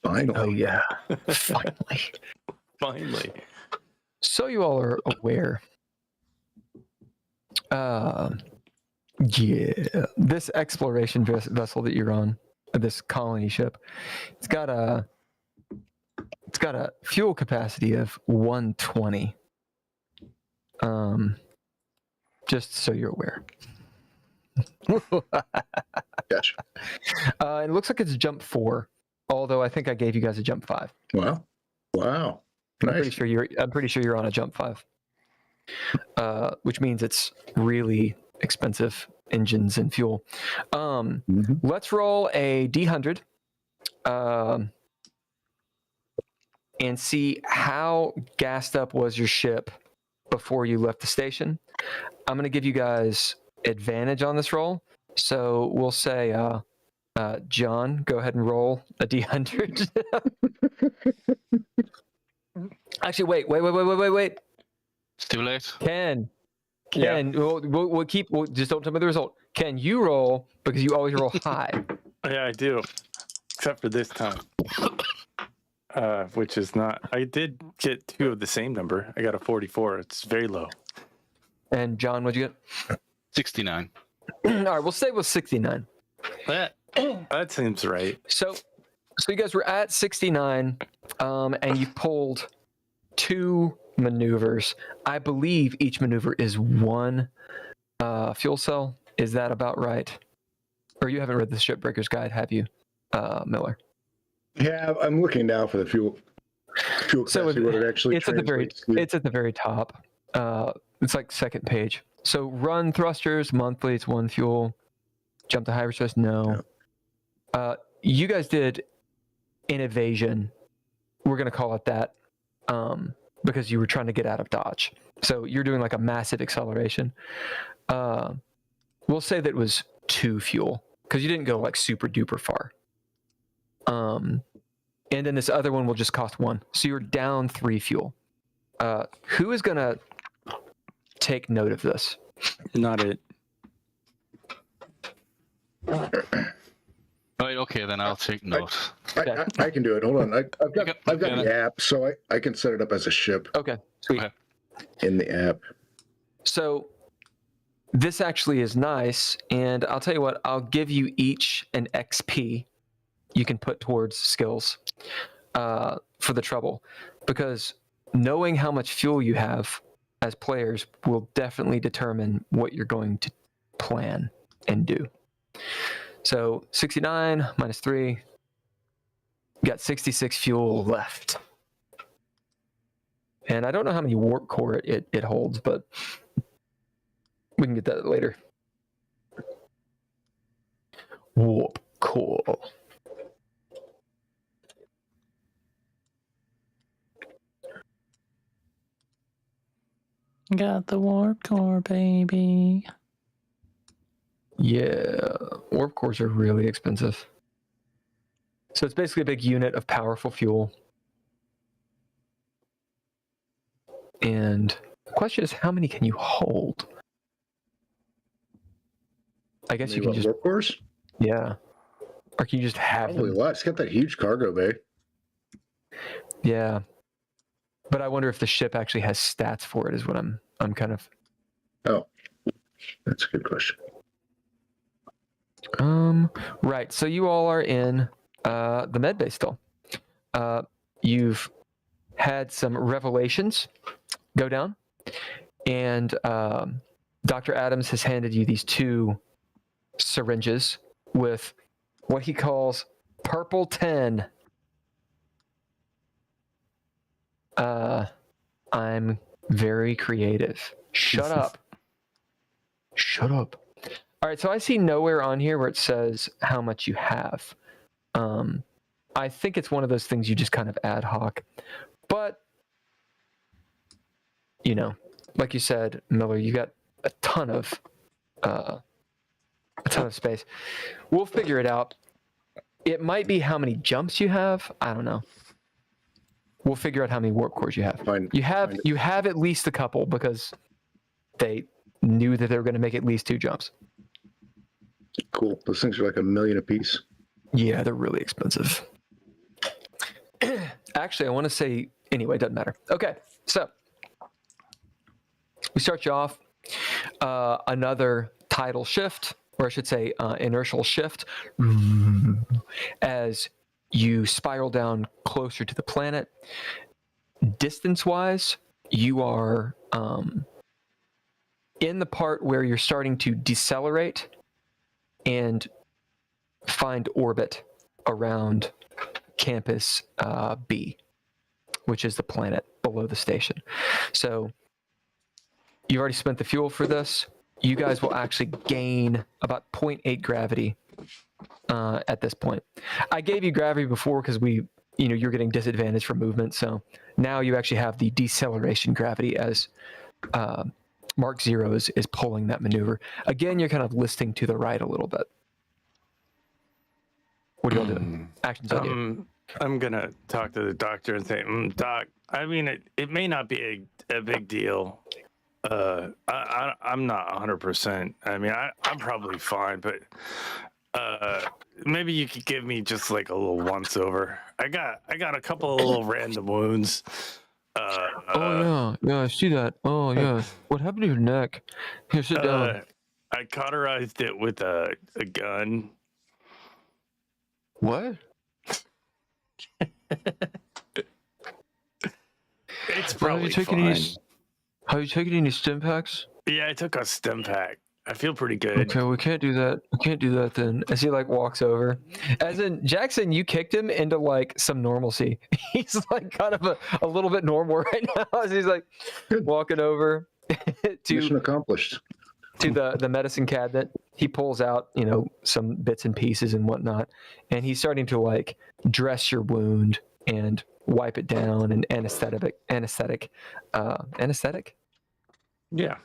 Finally. Oh yeah, finally. Finally. So you all are aware. Yeah, this exploration vessel that you're on, this colony ship, it's got a fuel capacity of 120. Just so you're aware. Gotcha. It looks like it's jump 4, although I think I gave you guys a jump 5. Wow. Wow. I'm pretty Nice. sure you're on a jump 5. Which means it's really expensive engines and fuel. Let's roll a D100 and see how gassed up was your ship before you left the station. I'm going to give you guys advantage on this roll. So we'll say, John, go ahead and roll a D100. Actually, wait. It's too late. Ken, Yeah. we'll just don't tell me the result. Ken, you roll because you always roll high. Yeah, I do. Except for this time. Which is not. I did get 2 of the same number. I got a 44. It's very low. And John, what'd you 69. get? All right, we'll stay with 69. That seems right. So you guys were at 69, and you pulled 2 maneuvers. I believe each maneuver is 1 fuel cell. Is that about right? Or you haven't read the Shipbreaker's Guide, have you, Miller? Yeah, I'm looking now for the fuel capacity, what it actually It's at the translates to. it's at the very top. It's like second page. So run thrusters monthly. It's 1 fuel. Jump to hyperspace. No. You guys did an evasion. We're gonna call it that, because you were trying to get out of dodge. So you're doing like a massive acceleration. We'll say that it was 2 fuel because you didn't go like super duper far. And then this other one will just cost 1. So you're down 3 fuel. Who is gonna take note of this? Not it. Right, okay, then I'll take note. I can do it. Hold on. I've got Okay. the app, so I can set it up as a ship Okay, sweet. Okay. in the app. So this actually is nice, and I'll tell you what, I'll give you each an XP you can put towards skills for the trouble, because knowing how much fuel you have as players will definitely determine what you're going to plan and do. So 69 minus 3, you got 66 fuel left. And I don't know how many warp core it holds, but we can get that later. Warp core. Got the warp core, baby. Yeah, warp cores are really expensive. So it's basically a big unit of powerful fuel. And the question is, how many can you hold? I guess you can just, warp cores? yeah. Or can you just have Probably a them? lot. It's got that huge cargo bay. Yeah. But I wonder if the ship actually has stats for it, is what I'm kind of. Oh, that's a good question. Right. So you all are in the med bay still. You've had some revelations go down, and Dr. Adams has handed you these 2 syringes with what he calls purple 10. I'm very creative. Shut up. Shut up. All right, so I see nowhere on here where it says how much you have. I think it's one of those things you just kind of ad hoc. But, you know, like you said, Miller, you got a ton of space. We'll figure it out. It might be how many jumps you have. I don't know. We'll figure out how many warp cores you have. Find You have it. at least a couple because they knew that they were going to make at least 2 jumps. Cool. Those things are like $1 million a piece. Yeah, they're really expensive. Actually, I want to say, anyway, it doesn't matter. Okay, so we start you off. Another tidal shift, or I should say inertial shift, as you spiral down closer to the planet. Distance-wise, you are in the part where you're starting to decelerate and find orbit around Campus B, which is the planet below the station. So you already spent the fuel for this. You guys will actually gain about 0.8 gravity at this point. I gave you gravity before because you're getting disadvantage for movement. So now you actually have the deceleration gravity as Mark 0 is pulling that maneuver. Again, you're kind of listing to the right a little bit. What are y'all doing? Actions on you. I'm gonna talk to the doctor and say, Doc, I mean, it may not be a big deal. I'm not 100%. I mean, I'm probably fine, but maybe you could give me just like a little once over. I got a couple of little random wounds. Oh yeah, I see that. Oh yeah, what happened to your neck? Here, sit down. I cauterized it with a gun. What? It's probably fine. Have you taken any stim packs? Yeah, I took a stim pack. I feel pretty good. Okay, we can't do that. We can't do that then. As he like walks over, as in Jackson, you kicked him into like some normalcy. He's like kind of a little bit normal right now. As he's like walking over Mission accomplished. to the medicine cabinet. He pulls out some bits and pieces and whatnot, and he's starting to like dress your wound and wipe it down and anesthetic. Yeah.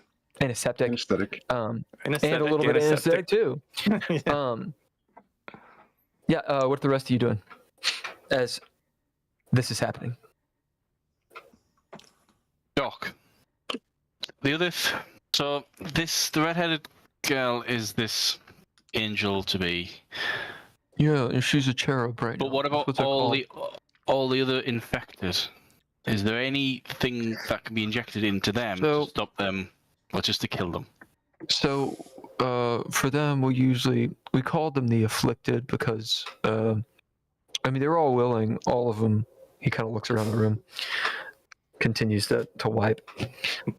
Antiseptic. Anesthetic. And a little bit of anesthetic too. What are the rest of you doing as this is happening? Doc. The redheaded girl is this angel to be. Yeah, and she's a cherub right now. But what about all the other infected? Is there anything that can be injected into them to stop them, or just to kill them? So, for them, we call them the afflicted because, they're all willing, all of them. He kind of looks around the room, continues to wipe.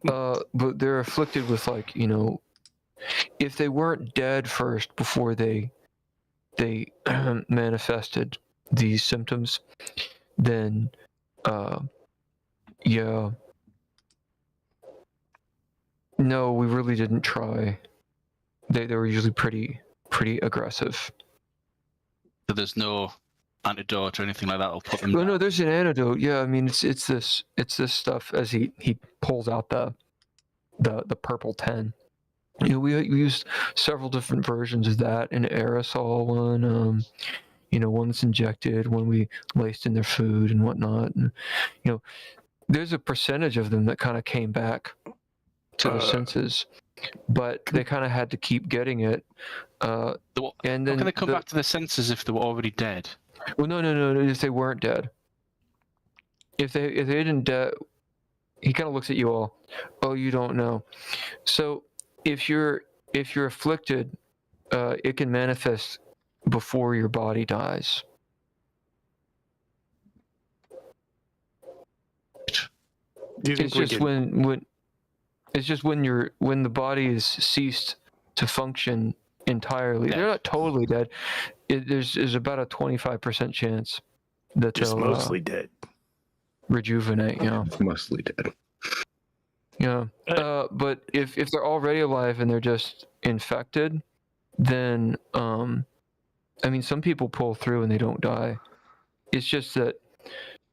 But they're afflicted with if they weren't dead first before they manifested these symptoms, then yeah. No, we really didn't try. They were usually pretty aggressive. So there's no antidote or anything like that will put them Well, down? no, there's an antidote. Yeah, I mean it's this stuff as he pulls out the purple 10. We used several different versions of that, an aerosol one, one that's injected, one we laced in their food and whatnot. And there's a percentage of them that kind of came back to their senses, but they kind of had to keep getting it. And then how can they come back to their senses if they were already dead? Well, no. If they weren't dead, if they didn't die, he kind of looks at you all. Oh, you don't know. So if you're afflicted, it can manifest before your body dies. It's just when the body is ceased to function entirely. They're not totally dead. There's about a 25% chance that just they'll mostly dead. Rejuvenate. Yeah, Mostly dead. Yeah, but if they're already alive and they're just infected, then some people pull through and they don't die. It's just that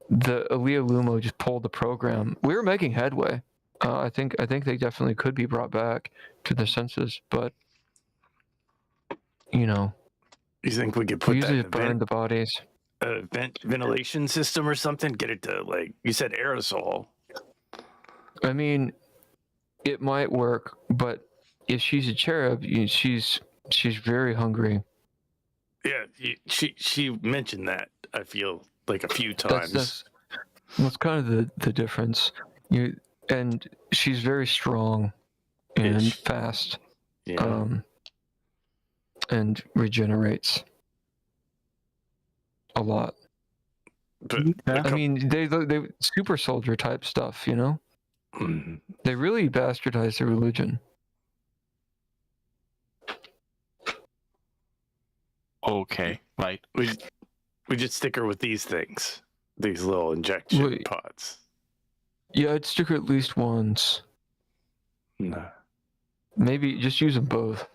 the Alea Lumo just pulled the program. We were making headway. I think they definitely could be brought back to their senses, but you think we could put usually that burn the bodies. Ventilation system or something? Get it to you said aerosol. I mean, it might work, but if she's a cherub, she's very hungry. Yeah, she mentioned that. I feel like a few times. That's kind of the difference. And she's very strong and Ish. fast. Yeah. And regenerates a lot. But I mean, they super soldier type stuff, you know. They really bastardize their religion. Okay, right. we just stick her with these things, these little injection pods. Yeah, I'd stick her at least once. No. Maybe just use them both.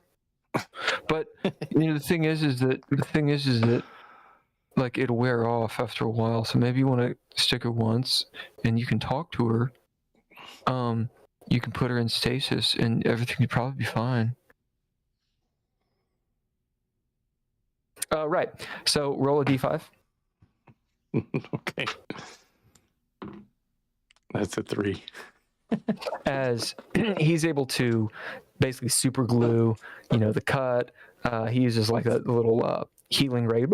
But the thing is that like it'll wear off after a while. So maybe you want to stick her once, and you can talk to her. You can put her in stasis, and everything would probably be fine. Right. So roll a d5. Okay. That's a 3. As he's able to basically super glue, the cut. He uses like a little healing ray,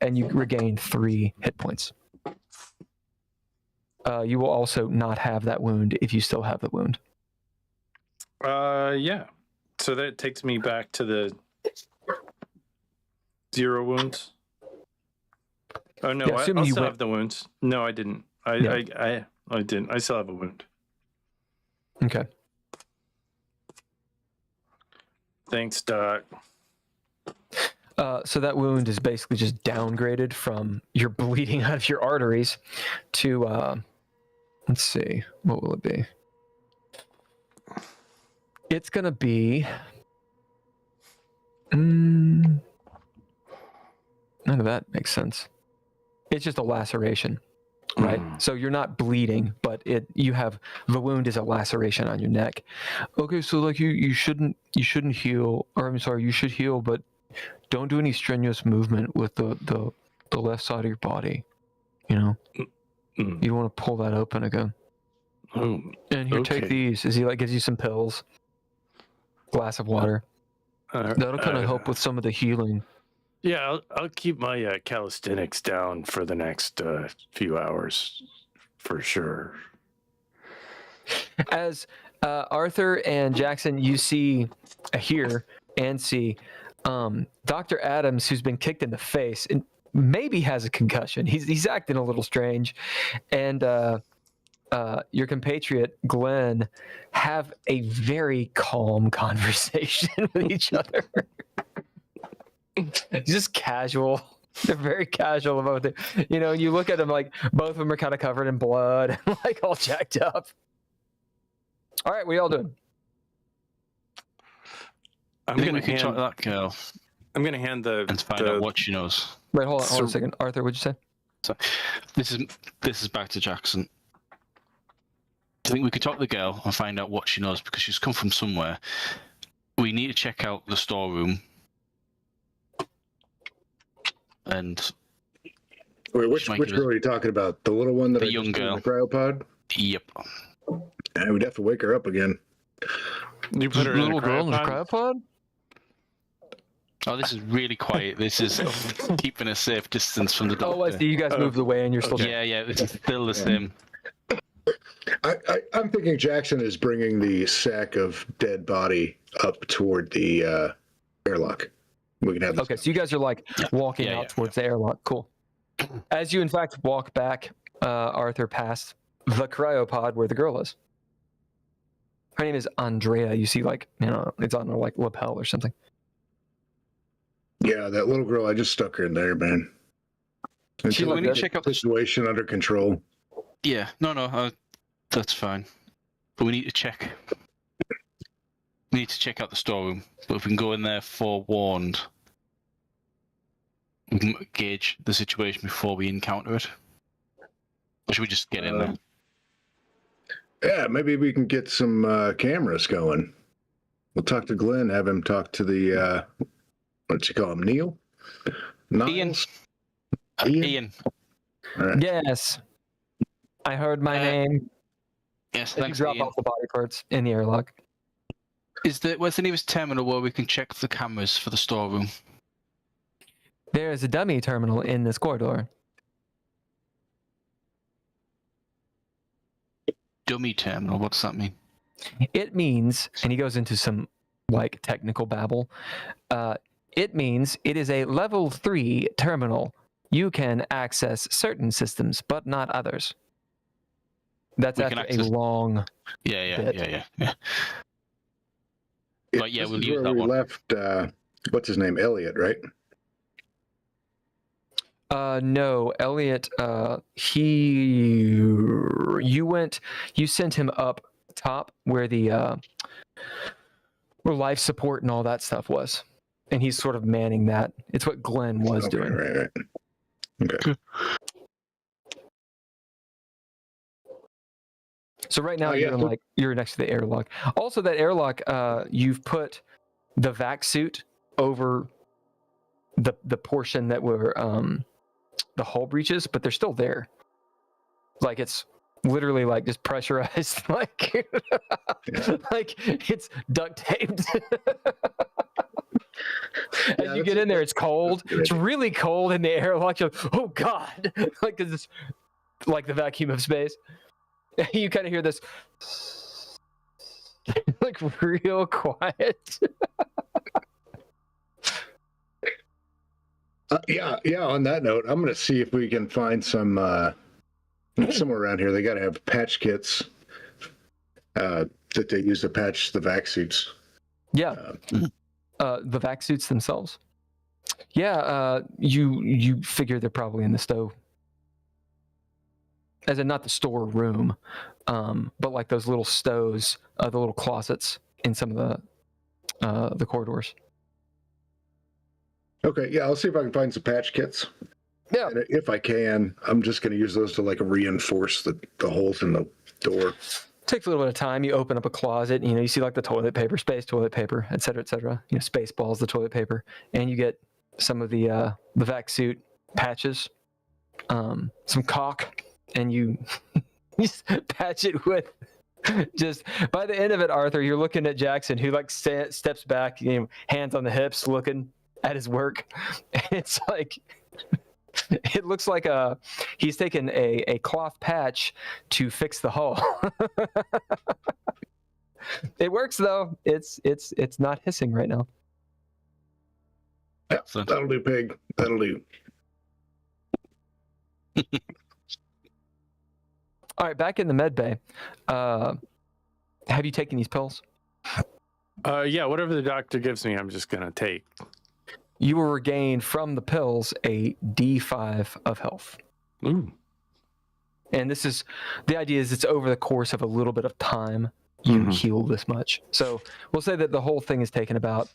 and you regain 3 hit points. You will also not have that wound if you still have the wound. Yeah. So that takes me back to the 0 wounds. Oh no, Yeah, I assuming you still went- have the wounds. No, I didn't. I didn't. I still have a wound. Okay. Thanks, Doc. So that wound is basically just downgraded from you're bleeding out of your arteries to, let's see, what will it be? It's going to be, none of that makes sense. It's just a laceration, right? So you're not bleeding, but you have, the wound is a laceration on your neck. Okay, so like you shouldn't heal, or I'm sorry, you should heal, but don't do any strenuous movement with the left side of your body. You don't want to pull that open again. Oh, And here, okay. take these. As he gives you some pills, glass of water. That'll kind of help with some of the healing. Yeah, I'll keep my calisthenics down for the next few hours, for sure. As Arthur and Jackson, you see, hear, and see Dr. Adams, who's been kicked in the face and maybe has a concussion. He's acting a little strange, and your compatriot Glenn have a very calm conversation with each other. Just casual. They're very casual about it. You look at them like both of them are kind of covered in blood, like all jacked up. All right, what y'all doing? I'm I think gonna we can talk hand. to that girl I'm gonna hand the. and find out what she knows. Wait, hold on a second. Arthur, what'd you say? So, this is back to Jackson. I think we could talk to the girl and find out what she knows because she's come from somewhere. We need to check out the storeroom. And Wait, which girl are you talking about? The little one that The I young just put in girl. the cryopod? yep, Yeah, we'd have to wake her up again. You put her in a Little girl in the cryopod? cryopod? oh, this is really quiet. This is keeping a safe distance from the doctor. Oh, I see. You guys moved away and you're still. Yeah, it's still the same. I'm thinking Jackson is bringing the sack of dead body up toward the airlock. We can have this. Okay, so you guys are like walking out towards the airlock. Cool. As you, in fact, walk back, Arthur, past the cryopod where the girl is. Her name is Andrea. You see, it's on her lapel or something. Yeah, that little girl, I just stuck her in there, man. She Until looked I get check out the situation under control. Yeah, no, that's fine. But we need to check. We need to check out the storeroom. But if we can go in there forewarned, we can gauge the situation before we encounter it. Or should we just get in there? Yeah, maybe we can get some cameras going. We'll talk to Glenn, have him talk to the, what's he call him, Neil? Niles? Ian. All right. Yes. I heard my name. Yes, As you thanks, drop Ian. off the body parts in the airlock. Where's the nearest terminal where we can check the cameras for the storeroom? There is a dummy terminal in this corridor. Dummy terminal. What does that mean? It means, and he goes into some like technical babble. It means it is a level 3 terminal. You can access certain systems, but not others. That's We can after a access- long. Yeah. Right, yeah, This we'll is use where that we one. left, what's his name? Elliot, right? No, Elliot. You sent him up top where the where life support and all that stuff was, and he's sort of manning that. It's what Glenn was Okay, doing. right. Okay. So right now Oh, yeah, you're next to the airlock. Also, that airlock, you've put the vac suit over the portion that were the hull breaches, but they're still there. Like it's literally like just pressurized, like like it's duct taped. As you get in there, it's cold. It's really cold in the airlock. You're like, oh god, like because it's like the vacuum of space. You kind of hear this like real quiet. Yeah. On that note, I'm going to see if we can find some somewhere around here. They got to have patch kits that they use to patch the vac suits. Yeah, the vac suits themselves. Yeah, you figure they're probably in the stove, as in not the storeroom, but like those little stoves, the little closets in some of the corridors. Okay, yeah, I'll see if I can find some patch kits. Yeah. And if I can, I'm just going to use those to like reinforce the holes in the door. Takes a little bit of time. You open up a closet, you see like the toilet paper, space toilet paper, et cetera, et cetera. Space balls, the toilet paper, and you get some of the vac suit patches, some caulk, and you patch it with. Just by the end of it, Arthur, you're looking at Jackson, who like steps back, hands on the hips, looking at his work. It's like it looks like he's taken a cloth patch to fix the hull. It works though. It's not hissing right now. Yeah, that'll do, pig. That'll do. All right, back in the med bay. Have you taken these pills? Yeah, whatever the doctor gives me, I'm just gonna take. You will regain from the pills a D5 of health. Ooh. And the idea is it's over the course of a little bit of time you heal this much. So we'll say that the whole thing has taken about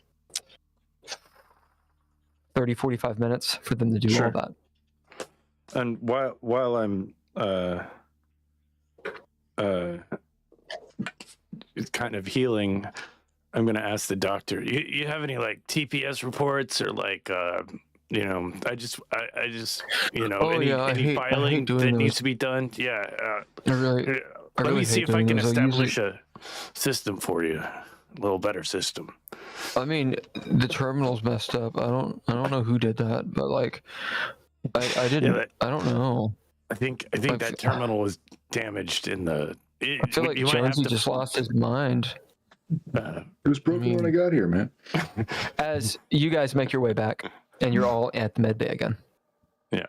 30, 45 minutes for them to do all that. And while I'm kind of healing, I'm going to ask the doctor, you have any like TPS reports or like, I just, any filing that needs to be done? Yeah. Let me see if I can establish a system for you, a little better system. I mean, the terminal's messed up. I don't know who did that, but like, I didn't. Yeah, I don't know. I think that terminal was damaged in the. I feel like Jonesy just lost his mind. It was broken when I got here, man. As you guys make your way back, and you're all at the med bay again. Yeah.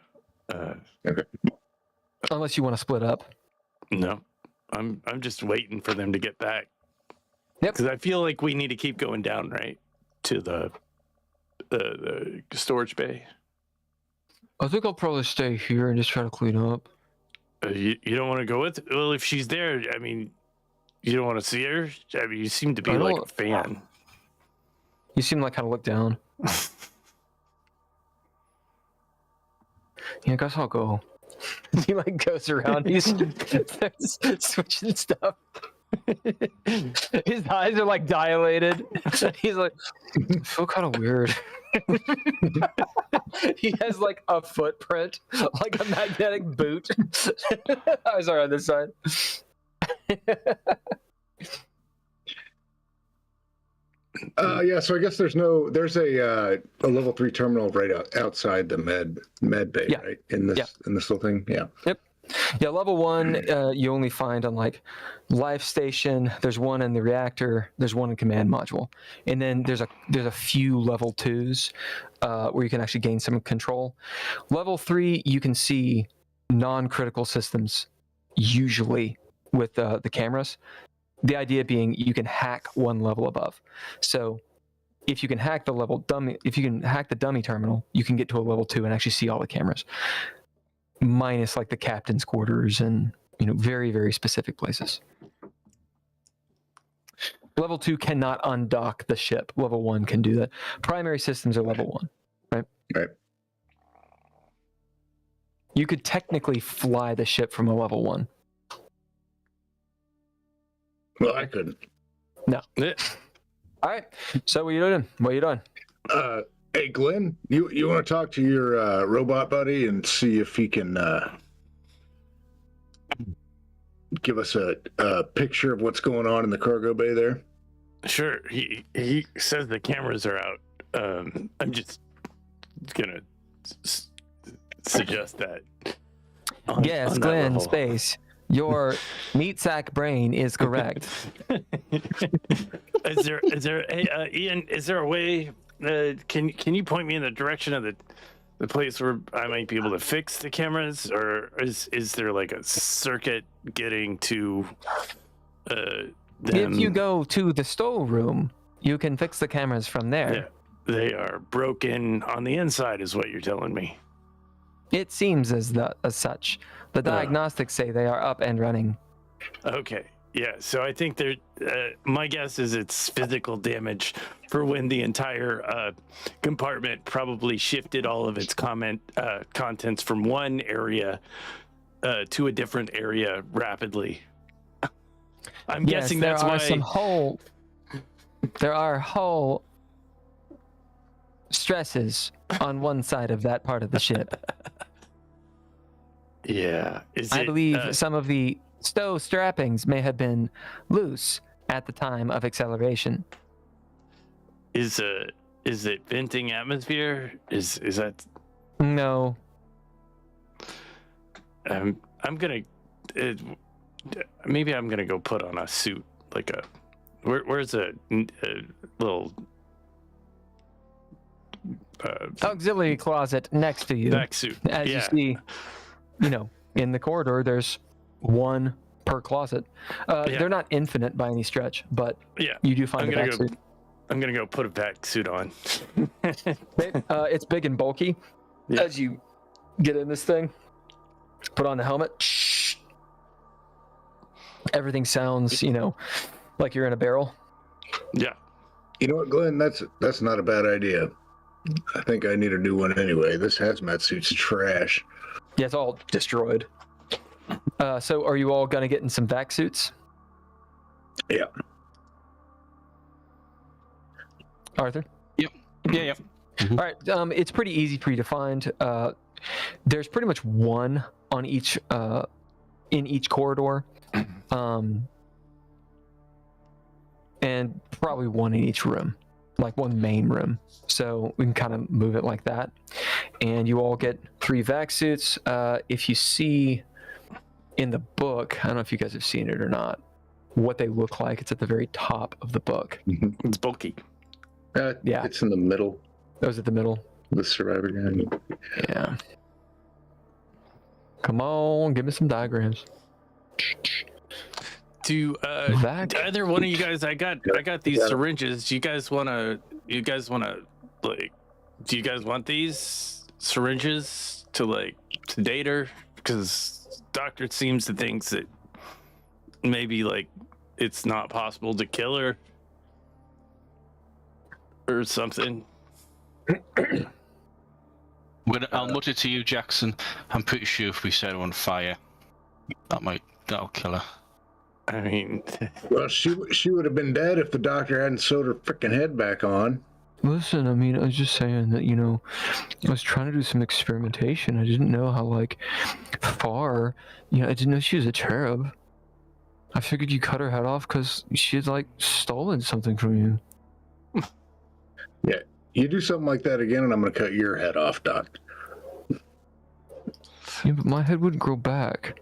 Okay. Unless you want to split up. No, I'm just waiting for them to get back. Yep. Because I feel like we need to keep going down, right, to the storage bay. I think I'll probably stay here and just try to clean up. You don't want to go with? Well, if she's there, I mean, you don't want to see her. I mean, you seem to be like a fan. You seem like kind of look down. Yeah, I guess I'll go. He like goes around. He's switching stuff. His eyes are like dilated. He's like, I feel kind of weird. He has like a footprint, like a magnetic boot. Oh, sorry, on this side. Yeah, so I guess there's a level 3 terminal right outside the med bay, Yeah. right? In this little thing. Yeah. Yep. Yeah, level 1 you only find on like life station. There's one in the reactor. There's one in command module, and then there's a few level 2s where you can actually gain some control. Level 3 you can see non-critical systems usually with the cameras. The idea being you can hack one level above. So if you can hack the dummy terminal, you can get to a level 2 and actually see all the cameras, minus like the captain's quarters and very, very specific places. Level 2 cannot undock the ship. Level 1 can do that. Primary systems are level 1, right? Right. You could technically fly the ship from a level 1. Well, I couldn't. No. All right. So what are you doing? Hey, Glenn, you want to talk to your robot buddy and see if he can give us a picture of what's going on in the cargo bay there? Sure. He says the cameras are out. I'm just gonna suggest that. Yes, on that Glenn, level. space. Your meat sack brain is correct. Is there Ian? Is there a way? Can you point me in the direction of the place where I might be able to fix the cameras, or is there like a circuit getting to them? If you go to the storeroom, you can fix the cameras from there. Yeah, they are broken on the inside, is what you're telling me. It seems as such. The diagnostics say they are up and running. Okay. Yeah, so I think my guess is it's physical damage for when the entire compartment probably shifted all of its contents from one area to a different area rapidly. I'm guessing that's why. There are whole stresses on one side of that part of the ship. Yeah. I believe some of the stow strappings may have been loose at the time of acceleration. Is it venting atmosphere? Is that? No. I'm gonna. Maybe I'm gonna go put on a suit, like a. Where's a little. Auxiliary closet next to you. Back suit. As you see, in the corridor, there's one per closet. They're not infinite by any stretch, but you do find a back suit. I'm gonna go put a back suit on. It's big and bulky. Yeah. As you get in this thing, put on the helmet. Everything sounds, like you're in a barrel. Yeah. You know what, Glenn? That's not a bad idea. I think I need a new one anyway. This hazmat suit's trash. Yeah, it's all destroyed. So are you all gonna get in some vac suits? Yeah. Arthur? Yep. Yeah. All right. It's pretty easy for you to find. There's pretty much one on each in each corridor, and probably one in each room, like one main room. So we can kind of move it like that. And you all get 3 vac suits. If you see in the book, I don't know if you guys have seen it or not, what they look like. It's at the very top of the book. It's bulky. Yeah. It's in the middle. Those at the middle. The survivor guy. Yeah. Come on, give me some diagrams. Do either one of you guys? I got these syringes. Do you guys wanna like? Do you guys want these syringes to sedate her? Because doctor seems to think that maybe it's not possible to kill her or something. I'll mutter to you, Jackson. I'm pretty sure if we set her on fire, that'll kill her. I mean, well, she would have been dead if the doctor hadn't sewed her freaking head back on. Listen, I mean, I was just saying that, I was trying to do some experimentation. I didn't know how, far, I didn't know she was a cherub. I figured you cut her head off because she had, stolen something from you. Yeah, you do something like that again, and I'm going to cut your head off, Doc. Yeah, but my head wouldn't grow back.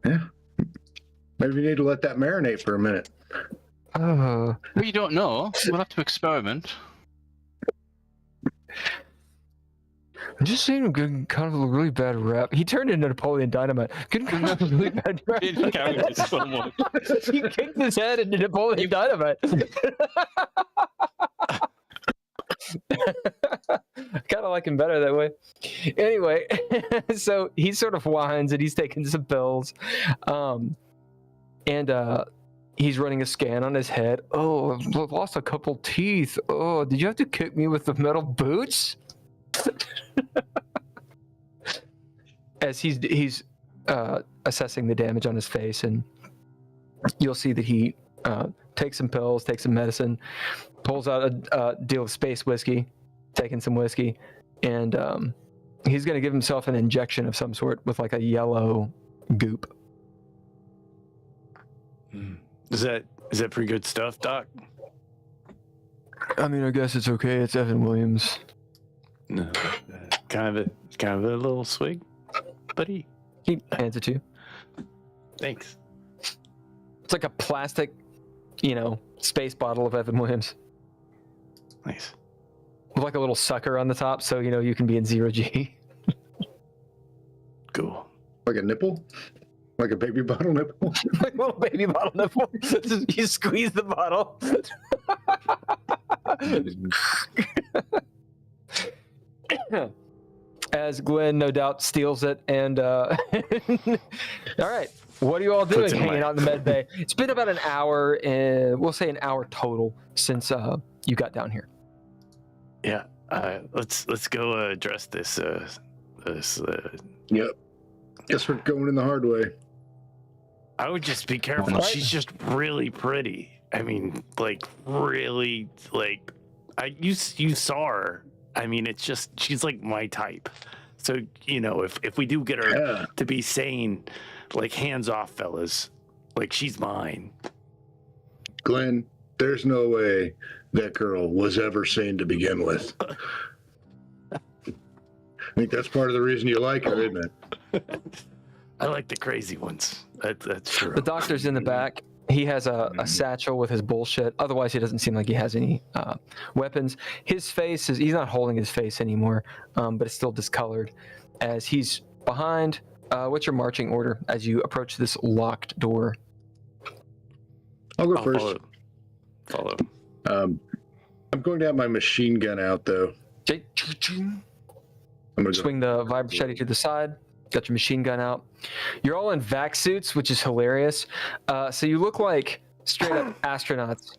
Yeah. Maybe you need to let that marinate for a minute. We don't know. We'll have to experiment. I'm just saying I'm getting kind of a really bad rap. He turned into Napoleon Dynamite. Getting kind of a really bad rap. In character so much. He kicked his head into Napoleon Dynamite. Kind of like him better that way. Anyway, so he sort of whines and he's taking some pills. And he's running a scan on his head. Oh, I've lost a couple teeth. Oh, did you have to kick me with the metal boots? As he's assessing the damage on his face, and you'll see that he takes some pills, takes some medicine, pulls out a deal of space whiskey, taking some whiskey, and he's going to give himself an injection of some sort with like a yellow goop. Is that pretty good stuff, Doc? I mean, I guess it's okay. It's Evan Williams. No, kind of a little swig, buddy. He hands it to you. Thanks. It's like a plastic, space bottle of Evan Williams Nice. with like a little sucker on the top, so you can be in 0G. Cool. Like a nipple? Like a baby bottle nipple? Like a little baby bottle nipple. You squeeze the bottle. As Glenn no doubt steals it, and all right, what are you all doing hanging out in the med bay? It's been about an hour, we'll say an hour total since you got down here. Yeah. Let's go address this. Yep. Guess we're going in the hard way. I would just be careful. Right. She's just really pretty. I mean, like really, like you saw her. I mean, it's just she's like my type. So if we do get her to be sane, like hands off, fellas. Like she's mine. Glenn, there's no way that girl was ever sane to begin with. I think that's part of the reason you like her, isn't it? I like the crazy ones. That's true. The doctor's in the back. He has a satchel with his bullshit. Otherwise, he doesn't seem like he has any weapons. His face he's not holding his face anymore, but it's still discolored. As he's behind, what's your marching order as you approach this locked door? I'll go I'll first. Follow. I'm going to have my machine gun out, though. I'm going to Swing the vibra machete to the side. Got your machine gun out. You're all in vac suits, which is hilarious. So you look like straight up astronauts.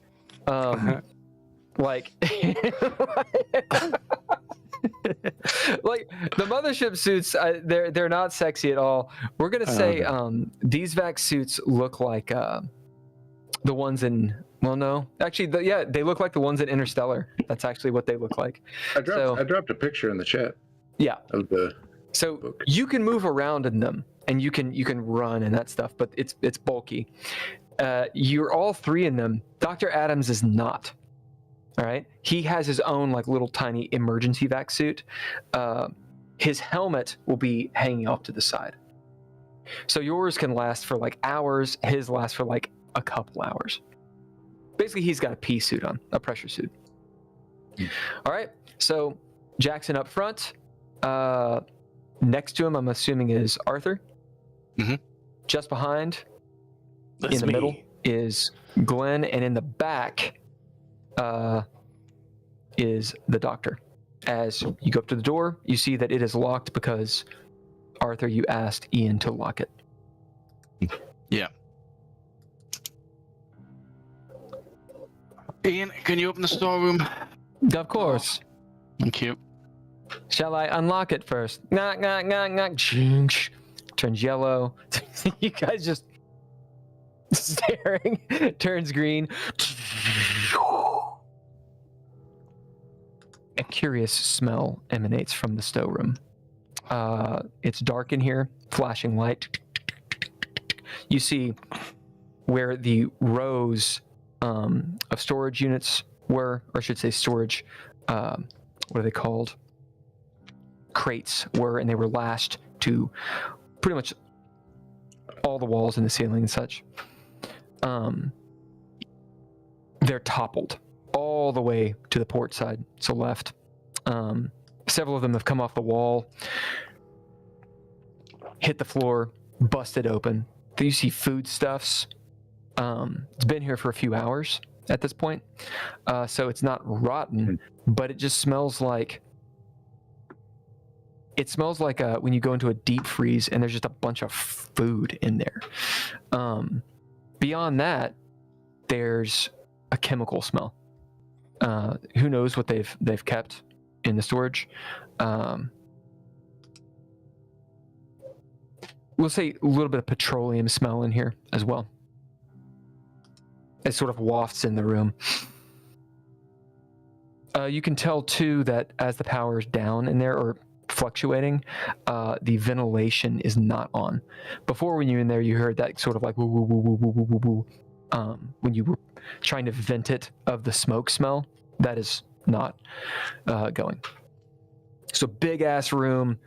Like, like the mothership suits, they're not sexy at all. We're gonna say these vac suits look like the ones in. Well, no, actually, they look like the ones in Interstellar. That's actually what they look like. I dropped a picture in the chat. Yeah. Of the. So book. you can move around in them, and you can run and that stuff, but it's bulky. You're all three in them. Dr. Adams is not. All right, he has his own like little tiny emergency vac suit. His helmet will be hanging off to the side. So yours can last for like hours. His lasts for like a couple hours. Basically, he's got a pea suit on, a pressure suit. All right, so Jackson up front. Next to him, I'm assuming, is Arthur. Mm-hmm. Just behind, That's in the me. middle, is Glenn, and in the back is the doctor. As you go up to the door, you see that it is locked because, Arthur, you asked Ian to lock it. Yeah. Ian, can you open the storeroom? Of course. Thank you. Shall I unlock it first? Knock, knock, knock, knock. Turns yellow. You guys just staring. Turns green. A curious smell emanates from the storeroom. It's dark in here, flashing light. You see where the rows of storage units were, or I should say storage, what are they called? Crates were, and they were lashed to pretty much all the walls and the ceiling and such. They're toppled all the way to the port side, so left. Several of them have come off the wall, hit the floor, busted open. You see foodstuffs. It's been here for a few hours at this point, so it's not rotten, but it just smells like. It smells like when you go into a deep freeze and there's just a bunch of food in there. Beyond that, there's a chemical smell. Who knows what they've kept in the storage? We'll say a little bit of petroleum smell in here as well. It sort of wafts in the room. You can tell too that as the power is down in there or fluctuating, the ventilation is not on. Before, when you were in there, you heard that sort of like woo woo woo woo woo woo woo woo. When you were trying to vent it of the smoke smell, that is not going. So big ass room.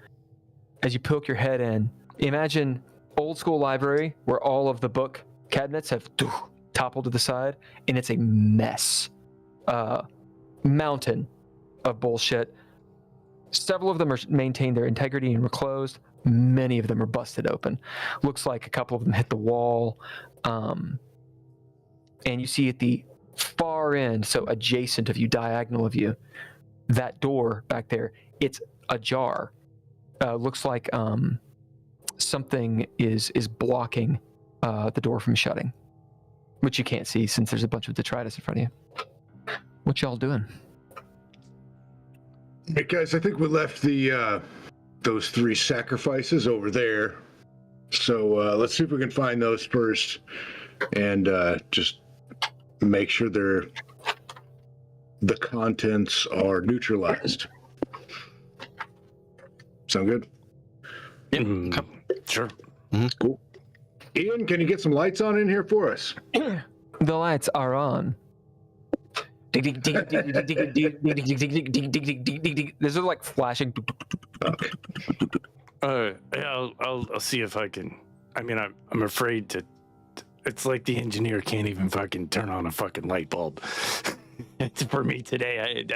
As you poke your head in, imagine old school library where all of the book cabinets have toppled to the side, and it's a mess. Mountain of bullshit. Several of them are maintained their integrity and were closed. Many of them are busted open. Looks like a couple of them hit the wall. And you see at the far end, so adjacent of you, diagonal of you, that door back there, it's ajar. Looks like something is blocking the door from shutting, which you can't see since there's a bunch of detritus in front of you. What y'all doing? Hey guys, I think we left the those 3 sacrifices over there. So let's see if we can find those first, and just make sure the contents are neutralized. Sound good? Yeah, sure. Cool. Ian, can you get some lights on in here for us? The lights are on. These are like flashing. Yeah, I'll see if I can. I mean, I'm afraid to. It's like the engineer can't even fucking turn on a fucking light bulb. For me today,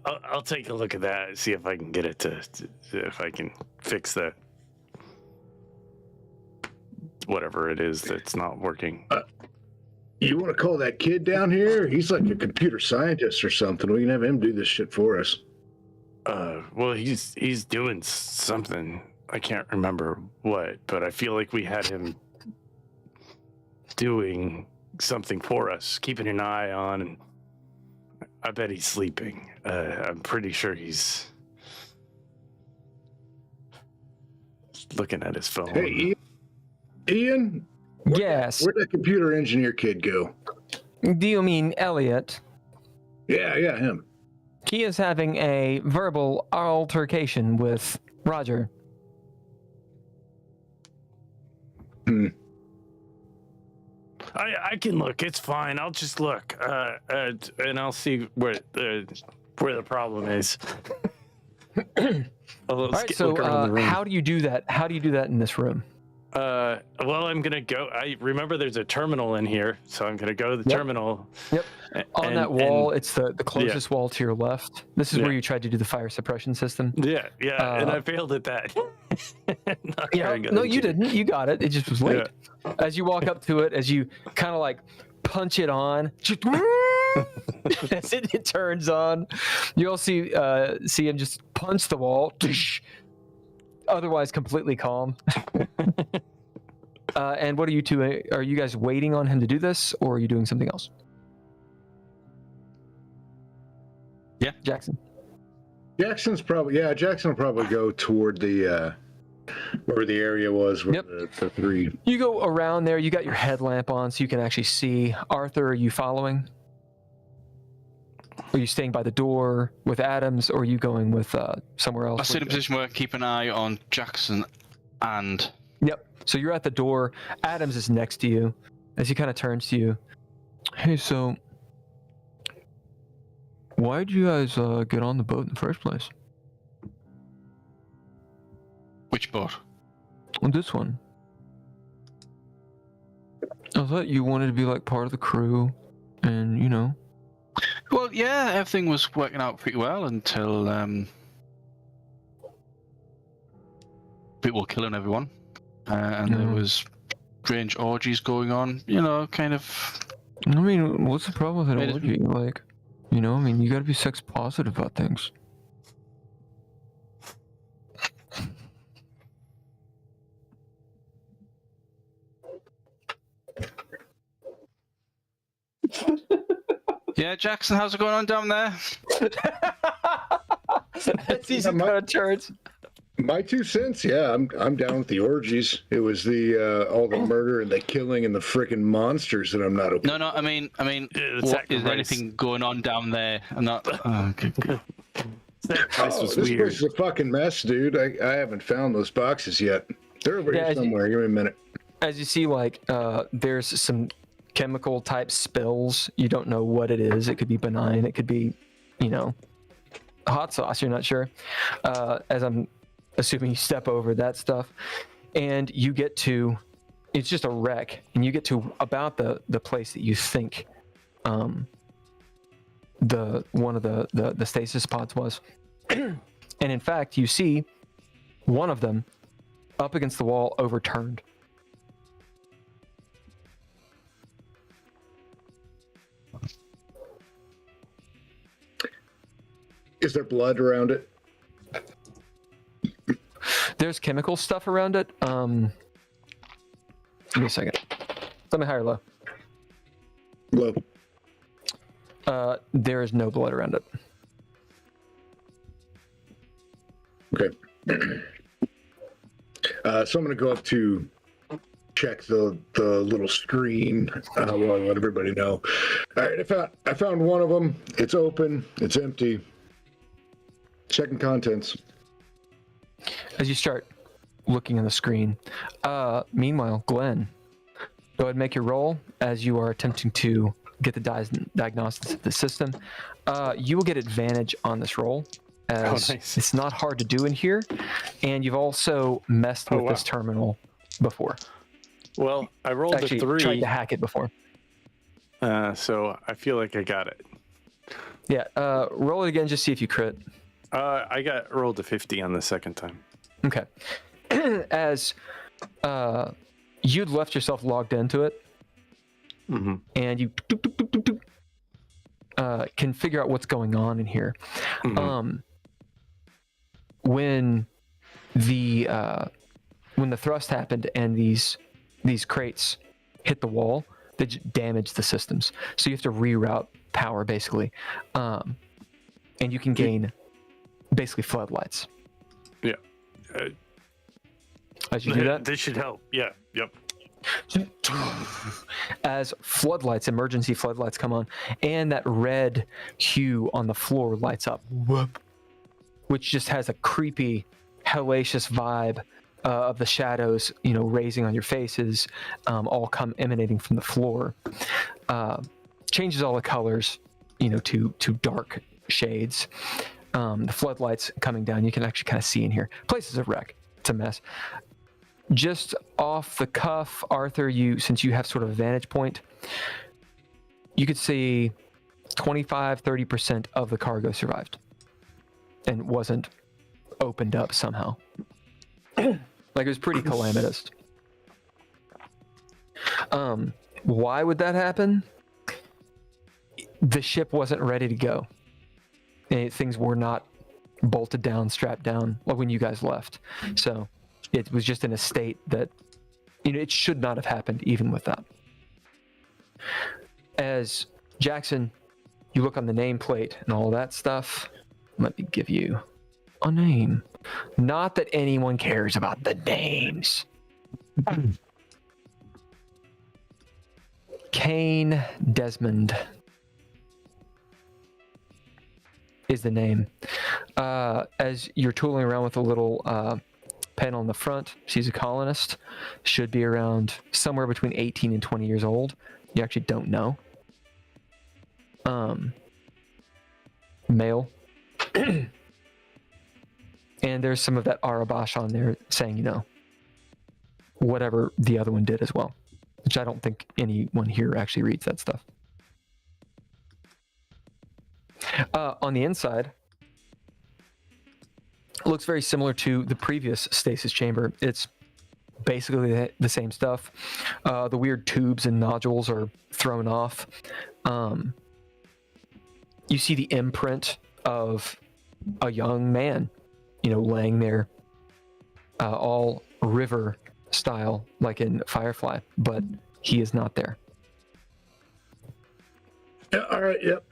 I'll take a look at that and see if I can get it to if I can fix that. Whatever it is that's not working. You want to call that kid down here? He's like a computer scientist or something. We can have him do this shit for us. Well, he's doing something. I can't remember what, but I feel like we had him doing something for us, keeping an eye on, and I bet he's sleeping. I'm pretty sure he's looking at his phone. Hey, Ian? Yes. Where'd that computer engineer kid go? Do you mean Elliot? Yeah, him. He is having a verbal altercation with Roger. I can look. It's fine. I'll just look, and I'll see where the problem is. All right. So, how do you do that? How do you do that in this room? Well, I'm gonna go. I remember there's a terminal in here, so I'm gonna go to the terminal. Yep. On that wall, it's the closest wall to your left. This is where you tried to do the fire suppression system. Yeah, and I failed at that. No, you didn't. You got it. It just was late. Yeah. As you walk up to it, as you kind of like punch it on, as it turns on, you'll see him just punch the wall. Otherwise, completely calm. And what are you two? Are you guys waiting on him to do this, or are you doing something else? Yeah, Jackson. Jackson will probably go toward the where the area was where the 3. You go around there. You got your headlamp on, so you can actually see. Arthur, are you following? Are you staying by the door with Adams, or are you going with somewhere else? I sit in a position where I keep an eye on Jackson and... Yep. So you're at the door. Adams is next to you. As he kind of turns to you, Hey, so why'd you guys get on the boat in the first place? Which boat? On this one. I thought you wanted to be like part of the crew, and you know. Well, yeah, everything was working out pretty well until people were killing everyone, and there was strange orgies going on. You know, kind of. I mean, what's the problem with an Made it- orgy? Like, you know, I mean, you gotta be sex positive about things. Yeah, Jackson, how's it going on down there? That's easy Yeah, kind of turns. My 2 cents, yeah, I'm down with the orgies. It was the all the murder and the killing and the freaking monsters that I'm not okay. No, I mean, Yeah, the what, is sacrifice. there anything going on down there? I'm not. Oh, okay. That place was this weird. place is a fucking mess, dude. I haven't found those boxes yet. They're over Yeah, here somewhere. Give me a minute. As you see, like, there's some chemical type spills. You don't know what it is. It could be benign. It could be, you know, hot sauce. You're not sure. As I'm assuming you step over that stuff, and you get to, it's just a wreck, and you get to about the place that you think, the one of the stasis pods was, and in fact, you see one of them up against the wall, overturned. Is there blood around it? There's chemical stuff around it. Give me a second. Tell me high or low. Low. There is no blood around it. Okay. So I'm going to go up to check the little screen. Well, I'll let everybody know. All right, I found one of them. It's open. It's empty. Checking contents. As you start looking on the screen, meanwhile, Glenn, go ahead and make your roll as you are attempting to get the diagnostics of the system. You will get advantage on this roll, as nice. it's not hard to do in here, and you've also messed with this terminal before. Well, I rolled Actually, a 3, tried to hack it before. so I feel like I got it. Yeah, roll it again, just see if you crit. I rolled a 50 on the second time. Okay. As you'd left yourself logged into it, Mm-hmm. and you can figure out what's going on in here. Mhm. When the thrust happened and these crates hit the wall, they damaged the systems. So you have to reroute power basically, and you can gain basically floodlights. Yeah. As you do that, This should help. Yeah. Yep. as floodlights, emergency floodlights come on, and that red hue on the floor lights up, whoop, which just has a creepy, hellacious vibe of the shadows, you know, raising on your faces, all come emanating from the floor. Changes all the colors, you know, to dark shades. The floodlights coming down, you can actually kind of see in here. Place is a wreck. It's a mess. Just off the cuff, Arthur, since you have sort of a vantage point, you could see 25-30% of the cargo survived and wasn't opened up somehow. Like, it was pretty calamitous. Why would that happen? The ship wasn't ready to go. Things were not bolted down, strapped down, like when you guys left. So it was just in a state that, you know, it should not have happened even with that. As Jackson, you look on the nameplate and all that stuff. Let me give you a name. Not that anyone cares about the names. Kane Desmond is the name. As you're tooling around with a little panel in the front, she's a colonist, should be around somewhere between 18 and 20 years old. You actually don't know. male. And there's some of that Arabash on there saying, whatever the other one did as well, which I don't think anyone here actually reads that stuff. On the inside, it looks very similar to the previous stasis chamber. It's basically the same stuff. The weird tubes and nodules are thrown off. You see the imprint of a young man, laying there, all river style, like in Firefly, but he is not there. Yeah, all right. Yep.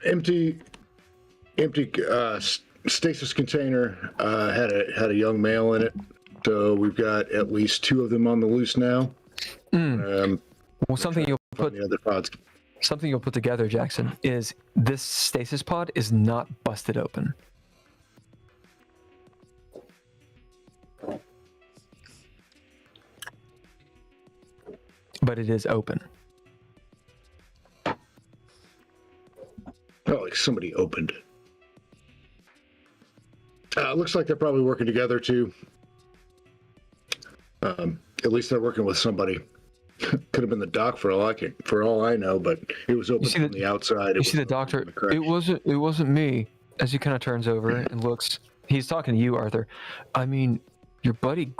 Empty stasis container had a young male in it. So we've got at least 2 of them on the loose now. Well, something you'll put the other pods. Something you'll put together, Jackson, is this stasis pod is not busted open. But it is open. Oh, like somebody opened. Looks like they're probably working together too. At least they're working with somebody. Could have been the doc for all I know, but it was open from the outside. You see the doctor. It wasn't me. As he kind of turns over and looks, he's talking to you, Arthur. I mean, your buddy.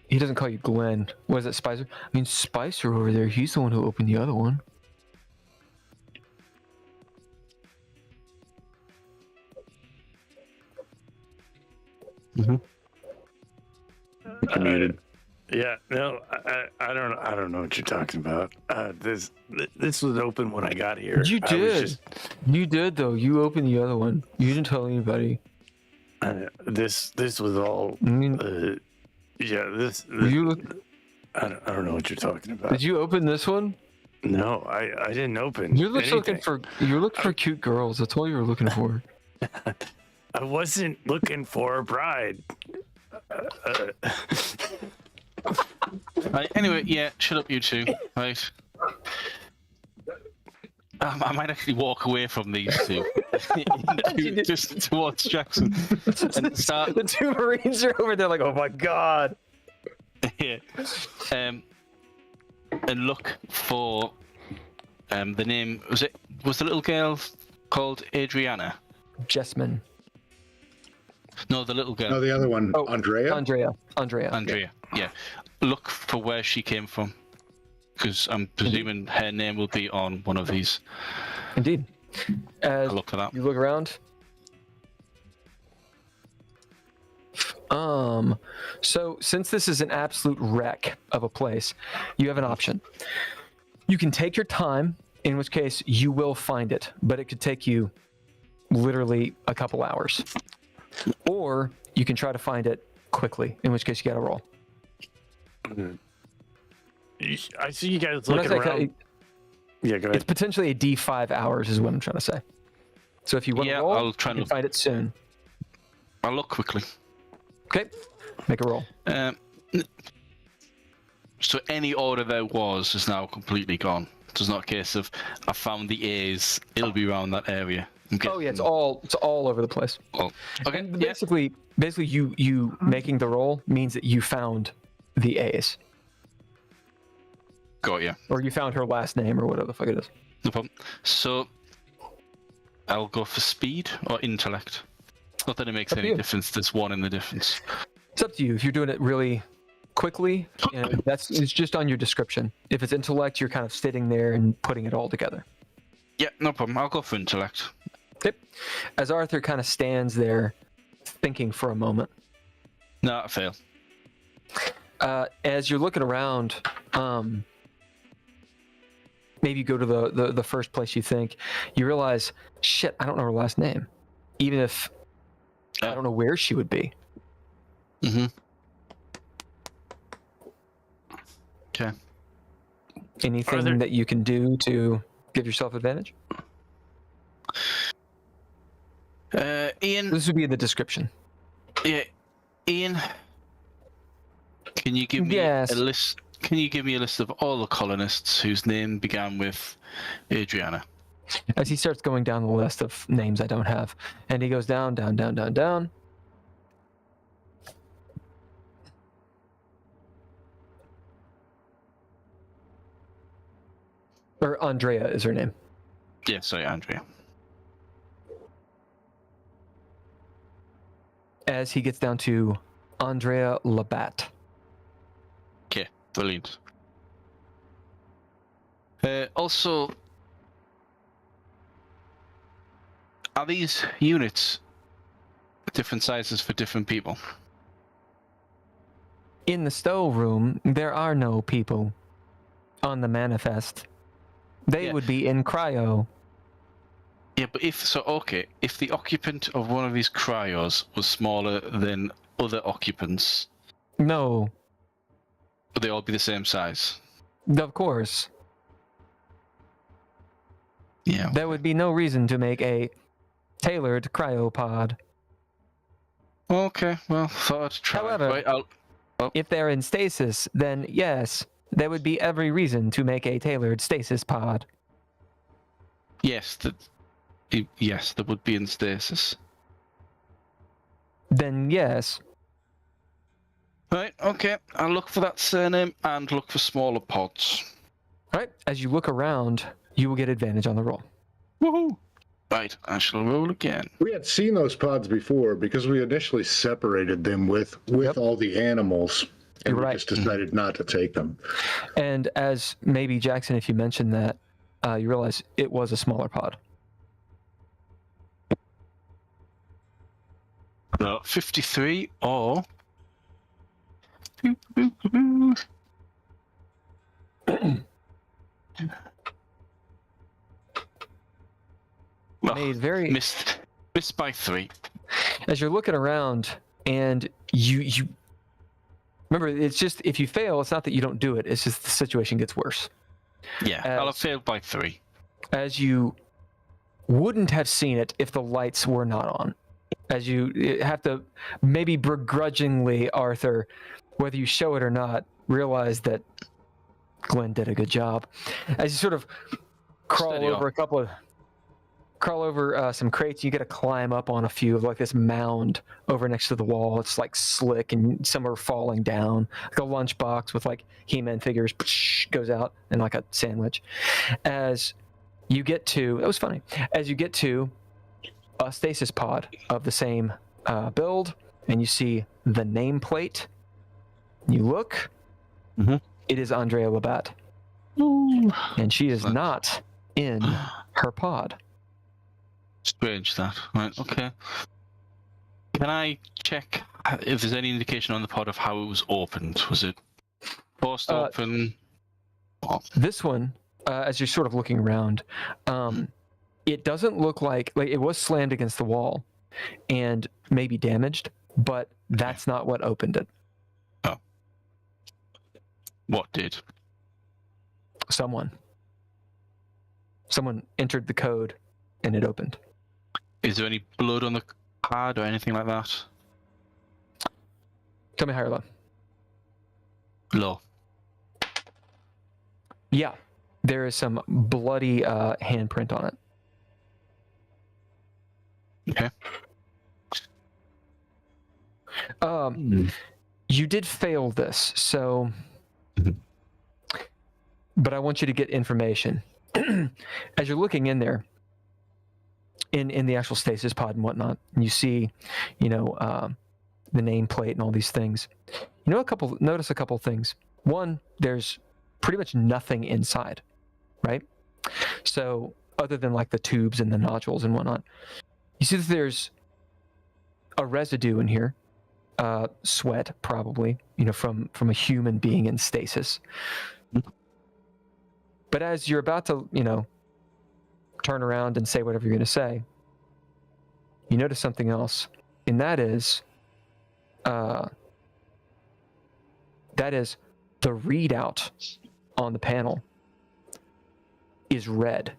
He doesn't call you Glenn. What is it, Spicer? I mean, Spicer over there. He's the one who opened the other one. Commuted. Yeah, no, I don't know what you're talking about. This was open when I got here. You did. You did though. You opened the other one. You didn't tell anybody. This was all. I mean, this you look. I don't know what you're talking about. Did you open this one? No, I didn't open. You're looking for cute girls. That's all you were looking for. I wasn't looking for a bride. Right, anyway, yeah, shut up, you two. Right. I might actually walk away from these two, just towards Jackson, and start. The 2 Marines are over there, like, oh my god. Yeah. And look for the name. Was the little girl called Adriana? Jessamine. No, the little girl. No, the other one, Andrea. Andrea. Yeah. Look for where she came from, because I'm presuming her name will be on one of these. Indeed. I'll look for that. You look around. So since this is an absolute wreck of a place, you have an option. You can take your time, in which case you will find it, but it could take you literally a couple hours. Or you can try to find it quickly, in which case you gotta roll. I see you guys looking around. Yeah, go ahead. It's potentially a D5 hours is what I'm trying to say. So if you want to roll, I'll try you can find it soon. I'll look quickly. Okay, make a roll. So any order there was is now completely gone. So it's not a case of I found the A's, it'll be around that area. Oh yeah, it's all over the place. Oh, okay. And basically, you making the roll means that you found the A's. Got you. Or you found her last name or whatever the fuck it is. No problem. So I'll go for speed or intellect. Not that it makes any difference. There's one in the difference. It's up to you. If you're doing it really quickly, it's just on your description. If it's intellect, you're kind of sitting there and putting it all together. Yeah, no problem. I'll go for intellect. Okay. As Arthur kind of stands there thinking for a moment. No, I fail. As you're looking around, maybe you go to the first place you think, you realize, shit, I don't know her last name. Even if I don't know where she would be. Mm-hmm. Okay. Anything that you can do to give yourself advantage? Ian. This would be in the description. Yeah, Ian. Can you give me a list? Can you give me a list of all the colonists whose name began with Adriana? As he starts going down the list of names I don't have, and he goes down, down, down, down, down. Or Andrea is her name. Yeah, sorry, Andrea. As he gets down to Andrea Labatt. Okay, brilliant. Also, are these units different sizes for different people? In the storeroom, there are no people on the manifest. They Yeah. would be in cryo. Yeah, but if the occupant of one of these cryos was smaller than other occupants, No, would they all be the same size? of course. Yeah. There would be no reason to make a tailored cryopod. Okay, well, thought I'd try. However, Right, if they're in stasis, then yes, there would be every reason to make a tailored stasis pod. yes, there would be in stasis. Then yes. Right, okay, I'll look for that surname and look for smaller pods. All right, as you look around, you will get advantage on the roll. Woohoo! Right, I shall roll again. We had seen those pods before because we initially separated them with Yep. all the animals, and You're we right. just decided not to take them. And as maybe Jackson, if you mentioned that, you realize it was a smaller pod. 53 or... Well, Made very missed by 3. as you're looking around, and you remember, it's just if you fail, it's not that you don't do it. It's just the situation gets worse. Yeah, I'll have failed by 3. As you wouldn't have seen it if the lights were not on. As you have to maybe begrudgingly, Arthur, whether you show it or not, realize that Glenn did a good job. As you sort of crawl Steady over on. some crates, you get to climb up on a few of like this mound over next to the wall. It's like slick, and some are falling down. Like a lunchbox with like He-Man figures goes out and like a sandwich. As you get to, that was funny. As you get to a stasis pod of the same build, and you see the nameplate. You look. Mm-hmm. It is Andrea Labatt, and she is not in her pod. Strange that. Right, okay. Can I check if there's any indication on the pod of how it was opened? Was it forced open? This one, as you're sort of looking around, it doesn't look like it was slammed against the wall and maybe damaged, but that's not what opened it. Oh. What did? Someone entered the code and it opened. Is there any blood on the card or anything like that? Tell me higher or low. Low. Yeah, there is some bloody handprint on it. Okay. You did fail this, so... But I want you to get information. As you're looking in there, in the actual stasis pod and whatnot, and you see, the nameplate and all these things. Notice a couple things. One, there's pretty much nothing inside, right? So other than like the tubes and the nodules and whatnot, you see that there's a residue in here, sweat probably, from a human being in stasis. But as you're about to, turn around and say whatever you're going to say, you notice something else, and that is the readout on the panel is red.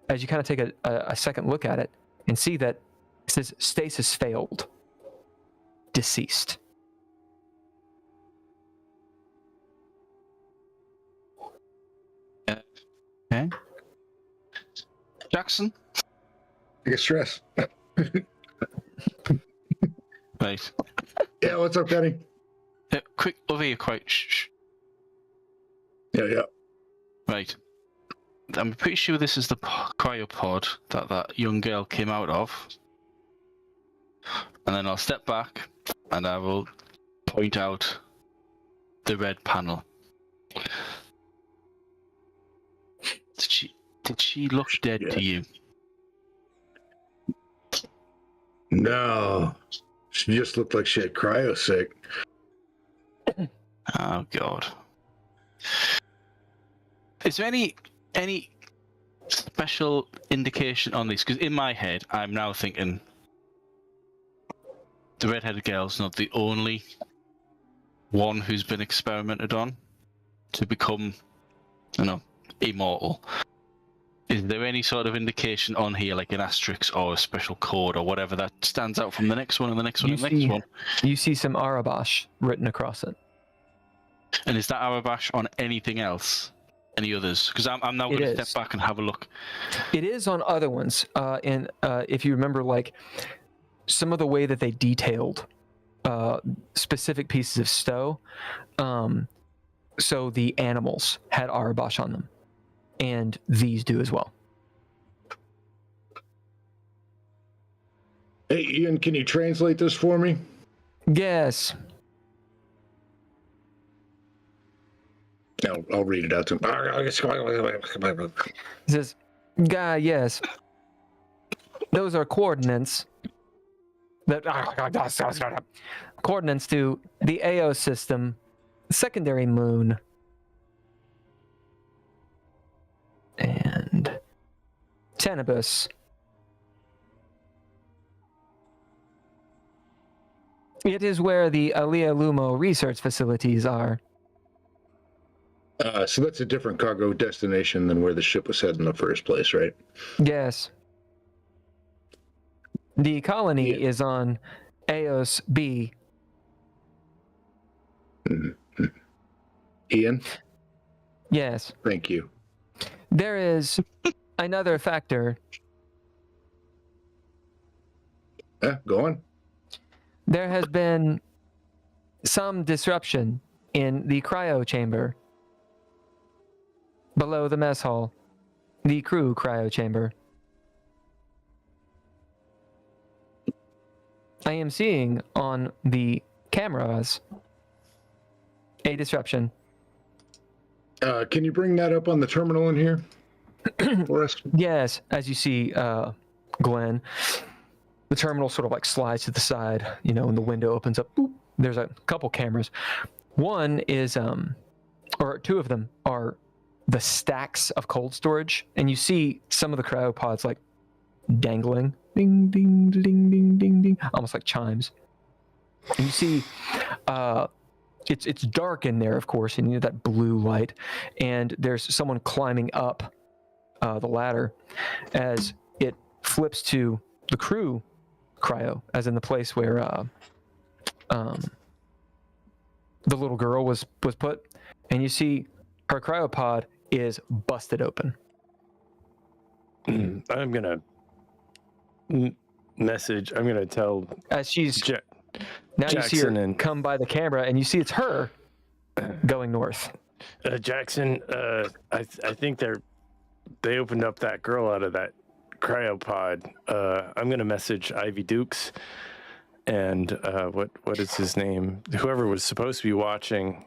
As you kind of take a second look at it and see that it says stasis failed, deceased. Okay. Jackson? I get stress. Right. Yeah, what's up, Gunny? Quick, over here, quiet. Shh. Yeah. Right. I'm pretty sure this is the cryopod that young girl came out of. And then I'll step back and I will point out the red panel. Did she look dead to you? No. She just looked like she had cryo sick. Oh God. Is there any special indication on this? Because in my head, I'm now thinking the red-headed girl's not the only one who's been experimented on to become, immortal. Is there any sort of indication on here, like an asterisk or a special code or whatever, that stands out from the next one and the next one and the next one? You see some Arabash written across it. And is that Arabash on anything else? Any others? Because I'm now going to step back and have a look. It is on other ones. And if you remember, like, some of the way that they detailed specific pieces of stow, so the animals had Arabash on them. And these do as well. Hey, Ian, can you translate this for me? Yes. No, I'll read it out to him. It says, yes. Those are coordinates coordinates to the AO system, secondary moon, and Tenebus. It is where the Alia Lumo research facilities are. So that's a different cargo destination than where the ship was headed in the first place, right? Yes. The colony is on Eos B. Mm-hmm. Ian? Yes. Thank you. There is another factor. Go on. There has been some disruption in the cryo chamber below the mess hall, the crew cryo chamber. I am seeing on the cameras a disruption. Can you bring that up on the terminal in here for us? Yes, as you see, Glenn, the terminal sort of like slides to the side, and the window opens up. Boop. There's a couple cameras. One is, or two of them are the stacks of cold storage, and you see some of the cryopods like dangling, ding, ding, ding, ding, ding, ding, almost like chimes. And you see, it's dark in there, of course, and you know that blue light, and there's someone climbing up the ladder as it flips to the crew cryo, as in the place where the little girl was put, and you see her cryopod is busted open. I'm gonna message. I'm gonna tell As she's now Jackson, you see her and come by the camera, and you see it's her going north. Jackson. I think they opened up that girl out of that cryopod. I'm gonna message Ivy Dukes and what is his name? Whoever was supposed to be watching.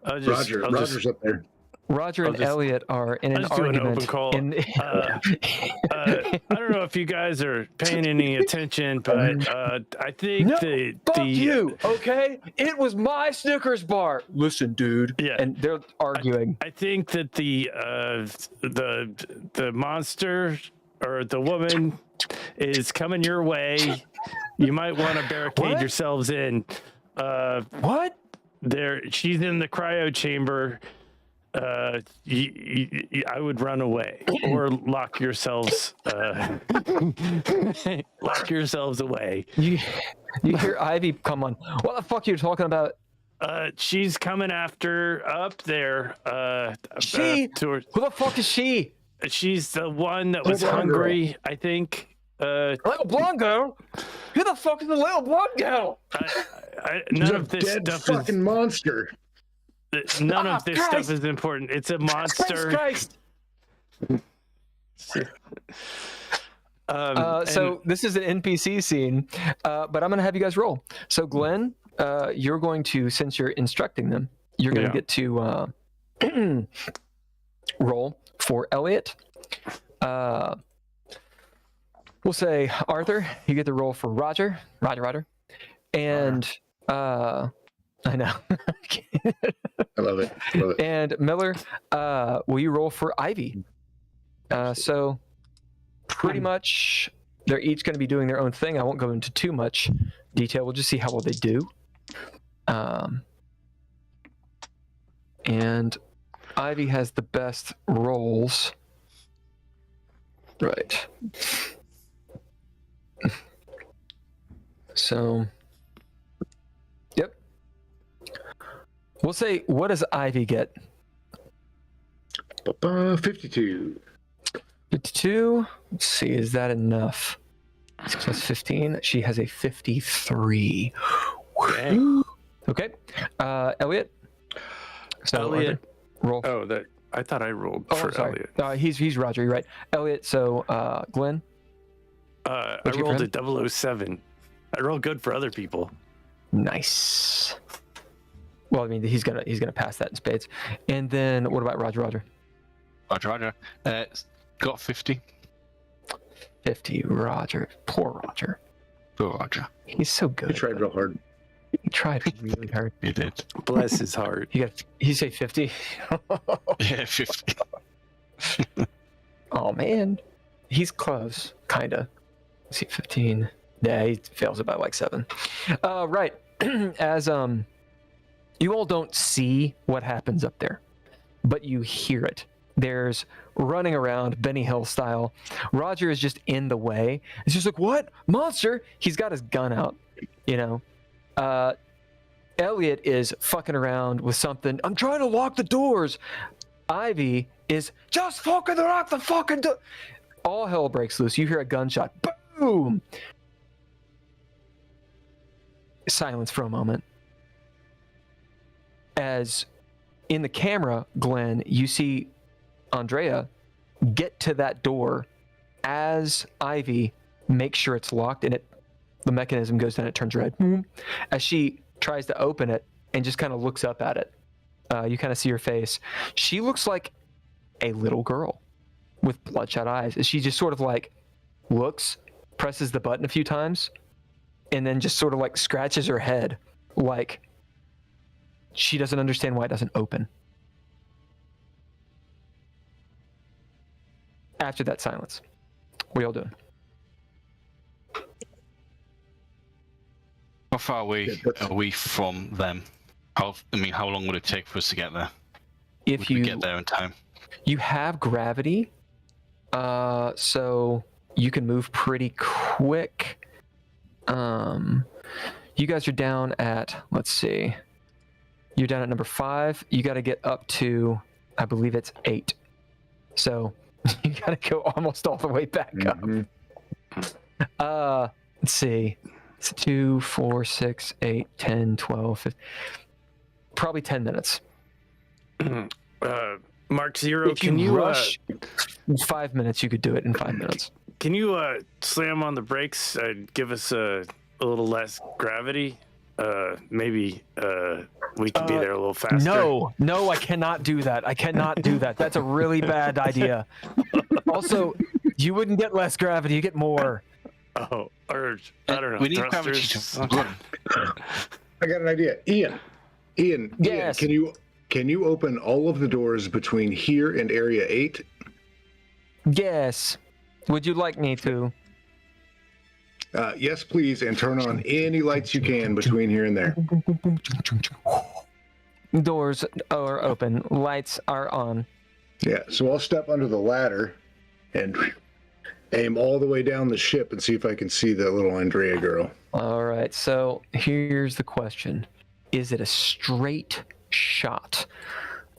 Roger's up there. Roger and Elliot are in an argument. An open call. I don't know if you guys are paying any attention, but I think fuck you, okay? It was my Snickers bar. Listen, dude. Yeah. And they're arguing. I think that the monster or the woman is coming your way. You might want to barricade yourselves in. What? She's in the cryo chamber. I would run away or lock yourselves away. You hear Ivy come on. What the fuck are you talking about? She's coming after up there. She? Who the fuck is she? She's the one that was Little blonde hungry, I think. Little blonde girl? Who the fuck is the little blonde girl? None a of this dead stuff fucking monster. None Ah, of this Christ. stuff is important. It's a monster. Christ. And- So this is an NPC scene, but I'm going to have you guys roll. So Glenn, you're going to, since you're instructing them, you're going to get to roll for Elliot. We'll say Arthur, you get to roll for Roger, and I know. I love it. Love it. And Miller, will you roll for Ivy? So pretty much they're each going to be doing their own thing. I won't go into too much detail. We'll just see how well they do. And Ivy has the best rolls. Right. So, yep. We'll say, what does Ivy get? 52. 52. Let's see, is that enough? 6 plus 15. She has a 53. Dang. Okay. Elliot. So Elliot. Arthur, roll. Oh, that I thought I rolled Oh, for I'm sorry. Elliot. He's Roger. You're right. Elliot. So Glenn. I What'd you get for rolled a 007. I roll good for other people. Nice. Well, I mean, he's gonna pass that in spades. And then what about Roger? Roger. Got 50. 50. Roger. Poor Roger. Go, Roger. He's so good. He tried real hard. He tried really hard. You did. Bless his heart. You say 50? Yeah, 50. Oh man, he's close, kinda. Let's see, 15. Yeah, he fails it by like 7. Right. As you all don't see what happens up there, but you hear it. There's running around Benny Hill style. Roger is just in the way. It's just like, what? Monster? He's got his gun out, you know. Elliot is fucking around with something. I'm trying to lock the doors. Ivy is just fucking lock the fucking door. All hell breaks loose. You hear a gunshot. Boom. Silence for a moment. As in the camera, Glenn, you see Andrea get to that door as Ivy makes sure it's locked, and the mechanism goes down, it turns red. As she tries to open it and just kind of looks up at it, you kind of see her face. She looks like a little girl with bloodshot eyes. She just sort of like looks, presses the button a few times, and then just sort of like scratches her head like she doesn't understand why it doesn't open. After that silence, what are y'all doing? How far away are we from them? How long would it take for us to get there? If Would we get there in time? You have gravity, so you can move pretty quick. You guys are down at, let's see, you're down at number 5. You got to get up to, I believe it's 8. So you got to go almost all the way back up. Let's see. It's 2, 4, 6, 8, 10, 12, 15. Probably 10 minutes. Mark Zero, If you rush 5 minutes, you could do it in 5 minutes. Can you slam on the brakes and give us a little less gravity? Maybe we could be there a little faster. No, I cannot do that. That's a really bad idea. Also, you wouldn't get less gravity, you get more. Oh, or I don't know. We need gravity thrusters. to run. I got an idea. Ian, Yes. can you open all of the doors between here and area 8? Yes. Would you like me to? Yes, please, and turn on any lights you can between here and there. Doors are open. Lights are on. Yeah, so I'll step under the ladder and aim all the way down the ship and see if I can see that little Andrea girl. All right. So here's the question. Is it a straight shot?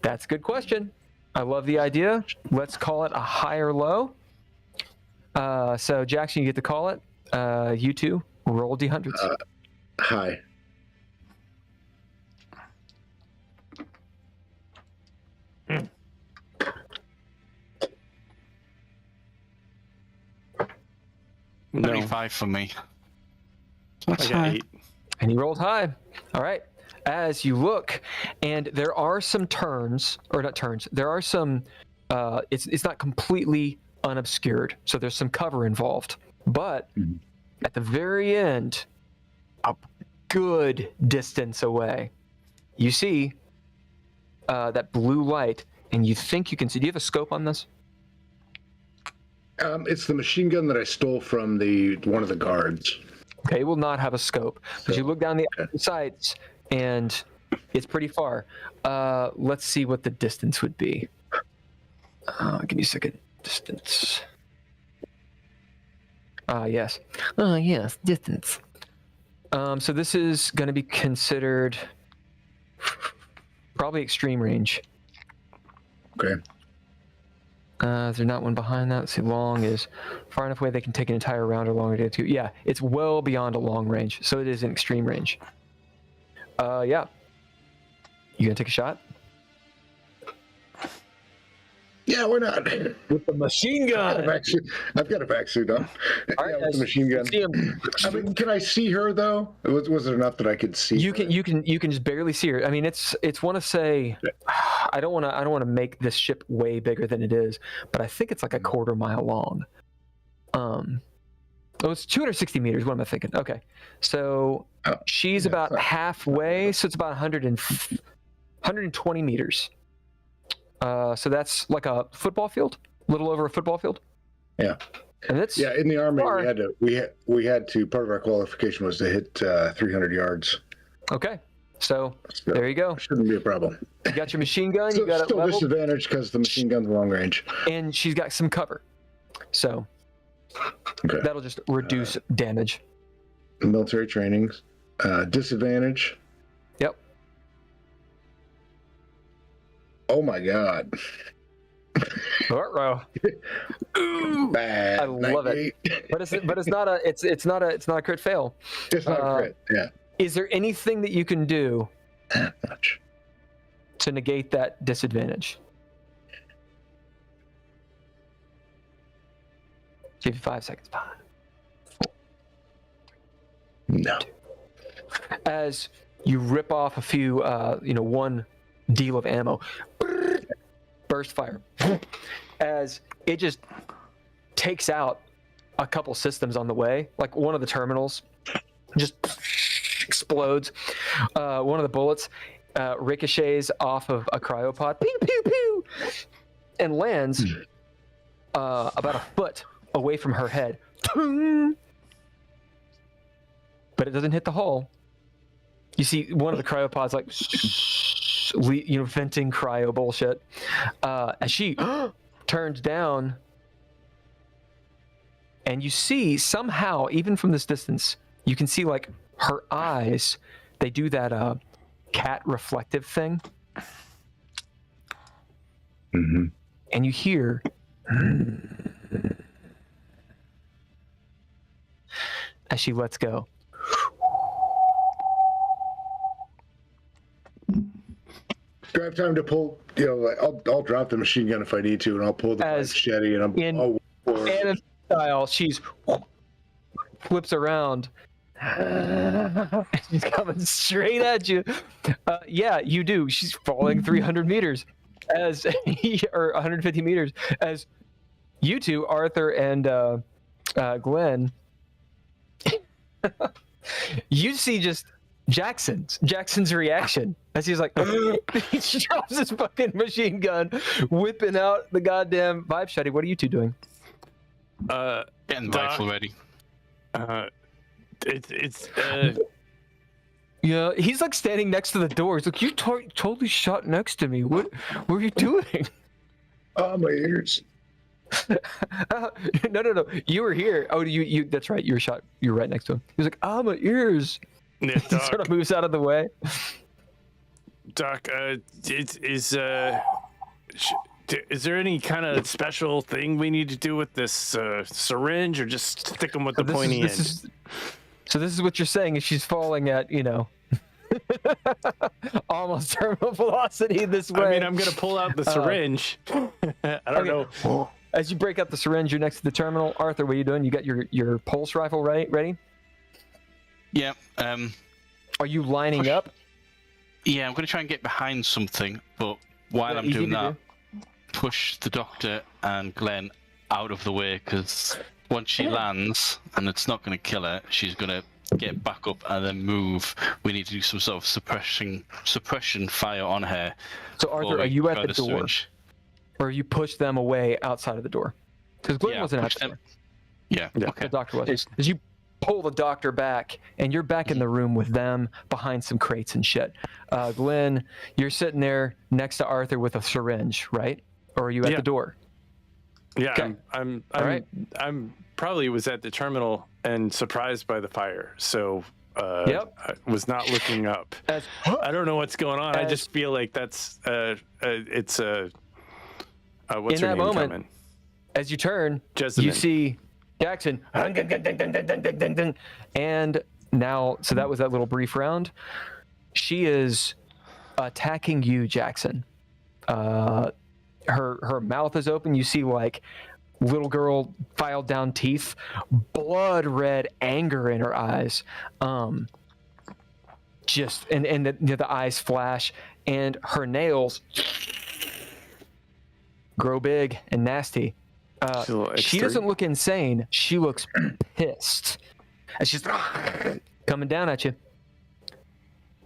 That's a good question. I love the idea. Let's call it a high or low. So Jackson, you get to call it. You two roll d100s. Hi. No, 25 for me. I got 8. And he rolled high. All right. As you look, and there are some turns, or not turns, there are some, it's not completely unobscured. So there's some cover involved. But at the very end, a good distance away, you see that blue light, and you think you can see. Do you have a scope on this? It's the machine gun that I stole from one of the guards. Okay, it will not have a scope. But you look down the sights, and it's pretty far. Let's see what the distance would be. Give me a second. Distance. Yes. Yes, distance. So this is going to be considered probably extreme range. Okay. Is there not one behind that? Let's see, long is far enough away they can take an entire round or longer to get to. Yeah, it's well beyond a long range, so it is an extreme range. Yeah. You gonna take a shot? Yeah, we're not. With the machine gun! I've got a vac suit on. All right, yeah, with the machine gun. See him. I mean, can I see her though? Was it enough that I could see? You her? can just barely see her. I mean, it's want to say, I don't want to make this ship way bigger than it is, but I think it's like a quarter mile long. Oh, it's 260 meters. What am I thinking? Okay, so she's about halfway, so it's about 120 meters. So that's like a football field, a little over a football field. Yeah. And it's in the Army far. we had to part of our qualification was to hit 300 yards. Okay. So there you go. Shouldn't be a problem. You got your machine gun. You got it still leveled. disadvantage because the machine gun's long range. And she's got some cover. So that'll just reduce damage. Military trainings. Disadvantage. Yep. Oh my god. Bad. I love it. But it's not a crit fail. It's not a crit. Yeah. Is there anything that you can do Not much. to negate that disadvantage? Give you 5 seconds. 5. No. As you rip off a few, one deal of ammo, burst fire, as it just takes out a couple systems on the way. Like one of the terminals just explodes. One of the bullets ricochets off of a cryopod, pew pew pew, and lands about a foot away from her head. But it doesn't hit the hull. You see one of the cryopods like venting cryo bullshit as she turns down, and you see somehow, even from this distance, you can see like her eyes, they do that cat reflective thing. Mm-hmm. And you hear as she lets go. Do I have time to pull? I'll drop the machine gun if I need to, and I'll pull the machete, and I'll Anna style, she's flips around. She's coming straight at you. Yeah, you do. She's falling 300 meters or 150 meters as you two, Arthur and Glenn, you see just Jackson's reaction as he's like, he drops his fucking machine gun, whipping out the goddamn vibe shotty. What are you two doing? Getting the rifle ready. Yeah, he's like standing next to the door. He's like, you totally shot next to me. What were you doing? Oh, my ears. No. You were here. Oh, you. That's right. You were shot. You were right next to him. He's like, my ears. Yeah, He sort of moves out of the way. Doc, is there any kind of special thing we need to do with this syringe, or just stick them with the pointy end? So this is what you're saying is she's falling at, almost terminal velocity this way. I mean, I'm gonna pull out the syringe. I don't know. As you break out the syringe, you're next to the terminal. Arthur, what are you doing? You got your pulse rifle ready? Yeah. Are you lining up? Yeah, I'm going to try and get behind something, but while I'm doing that, push the doctor and Glenn out of the way, because once she lands, and it's not going to kill her, she's going to get back up and then move. We need to do some sort of suppression fire on her. So Arthur, are you at the door? Syringe. Or you push them away outside of the door? Because Glenn wasn't at the door. Yeah, okay. The doctor was. As you pull the doctor back, and you're back in the room with them behind some crates and shit. Glenn, you're sitting there next to Arthur with a syringe, right? Or are you at the door? Yeah, okay. I'm probably was at the terminal and surprised by the fire. So I was not looking up. I don't know what's going on. I just feel like that's it's what's her name coming? As you turn, Jessamine. you see Jackson, and now, so that was that little brief round. She is attacking you, Jackson. Her mouth is open. You see like little girl filed down teeth, blood red anger in her eyes. Just and the eyes flash, and her nails grow big and nasty. She doesn't look insane. She looks pissed. And she's coming down at you.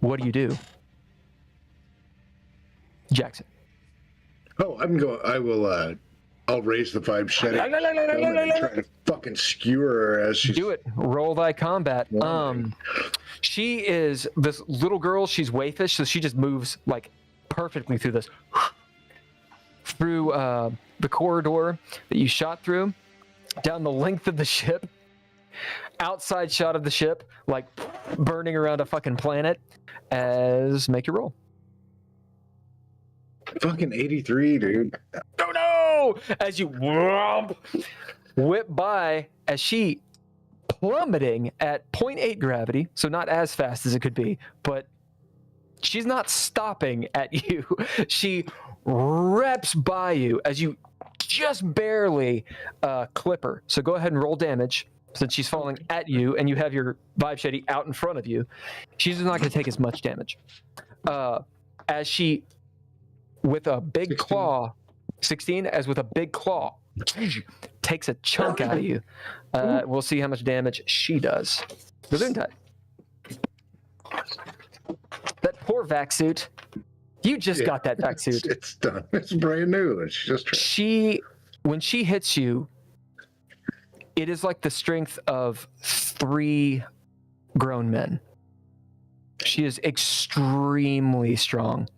What do? Jackson. Oh, I will, I'll raise the 5 machete. Try to fucking skewer her as she's... Do it. Roll thy combat. She is this little girl. She's wayfish, so she just moves like perfectly through this. Through the corridor that you shot through, down the length of the ship, outside shot of the ship, like burning around a fucking planet. As make your roll. Fucking 83, dude. Oh no! As you whip by, as she plummeting at 0.8 gravity, so not as fast as it could be, but she's not stopping at you. She reps by you as you just barely clip her. So go ahead and roll damage since she's falling at you and you have your vibe shady out in front of you. She's just not going to take as much damage. As she, with a big 16. claw, 16, as with a big claw, takes a chunk out of you. We'll see how much damage she does. Gesundheit. That poor vac suit. You just got that vac suit. It's done. It's brand new. It's just... When she hits you, it is like the strength of 3 grown men. She is extremely strong.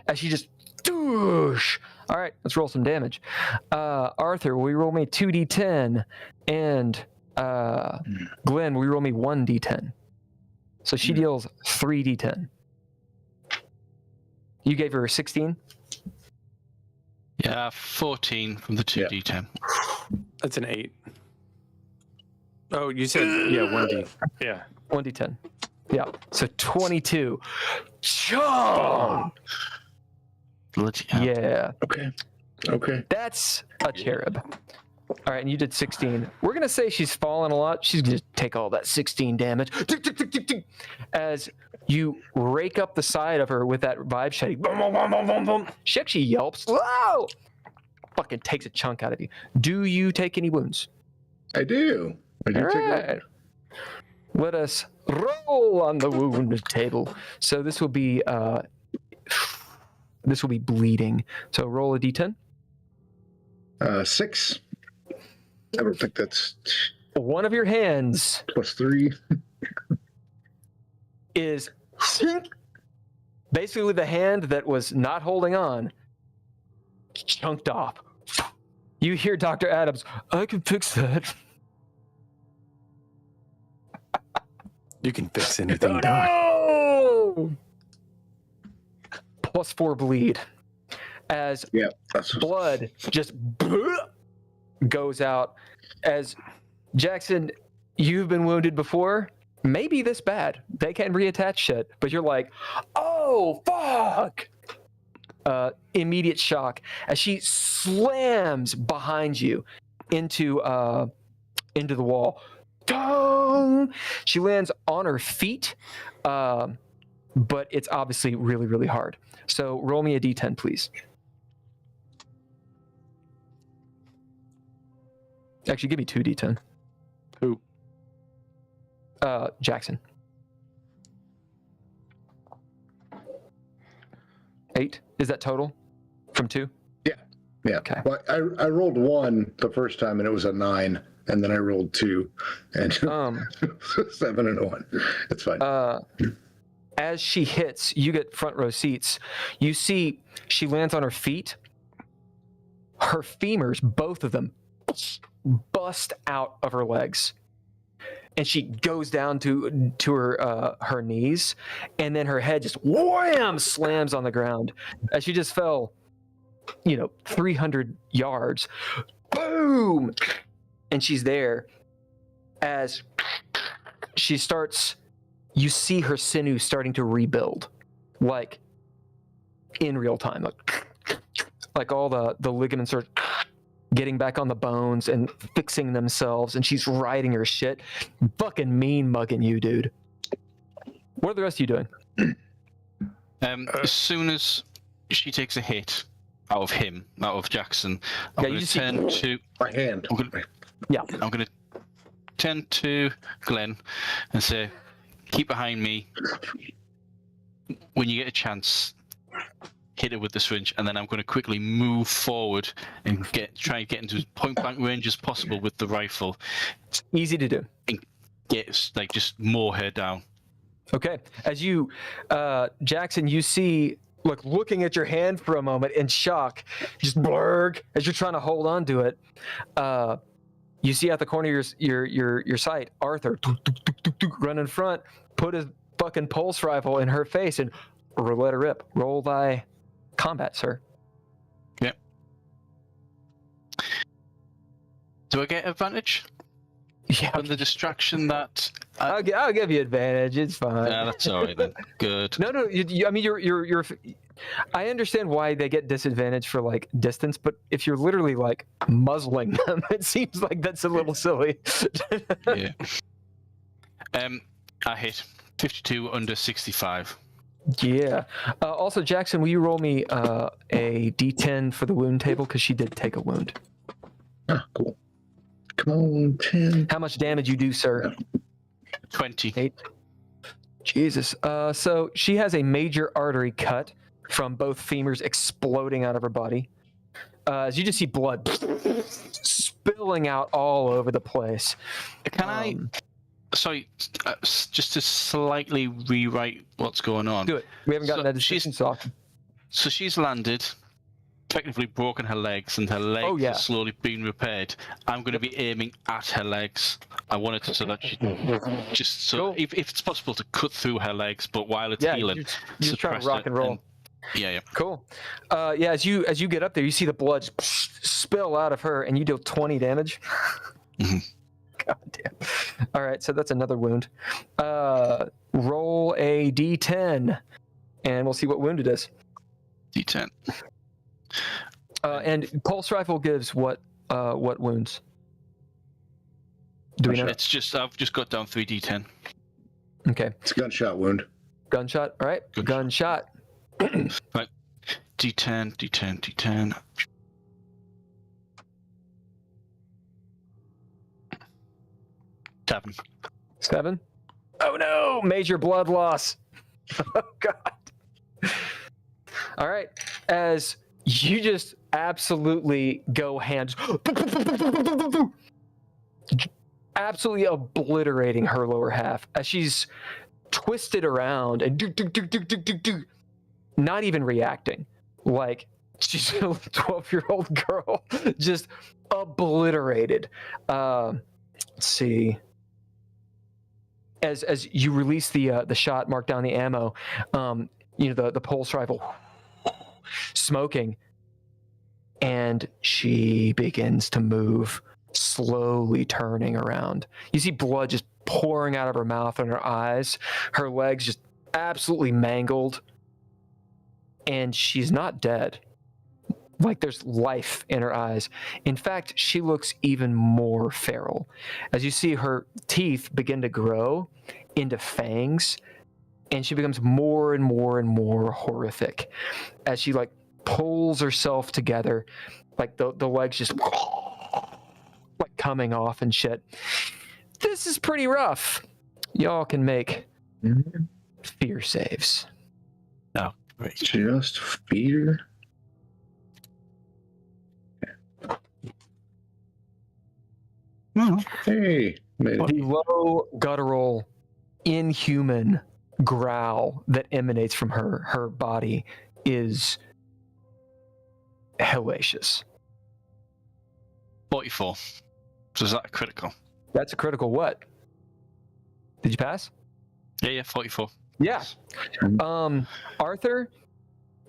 As she just doosh. All right, let's roll some damage. Arthur, will you roll me 2d10? And Glenn, will you roll me 1d10? So she deals 3d10. You gave her a 16? Yeah, 14 from the 2d10. That's an 8. Oh, you said, 1d. Yeah. 1d10. Yeah, so 22. Chong! Yeah. Okay. That's a cherub. All right, and you did 16. We're going to say she's fallen a lot. She's going to take all that 16 damage. As you rake up the side of her with that vibe shady. She actually yelps. Whoa! Fucking takes a chunk out of you. Do you take any wounds? I do. All right. Let us roll on the wound table. So this will be bleeding. So roll a d10. 6. I don't think that's... One of your hands +3. is basically the hand that was not holding on chunked off. You hear Dr. Adams, I can fix that. You can fix anything, Doc. No! +4 bleed. as Yeah, that's blood just goes out. As Jackson, you've been wounded before. Maybe this bad. They can reattach shit, but you're like, oh fuck! Immediate shock as she slams behind you into the wall. Dong! She lands on her feet, but it's obviously really, really hard. So roll me a d10, please. Actually, give me 2 d10. Who? Jackson. 8. Is that total from 2? Yeah. Okay. Well, I rolled 1 the first time and it was a 9, and then I rolled 2, and 7 and a 1. It's fine. As she hits, you get front row seats. You see she lands on her feet. Her femurs, both of them, bust out of her legs, and she goes down to her knees, and then her head just wham slams on the ground as she just fell, 300 yards. Boom! And she's there. As she starts, you see her sinew starting to rebuild, like in real time, like all the ligaments are getting back on the bones and fixing themselves, and she's riding her shit. Fucking mean mugging you, dude. What are the rest of you doing? As soon as she takes a hit out of Jackson, I'm going to turn to My hand. I'm going to turn to Glenn and say, keep behind me. When you get a chance, hit it with the syringe, and then I'm going to quickly move forward and try and get into as point blank range as possible with the rifle. Easy to do. And get just mow her down. Okay. As you, Jackson, you see, looking at your hand for a moment in shock, just blurg as you're trying to hold on to it. You see at the corner of your sight, Arthur run in front, put his fucking pulse rifle in her face, and let her rip. Roll thy combat, sir. Yep. Do I get advantage? Yeah. On the distraction that I'll give you advantage. It's fine. Yeah, that's all right then. Good. No. I mean, you're. I understand why they get disadvantage for distance, but if you're literally muzzling them, it seems like that's a little silly. Yeah. I hit 52 under 65. Yeah. Also, Jackson, will you roll me a D10 for the wound table, because she did take a wound. Ah, cool. Come on, 10. How much damage you do, sir? 20. 8. Jesus. So she has a major artery cut from both femurs exploding out of her body. As you just see blood spilling out all over the place. Can sorry, just to slightly rewrite what's going on. Do it. We haven't gotten that decision, so she's landed, effectively broken her legs, and her legs are slowly being repaired. I'm going to be aiming at her legs. I want it so that she if it's possible to cut through her legs, but while it's healing, you're trying to rock and roll. Yeah. Cool. As you get up there, you see the blood spill out of her, and you deal 20 damage. God damn. All right, so that's another wound. Roll a D10, and we'll see what wound it is. D10. And pulse rifle gives what wounds? Do we know? It's just I've just got down 3d10. Okay. It's a gunshot wound. Gunshot. All right. Gunshot. Right. D10. 7. Oh no! Major blood loss. Oh god. All right. As you just absolutely go hands, absolutely obliterating her lower half as she's twisted around and not even reacting. Like she's a 12-year-old girl, just obliterated. Let's see. As you release the shot, mark down the ammo, the pulse rifle smoking. and she begins to move, slowly turning around. You see blood just pouring out of her mouth and her eyes, her legs just absolutely mangled, and she's not dead. Like there's life in her eyes. In fact, she looks even more feral. As you see her teeth begin to grow into fangs, and she becomes more and more and more horrific as she like pulls herself together, like the legs just like coming off and shit. This is pretty rough. Y'all can make fear saves. No, wait. Just fear. No. Hey, made it. The low, guttural, inhuman growl that emanates from her body is hellacious. 44. So is that a critical? That's a critical what? Did you pass? Yeah, 44. Yeah. Arthur,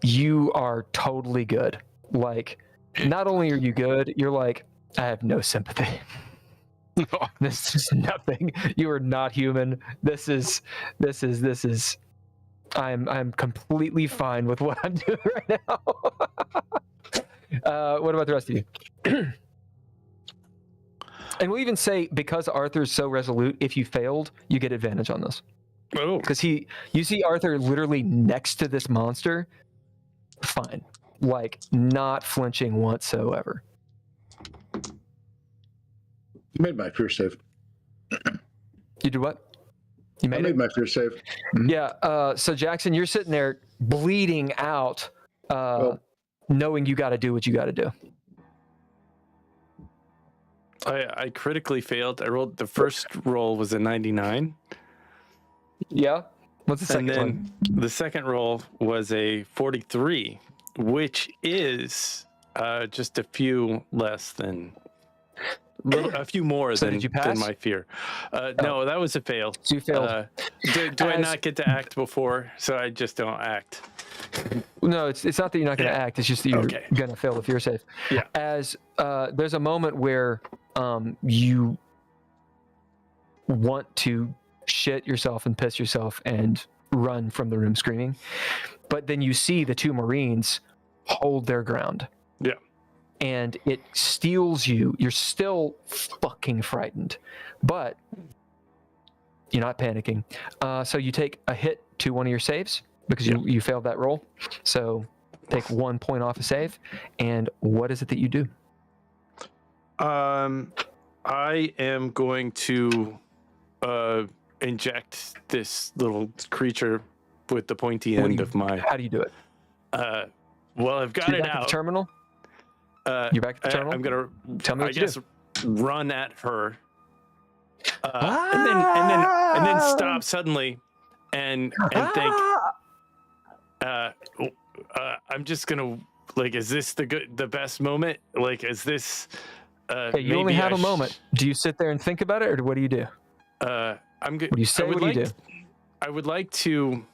you are totally good. Like, not only are you good, you're like, I have no sympathy. This is nothing. You are not human. This is. I'm completely fine with what I'm doing right now. What about the rest of you? And we'll even say, because Arthur's so resolute, if you failed, you get advantage on this. Oh, Because you see Arthur literally next to this monster, fine, like not flinching whatsoever. Made my fear save. You did what? You I made made it? my fear save. Yeah. So Jackson, you're sitting there bleeding out, knowing you got to do what you got to do. I critically failed. I rolled the first roll was a 99. Yeah. What's the second And then one? the second roll was a 43, which is just a few less than, a few more So than, did you pass? than my fear. No, that was a fail. So you failed. Do I not get to act before? So I just don't act. No, it's not that you're not going to Yeah. act. It's just that you're Okay. going to fail the fear save. Yeah. As there's a moment where you want to shit yourself and piss yourself and run from the room screaming, but then you see the two Marines hold their ground. Yeah. And it steals you. You're still fucking frightened, but you're not panicking. So you take a hit to one of your saves because you failed that roll. So take 1 point off a save. And what is it that you do? I am going to inject this little creature with the pointy end of my. How do you do it? Well, I've got You're it back at the out. terminal? You're back at the terminal? I'm gonna. Tell me what I you guess do. run at her, and then stop suddenly, and think. I'm just gonna like. Is this the best moment? Like, is this? Hey, you only maybe have I a moment. Do you sit there and think about it, or what do you do? I'm good. What do you say? What do you do? I would like to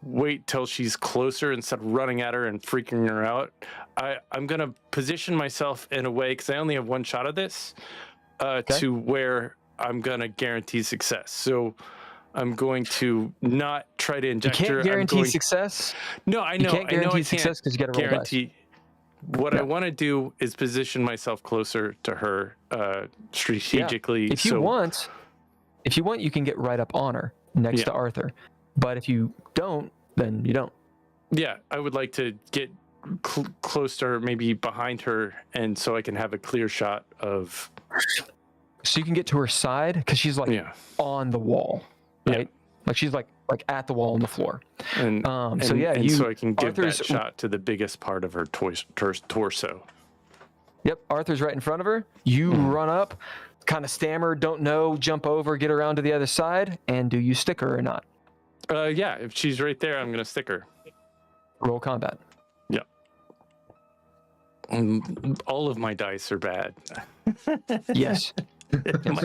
wait till she's closer instead of running at her and freaking her out. I'm going to position myself in a way, because I only have one shot of this, to where I'm going to guarantee success. So I'm going to not try to inject her. You can't guarantee I'm going... success. No, I know. You can't guarantee I can't success because you got to roll dice. guarantee. What I want to do is position myself closer to her strategically. If you want, you can get right up on her next to Arthur. But if you don't, then you don't. Yeah, I would like to get close to her, maybe behind her, and so I can have a clear shot of. So you can get to her side because she's like on the wall, right? Like she's like at the wall on the floor. And so I can give Arthur's, that shot to the biggest part of her torso. Yep, Arthur's right in front of her. You run up, kind of stammer, don't know, jump over, get around to the other side, and do you stick her or not? Yeah, if she's right there, I'm gonna stick her. Roll combat. Yeah. All of my dice are bad. Yes.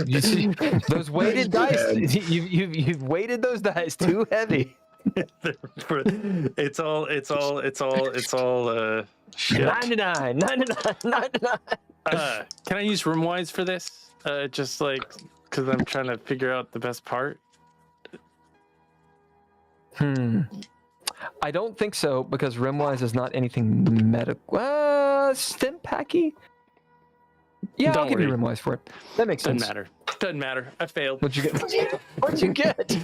You see, those weighted dice. You've weighted those dice too heavy. it's all Shit. 99. Can I use Rimwise for this? Just like because I'm trying to figure out the best part. I don't think so because Rimwise is not anything medical. Stim packy? Yeah, Don't I'll give you worry. Rimwise for it. That makes sense. Doesn't matter. I failed. What'd you get? What'd you get?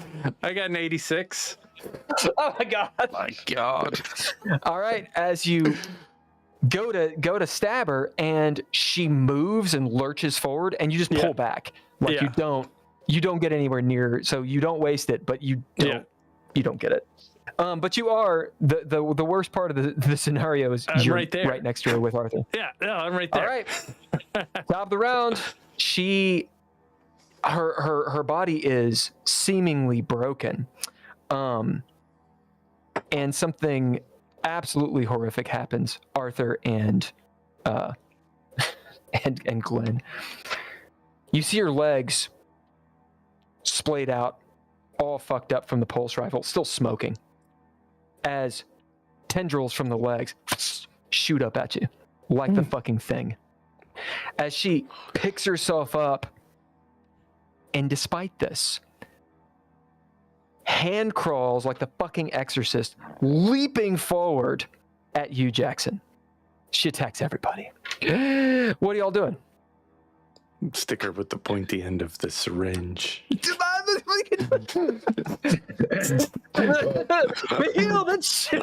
I got an 86. Oh my god. My God. All right, as you go to stab her and she moves and lurches forward and you just pull back. Like Yeah. you don't get anywhere near, so you don't waste it, but you don't get it. But you are the worst part of the scenario is you're right there. right next to her with Arthur. Yeah, I'm right there. All right. Top of the round, her body is seemingly broken. And something absolutely horrific happens, Arthur and Glenn. You see her legs splayed out, all fucked up from the pulse rifle, still smoking, as tendrils from the legs shoot up at you like the fucking thing. As she picks herself up, and despite this, hand crawls like the fucking exorcist, leaping forward at you, Jackson. She attacks everybody. What are y'all doing? Stick her with the pointy end of the syringe. Heal that shit.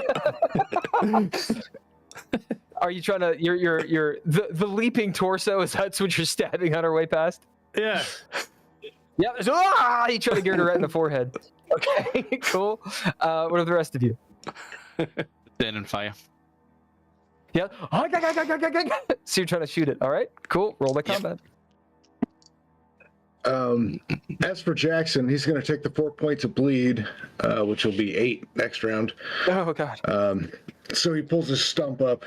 Are you trying to? You're the leaping torso. Is that what you're stabbing on her way past? Yeah. Yeah. You try to get her right in the forehead. Okay, cool. What are the rest of you? Stand and fire. Yeah. So you're trying to shoot it. All right, cool. Roll the combat. As for Jackson, he's going to take the 4 points of bleed, which will be 8 next round. Oh god. So he pulls his stump up,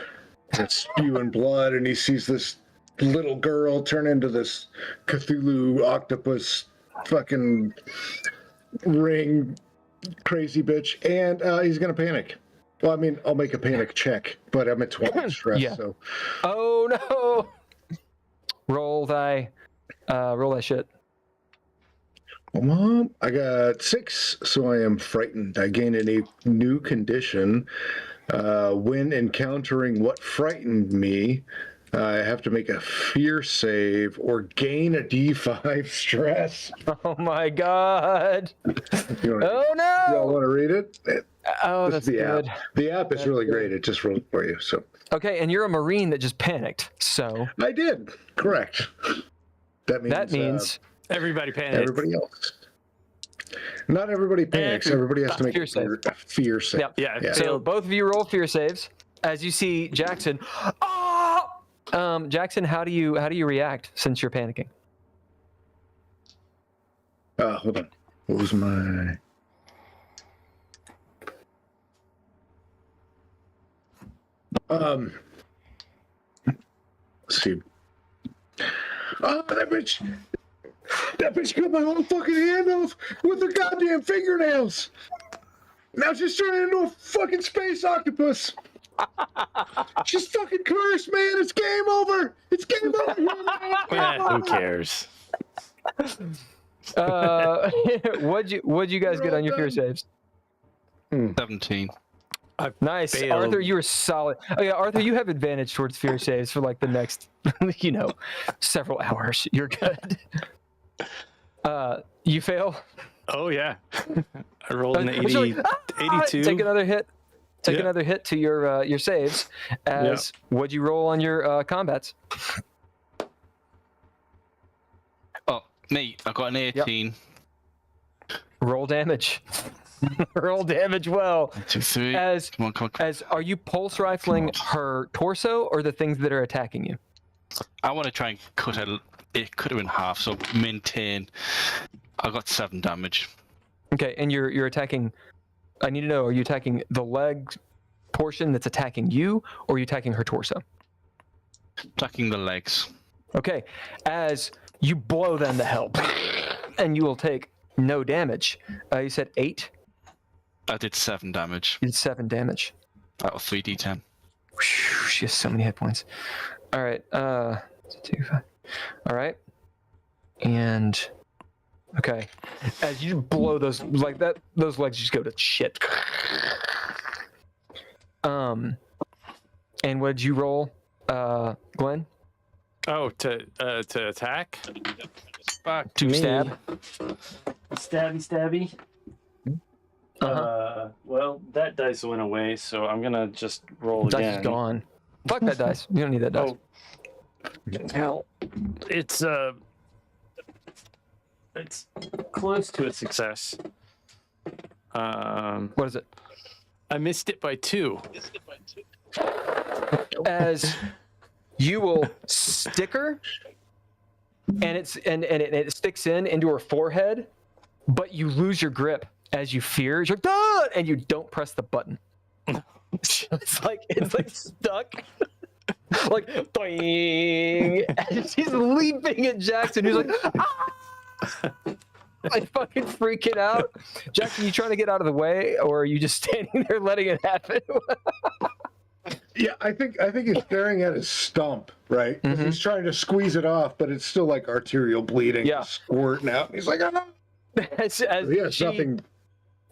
and it's spewing blood, and he sees this little girl turn into this Cthulhu octopus fucking ring crazy bitch, and he's going to panic. Well, I mean, I'll make a panic check, but I'm at 12 stress, Yeah. so... Oh no. Roll thy shit. Mom, I got 6, so I am frightened. I gain a new condition. When encountering what frightened me, I have to make a fear save or gain a D5 stress. Oh my god. You Oh no. Y'all want to read it? Oh, This that's is the good. app. The app is really great. It just wrote for you. So Okay, and you're a Marine that just panicked. So I did. Correct. That means Everybody panicked. everybody else. Not everybody panics. Everybody has to make Fear a save. fear save. Yep. Yeah. So both of you roll fear saves as you see Jackson. Oh! Jackson, how do you react since you're panicking? Hold on. What was my... Let's see. Oh, that bitch cut my whole fucking hand off with her goddamn fingernails. Now she's turning into a fucking space octopus. She's fucking cursed, man. It's game over. It's game over. Who cares? What'd you guys get on your fear saves? 17. Nice. failed. Arthur, you were solid. Oh yeah, Arthur, you have advantage towards fear saves for like the next several hours. You're good. You fail. Oh yeah. I rolled an It's like, 82. Take another hit. Take Yeah. another hit to your saves. As what'd you roll on your combats? Oh, me. I got an 18. Roll damage. Roll damage well. 2, 3. As Come on. as are you pulse rifling her torso or the things that are attacking you? I want to try and cut it in half, so maintain. I got 7 damage. Okay, and you're attacking. I need to know: are you attacking the leg portion that's attacking you, or are you attacking her torso? Attacking the legs. Okay, as you blow them to hell, and you will take no damage. You said 8. I did 7 damage. You did 7 damage. Out of 3d10. she has so many hit points. All right. 2, 5. All right. And okay, as you blow those like that, those legs just go to shit. And what did you roll, Glenn? Oh, to attack? Fuck To me. stab? Stabby. Well, that dice went away, so I'm gonna just roll Dice again. is gone. Fuck that dice. You don't need that dice. Oh, hell, it's close to a success. What is it? I missed it by 2. As you will stick her, and it sticks into her forehead, but you lose your grip as you fear. You're like, "Ah!" and you don't press the button. it's like stuck. Like doing, and she's leaping at Jackson, who's like, ah! Like fucking freaking out. Jackson, you trying to get out of the way, or are you just standing there letting it happen? Yeah, I think he's staring at his stump, right? 'Cause he's trying to squeeze it off, but it's still like arterial bleeding, squirting out. And he's like, "Ah!"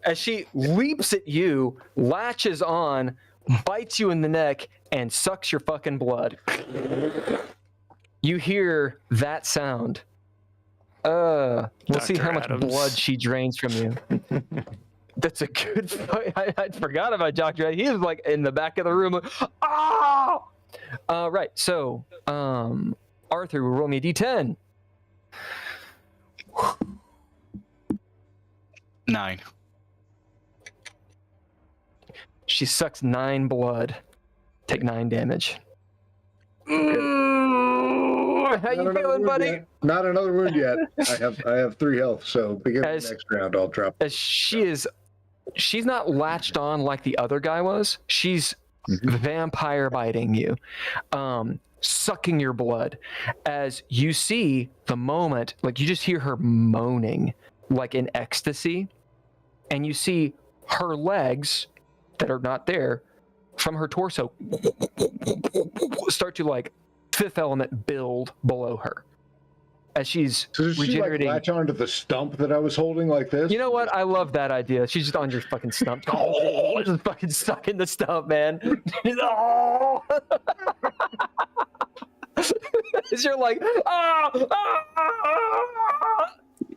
As she leaps at you, latches on, bites you in the neck, and sucks your fucking blood. You hear that sound. We'll see how much blood she drains from you. That's a good fight. I forgot about Dr. He was like in the back of the room. Like, ah! Right. So, Arthur will roll me a d10. 9. She sucks 9 blood. Take 9 damage. How you feeling, buddy? Not another wound yet. I have 3 health, so beginning of the next round I'll drop. As she's not latched on like the other guy was. She's vampire biting you, sucking your blood. As you see the moment, like you just hear her moaning, like in ecstasy, and you see her legs that are not there from her torso start to like Fifth Element build below her as she's So does she like regenerating. latch onto the stump that I was holding like this? You know what? I love that idea. She's just on your fucking stump. Oh, just fucking stuck in the stump, man. Oh. As you're like,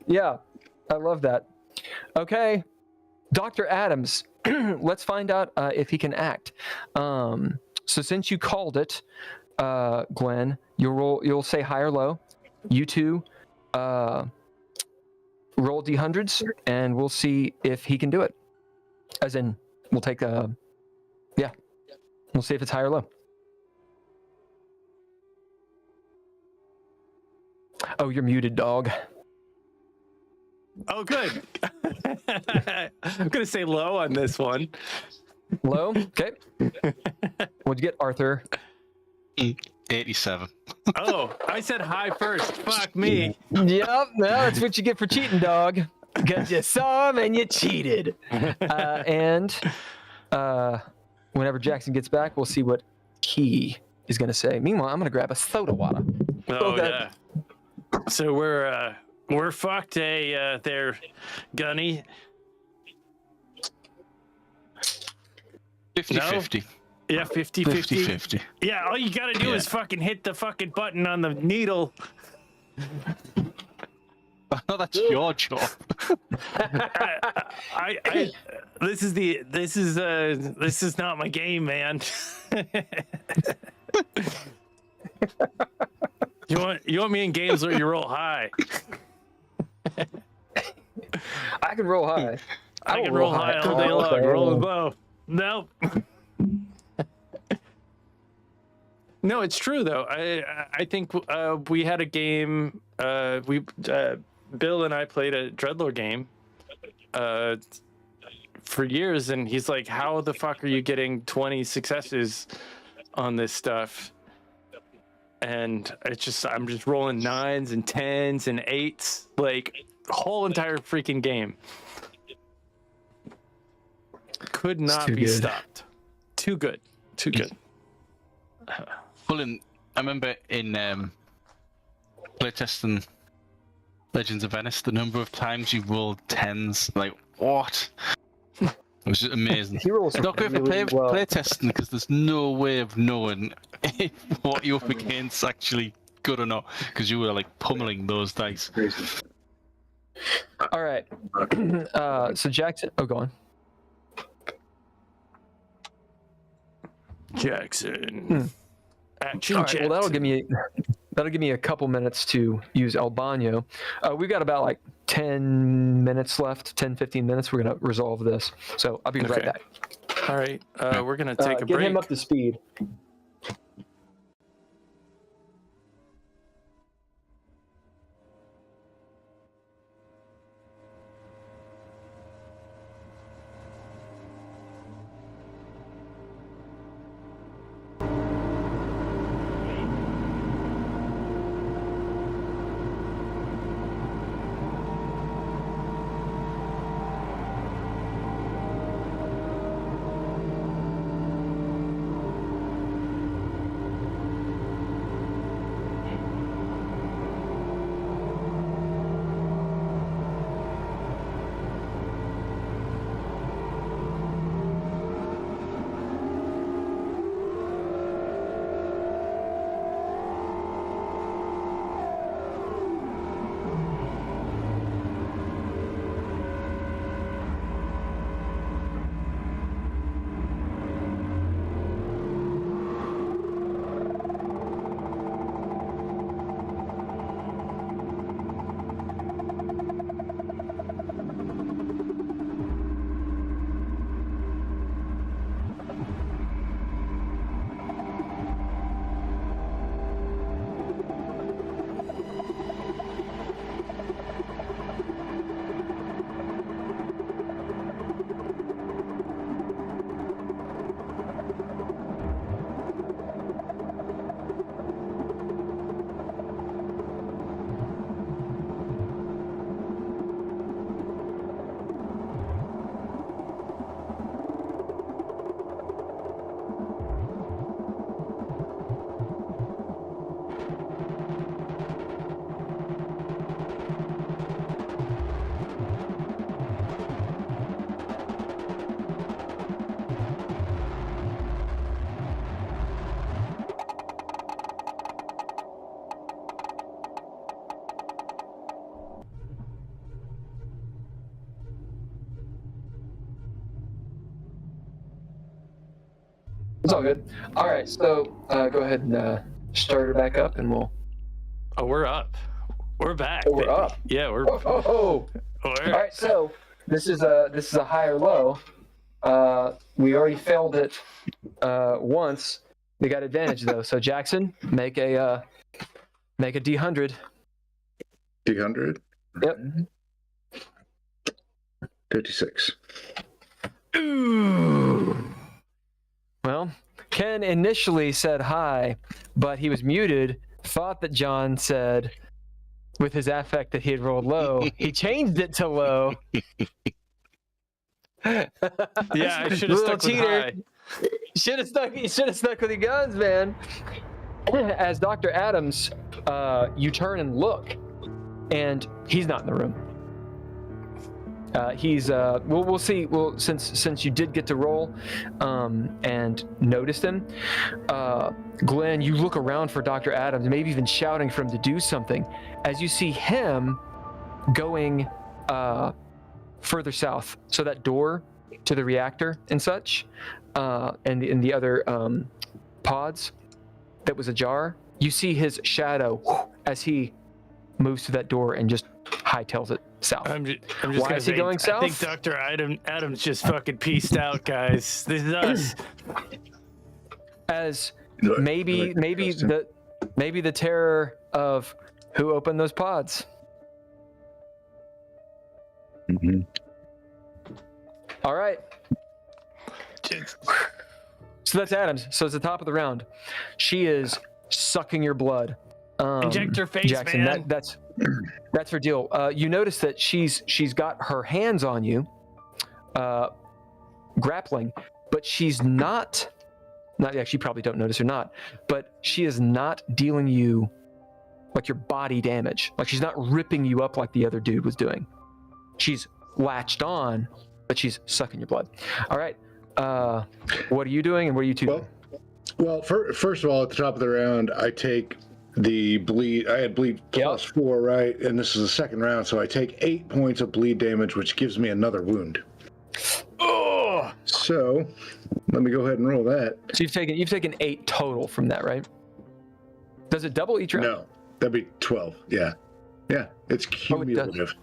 yeah, I love that. Okay, Dr. Adams, let's find out if he can act. So since you called it, Glenn, you'll say high or low. You two roll d100s, and we'll see if he can do it. As in, we'll take we'll see if it's high or low. Oh, you're muted, dog. Oh, good. I'm gonna say low on this one. Low? Okay. What'd you get, Arthur? 87. Oh, I said high first. Fuck me. Yep, no, that's what you get for cheating, dog. Because you saw him and you cheated. And whenever Jackson gets back, we'll see what he is going to say. Meanwhile, I'm going to grab a soda water. Oh, yeah. So we're fucked, there, Gunny. 50-50. Yeah, 50-50. 50-50. Yeah, all you gotta do is fucking hit the fucking button on the needle. No, that's your job. This is not my game, man. You want me in games where you roll high? I can roll high. I can roll high all day long. Roll low. Nope. No, it's true though. I think we had a game. Bill and I played a Dreadlord game for years, and he's like, "How the fuck are you getting 20 successes on this stuff?" And I'm just rolling 9s and 10s and 8s, like whole entire freaking game. Could not be stopped. Too good. Too good. Pulling. I remember in playtesting Legends of Venice, the number of times you rolled 10s. Like, what? It was just amazing. He rolls It's not good for really well. playtesting because there's no way of knowing if what you're up against actually good or not, because you were like pummeling those dice. Crazy. All right. So Jackson. Oh, go on. Jackson. Action All right. Jackson. Well, that'll give me a couple minutes to use Albano. We've got about like 10 minutes left. 10-15 minutes. We're gonna resolve this. So I'll be right back. All right. We're gonna take a Get break. him up to speed. It's all good. All right, so go ahead and start it back up, and we'll. Oh, we're up. We're back. Oh, we're baby. up. Yeah, we're. Oh. All right, so this is a high or low. We already failed it once. We got advantage though. So Jackson, make a D100. D100. Yep. 56. Ooh. Well, Ken initially said hi, but he was muted. Thought that John said, with his affect, that he had rolled low. He changed it to low. Yeah, I should have stuck with high. Should have stuck with your guns, man. As Dr. Adams, you turn and look, and he's not in the room. He's we'll see. Well, since you did get to roll and noticed him, Glenn, you look around for Dr. Adams, maybe even shouting for him to do something, as you see him going further south. So that door to the reactor and such, and in the other pods that was ajar, you see his shadow as he moves to that door and just hightails it south. I'm just Why gonna is he say, going south? I think Dr. Adams just fucking peaced out, guys. This is us. As maybe the terror of who opened those pods. Mm-hmm. All right. So that's Adams. So it's the top of the round. She is sucking your blood. Inject her face, Jackson, man. That's her deal. You notice that she's got her hands on you, grappling, but she's not Not actually, you probably don't notice or not, but she is not dealing you like your body damage. Like she's not ripping you up like the other dude was doing. She's latched on, but she's sucking your blood. All right. What are you doing, and what are you two doing? Well, first of all, at the top of the round, I take the bleed. I had bleed plus 4, right? And this is the second round, so I take 8 points of bleed damage, which gives me another wound. Oh! So let me go ahead and roll that. So you've taken 8 total from that, right? Does it double each round? No, that'd be 12. Yeah, it's cumulative.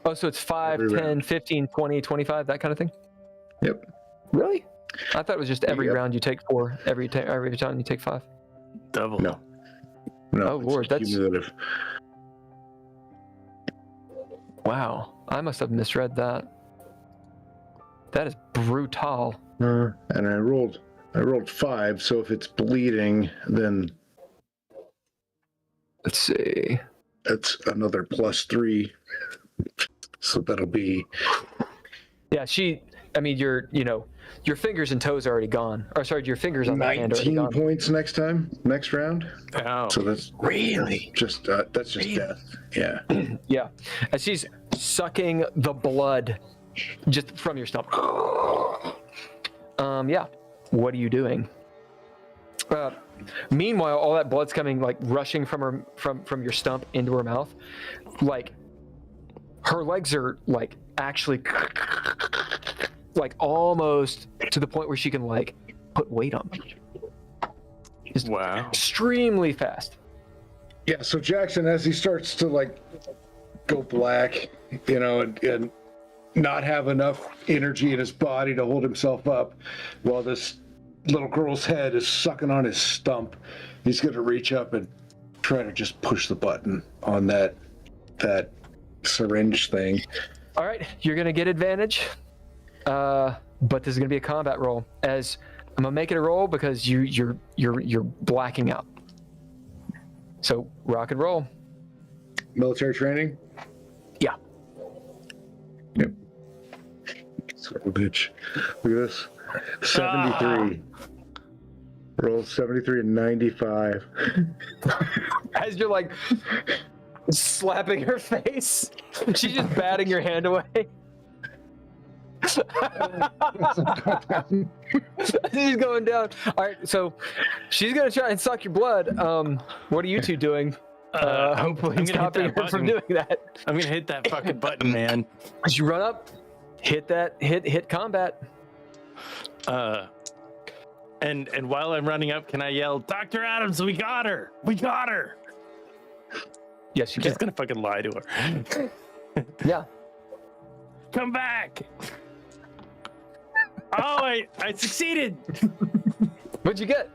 Oh, so it's 5, 10, 15, 20, 25, that kind of thing? Yep. Really? I thought it was just every round you take 4, every time you take 5. Double. No. Oh, Lord, that's cumulative. Wow. I must have misread that. That is brutal. And I rolled 5, so if it's bleeding, then Let's see. that's another plus 3. So that'll be... Yeah, your fingers and toes are already gone. Or sorry, your fingers on that hand are already 19 gone. points next round. Ow. So that's Really? just that's just death. Yeah. Yeah. As she's sucking the blood just from your stump. Yeah. What are you doing? Meanwhile, all that blood's coming, like rushing from your stump into her mouth. Like her legs are like actually like almost to the point where she can like put weight on them. Just Wow. extremely fast. Yeah. So Jackson, as he starts to like go black, and not have enough energy in his body to hold himself up, while this little girl's head is sucking on his stump, he's going to reach up and try to just push the button on that syringe thing. All right, you're gonna get advantage, but this is gonna be a combat roll. As I'm gonna make it a roll because you're blacking out. So rock and roll. Military training. Yeah. Yep. Son of a bitch. Look at this. 73. Roll 73 and 95. As you're like slapping her face, she's just batting your hand away. She's going down. All right, so she's gonna try and suck your blood. What are you two doing? Hopefully, I'm gonna hit stopping that her from button. doing that. I'm gonna hit that fucking button, man. As you run up, hit combat. And while I'm running up, can I yell, Dr. Adams, we got her! We got her! Yes, you I'm can. just gonna fucking lie to her. Yeah. Come back! Oh, I succeeded! What'd you get?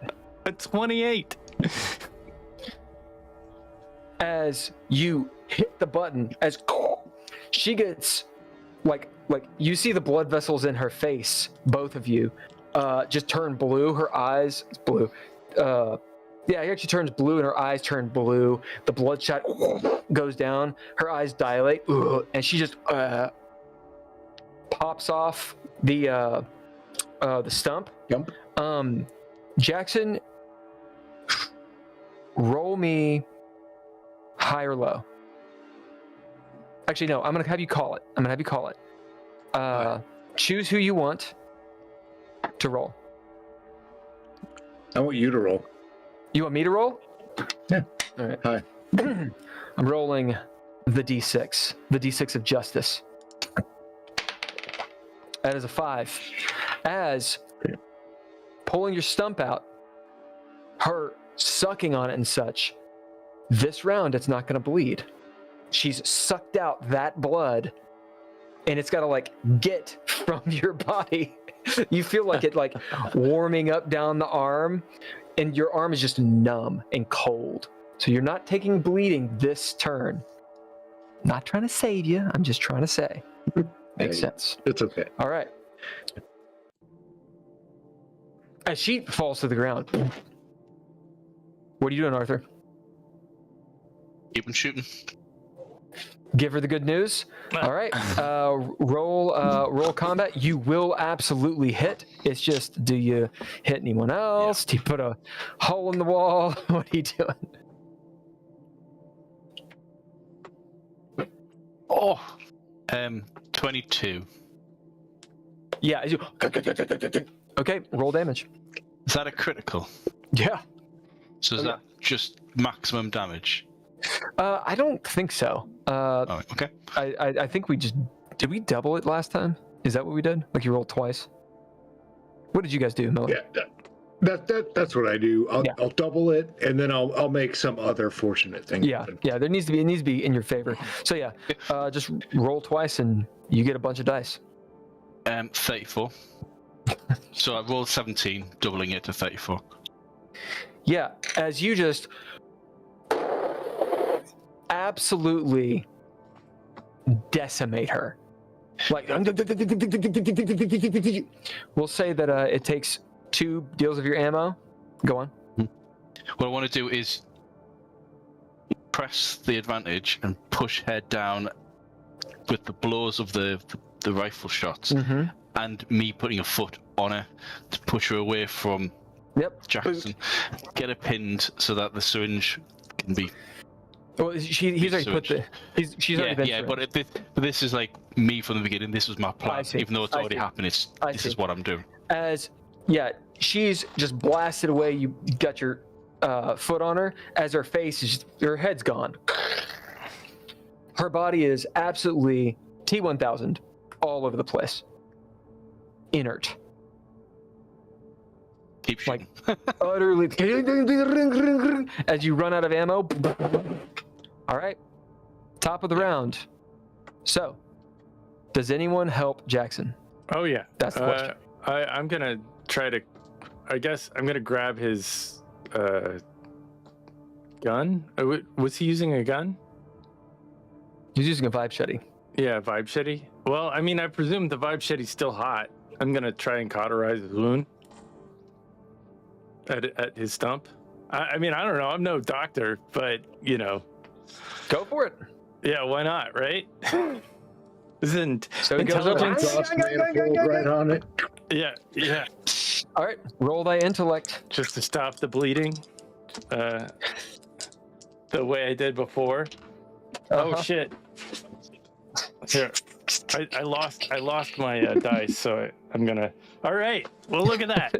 A 28. As you hit the button, as she gets like you see the blood vessels in her face, both of you, just turn blue. Her eyes, it's blue. Yeah, it actually turns blue, and her eyes turn blue. The bloodshot goes down. Her eyes dilate, and she just pops off the stump. Yep. Jackson, roll me high or low. Actually, no. I'm gonna have you call it. Choose who you want to roll. I want you to roll. You want me to roll? Yeah. All right. Hi. I'm rolling the D6. The D6 of justice. That is a 5. As pulling your stump out, her sucking on it and such, this round it's not going to bleed. She's sucked out that blood, and it's got to like get from your body. You feel like it like warming up down the arm, and your arm is just numb and cold. So you're not taking bleeding this turn. Not trying to save you. I'm just trying to say. Makes sense. It's okay. All right. As she falls to the ground. What are you doing, Arthur? Keep him shooting. Give her the good news. All right. Roll combat. You will absolutely hit. It's just, do you hit anyone else? Do you put a hole in the wall? What are you doing? Oh, 22. Yeah. Okay. Roll damage. Is that a critical? Yeah. So is that just maximum damage? I don't think so. Oh, okay. I think we just did. We double it last time? Is that what we did? Like you rolled twice? What did you guys do, Miller? Yeah, that's what I do. I'll double it, and then I'll make some other fortunate thing. Yeah, happen. yeah. It needs to be in your favor. So yeah, just roll twice and you get a bunch of dice. 34. So I rolled 17, doubling it to 34. Yeah, as you just absolutely decimate her. Like, we'll say that it takes 2 deals of your ammo. Go on. What I want to do is press the advantage and push head down with the blows of the rifle shots, and me putting a foot on her to push her away from Jackson. Get her pinned so that the syringe can be. Well, he's already put the. She's already been through it. But this is like me from the beginning. This was my plan, see. even though it's already happened. This is what I'm doing. She's just blasted away. You got your foot on her. As her her head's gone. Her body is absolutely T-1000 all over the place. Inert. Keep shooting. Utterly. As you run out of ammo. All right. Top of the round. So, does anyone help Jackson? Oh yeah, That's the question. I'm gonna try to. I guess I'm gonna grab his gun. Was he using a gun? He's using a vibe shetty. Yeah, vibe shetty. Well, I mean, I presume the vibe shetty's still hot. I'm gonna try and cauterize his wound at his stump. I mean, I don't know. I'm no doctor, but you know. Go for it. Yeah, why not, right? Isn't So he goes over. Right on it. Yeah. All right, roll thy intellect. Just to stop the bleeding, the way I did before. Oh shit! Here, I lost my dice, so I'm gonna. All right, well look at that.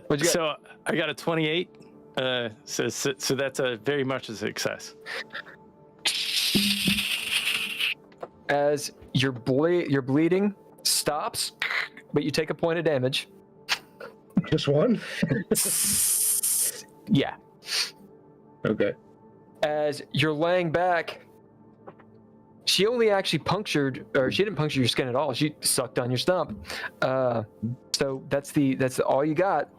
What'd you get? So I got a 28. So that's a very much a success. As your bleeding stops, but you take a point of damage. Just one? Yeah. Okay. As you're laying back, she only actually she didn't puncture your skin at all. She sucked on your stump. So that's all you got.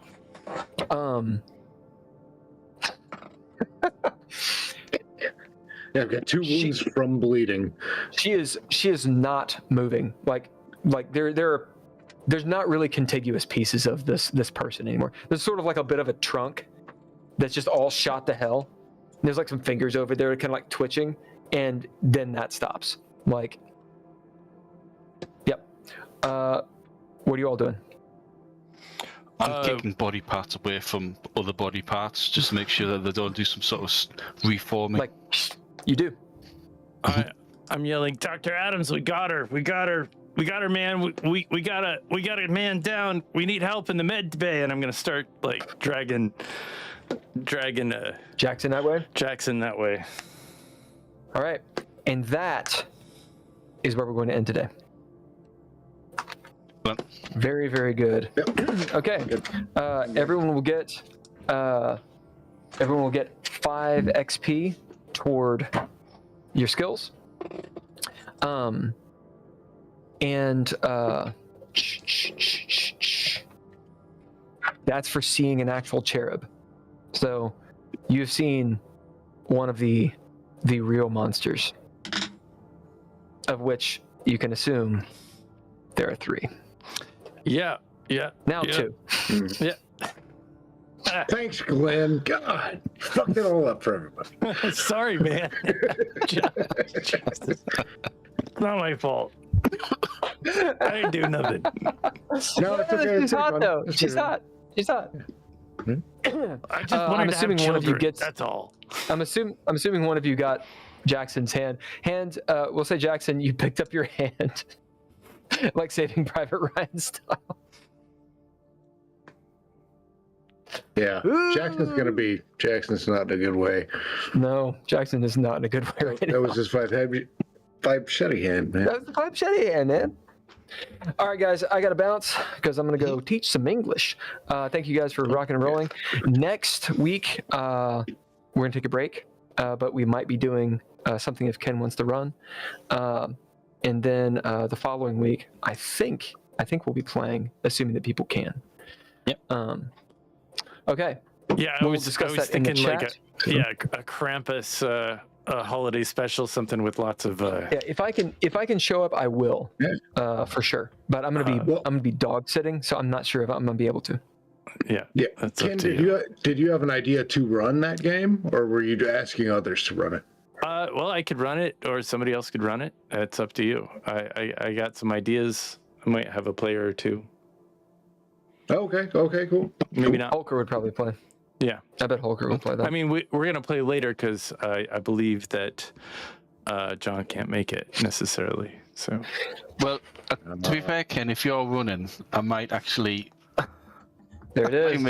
Yeah, I've got 2 wounds from bleeding. She is not moving. Like there's not really contiguous pieces of this person anymore. There's sort of like a bit of a trunk that's just all shot to hell. There's like some fingers over there kind of like twitching, and then that stops. Like, yep. What are you all doing? I'm kicking body parts away from other body parts just to make sure that they don't do some sort of reforming. Like, you do. I'm yelling, Dr. Adams, we got her, man. We got a man down. We need help in the med bay, and I'm gonna start like dragging Jackson that way. Jackson that way. All right, and that is where we're going to end today. Very, very good. Yep. Okay, everyone will get 5 XP toward your skills. That's for seeing an actual cherub. So you've seen one of the real monsters, of which you can assume there are 3. Yeah. Now yeah. 2. Yeah. Thanks, Glenn. God, you fucked it all up for everybody. Sorry, man. It's not my fault. I didn't do nothing. No, it's okay. She's hot though. She's hot. She's hot. I just wanted I'm to assuming have one of you children. gets. That's all. I'm assuming one of you got Jackson's hand. We'll say Jackson, you picked up your hand, like Saving Private Ryan style. Yeah, Jackson's not in a good way. No, Jackson is not in a good way right now. That was his five shitty hand, man. That was the pipe shitty hand, man. All right, guys, I got to bounce because I'm going to go teach some English. Thank you guys for rocking and rolling. Next week, we're going to take a break, but we might be doing something if Ken wants to run. And then the following week, I think we'll be playing, assuming that people can. Yep. Okay. Yeah, We'll discuss that in the chat. a Krampus holiday special, something with lots of. Yeah, if I can show up, I will, for sure. But I'm gonna be dog sitting, so I'm not sure if I'm gonna be able to. Yeah. That's Ken, up to did you have an idea to run that game, or were you asking others to run it? Well, I could run it, or somebody else could run it. It's up to you. I got some ideas. I might have a player or two. Okay, cool. Maybe not. Holker would probably play. Yeah. I bet Holker would play that. I mean, we're going to play later because I believe that John can't make it necessarily. So, Well, to be fair, Ken, if you're running, I might actually there it is. make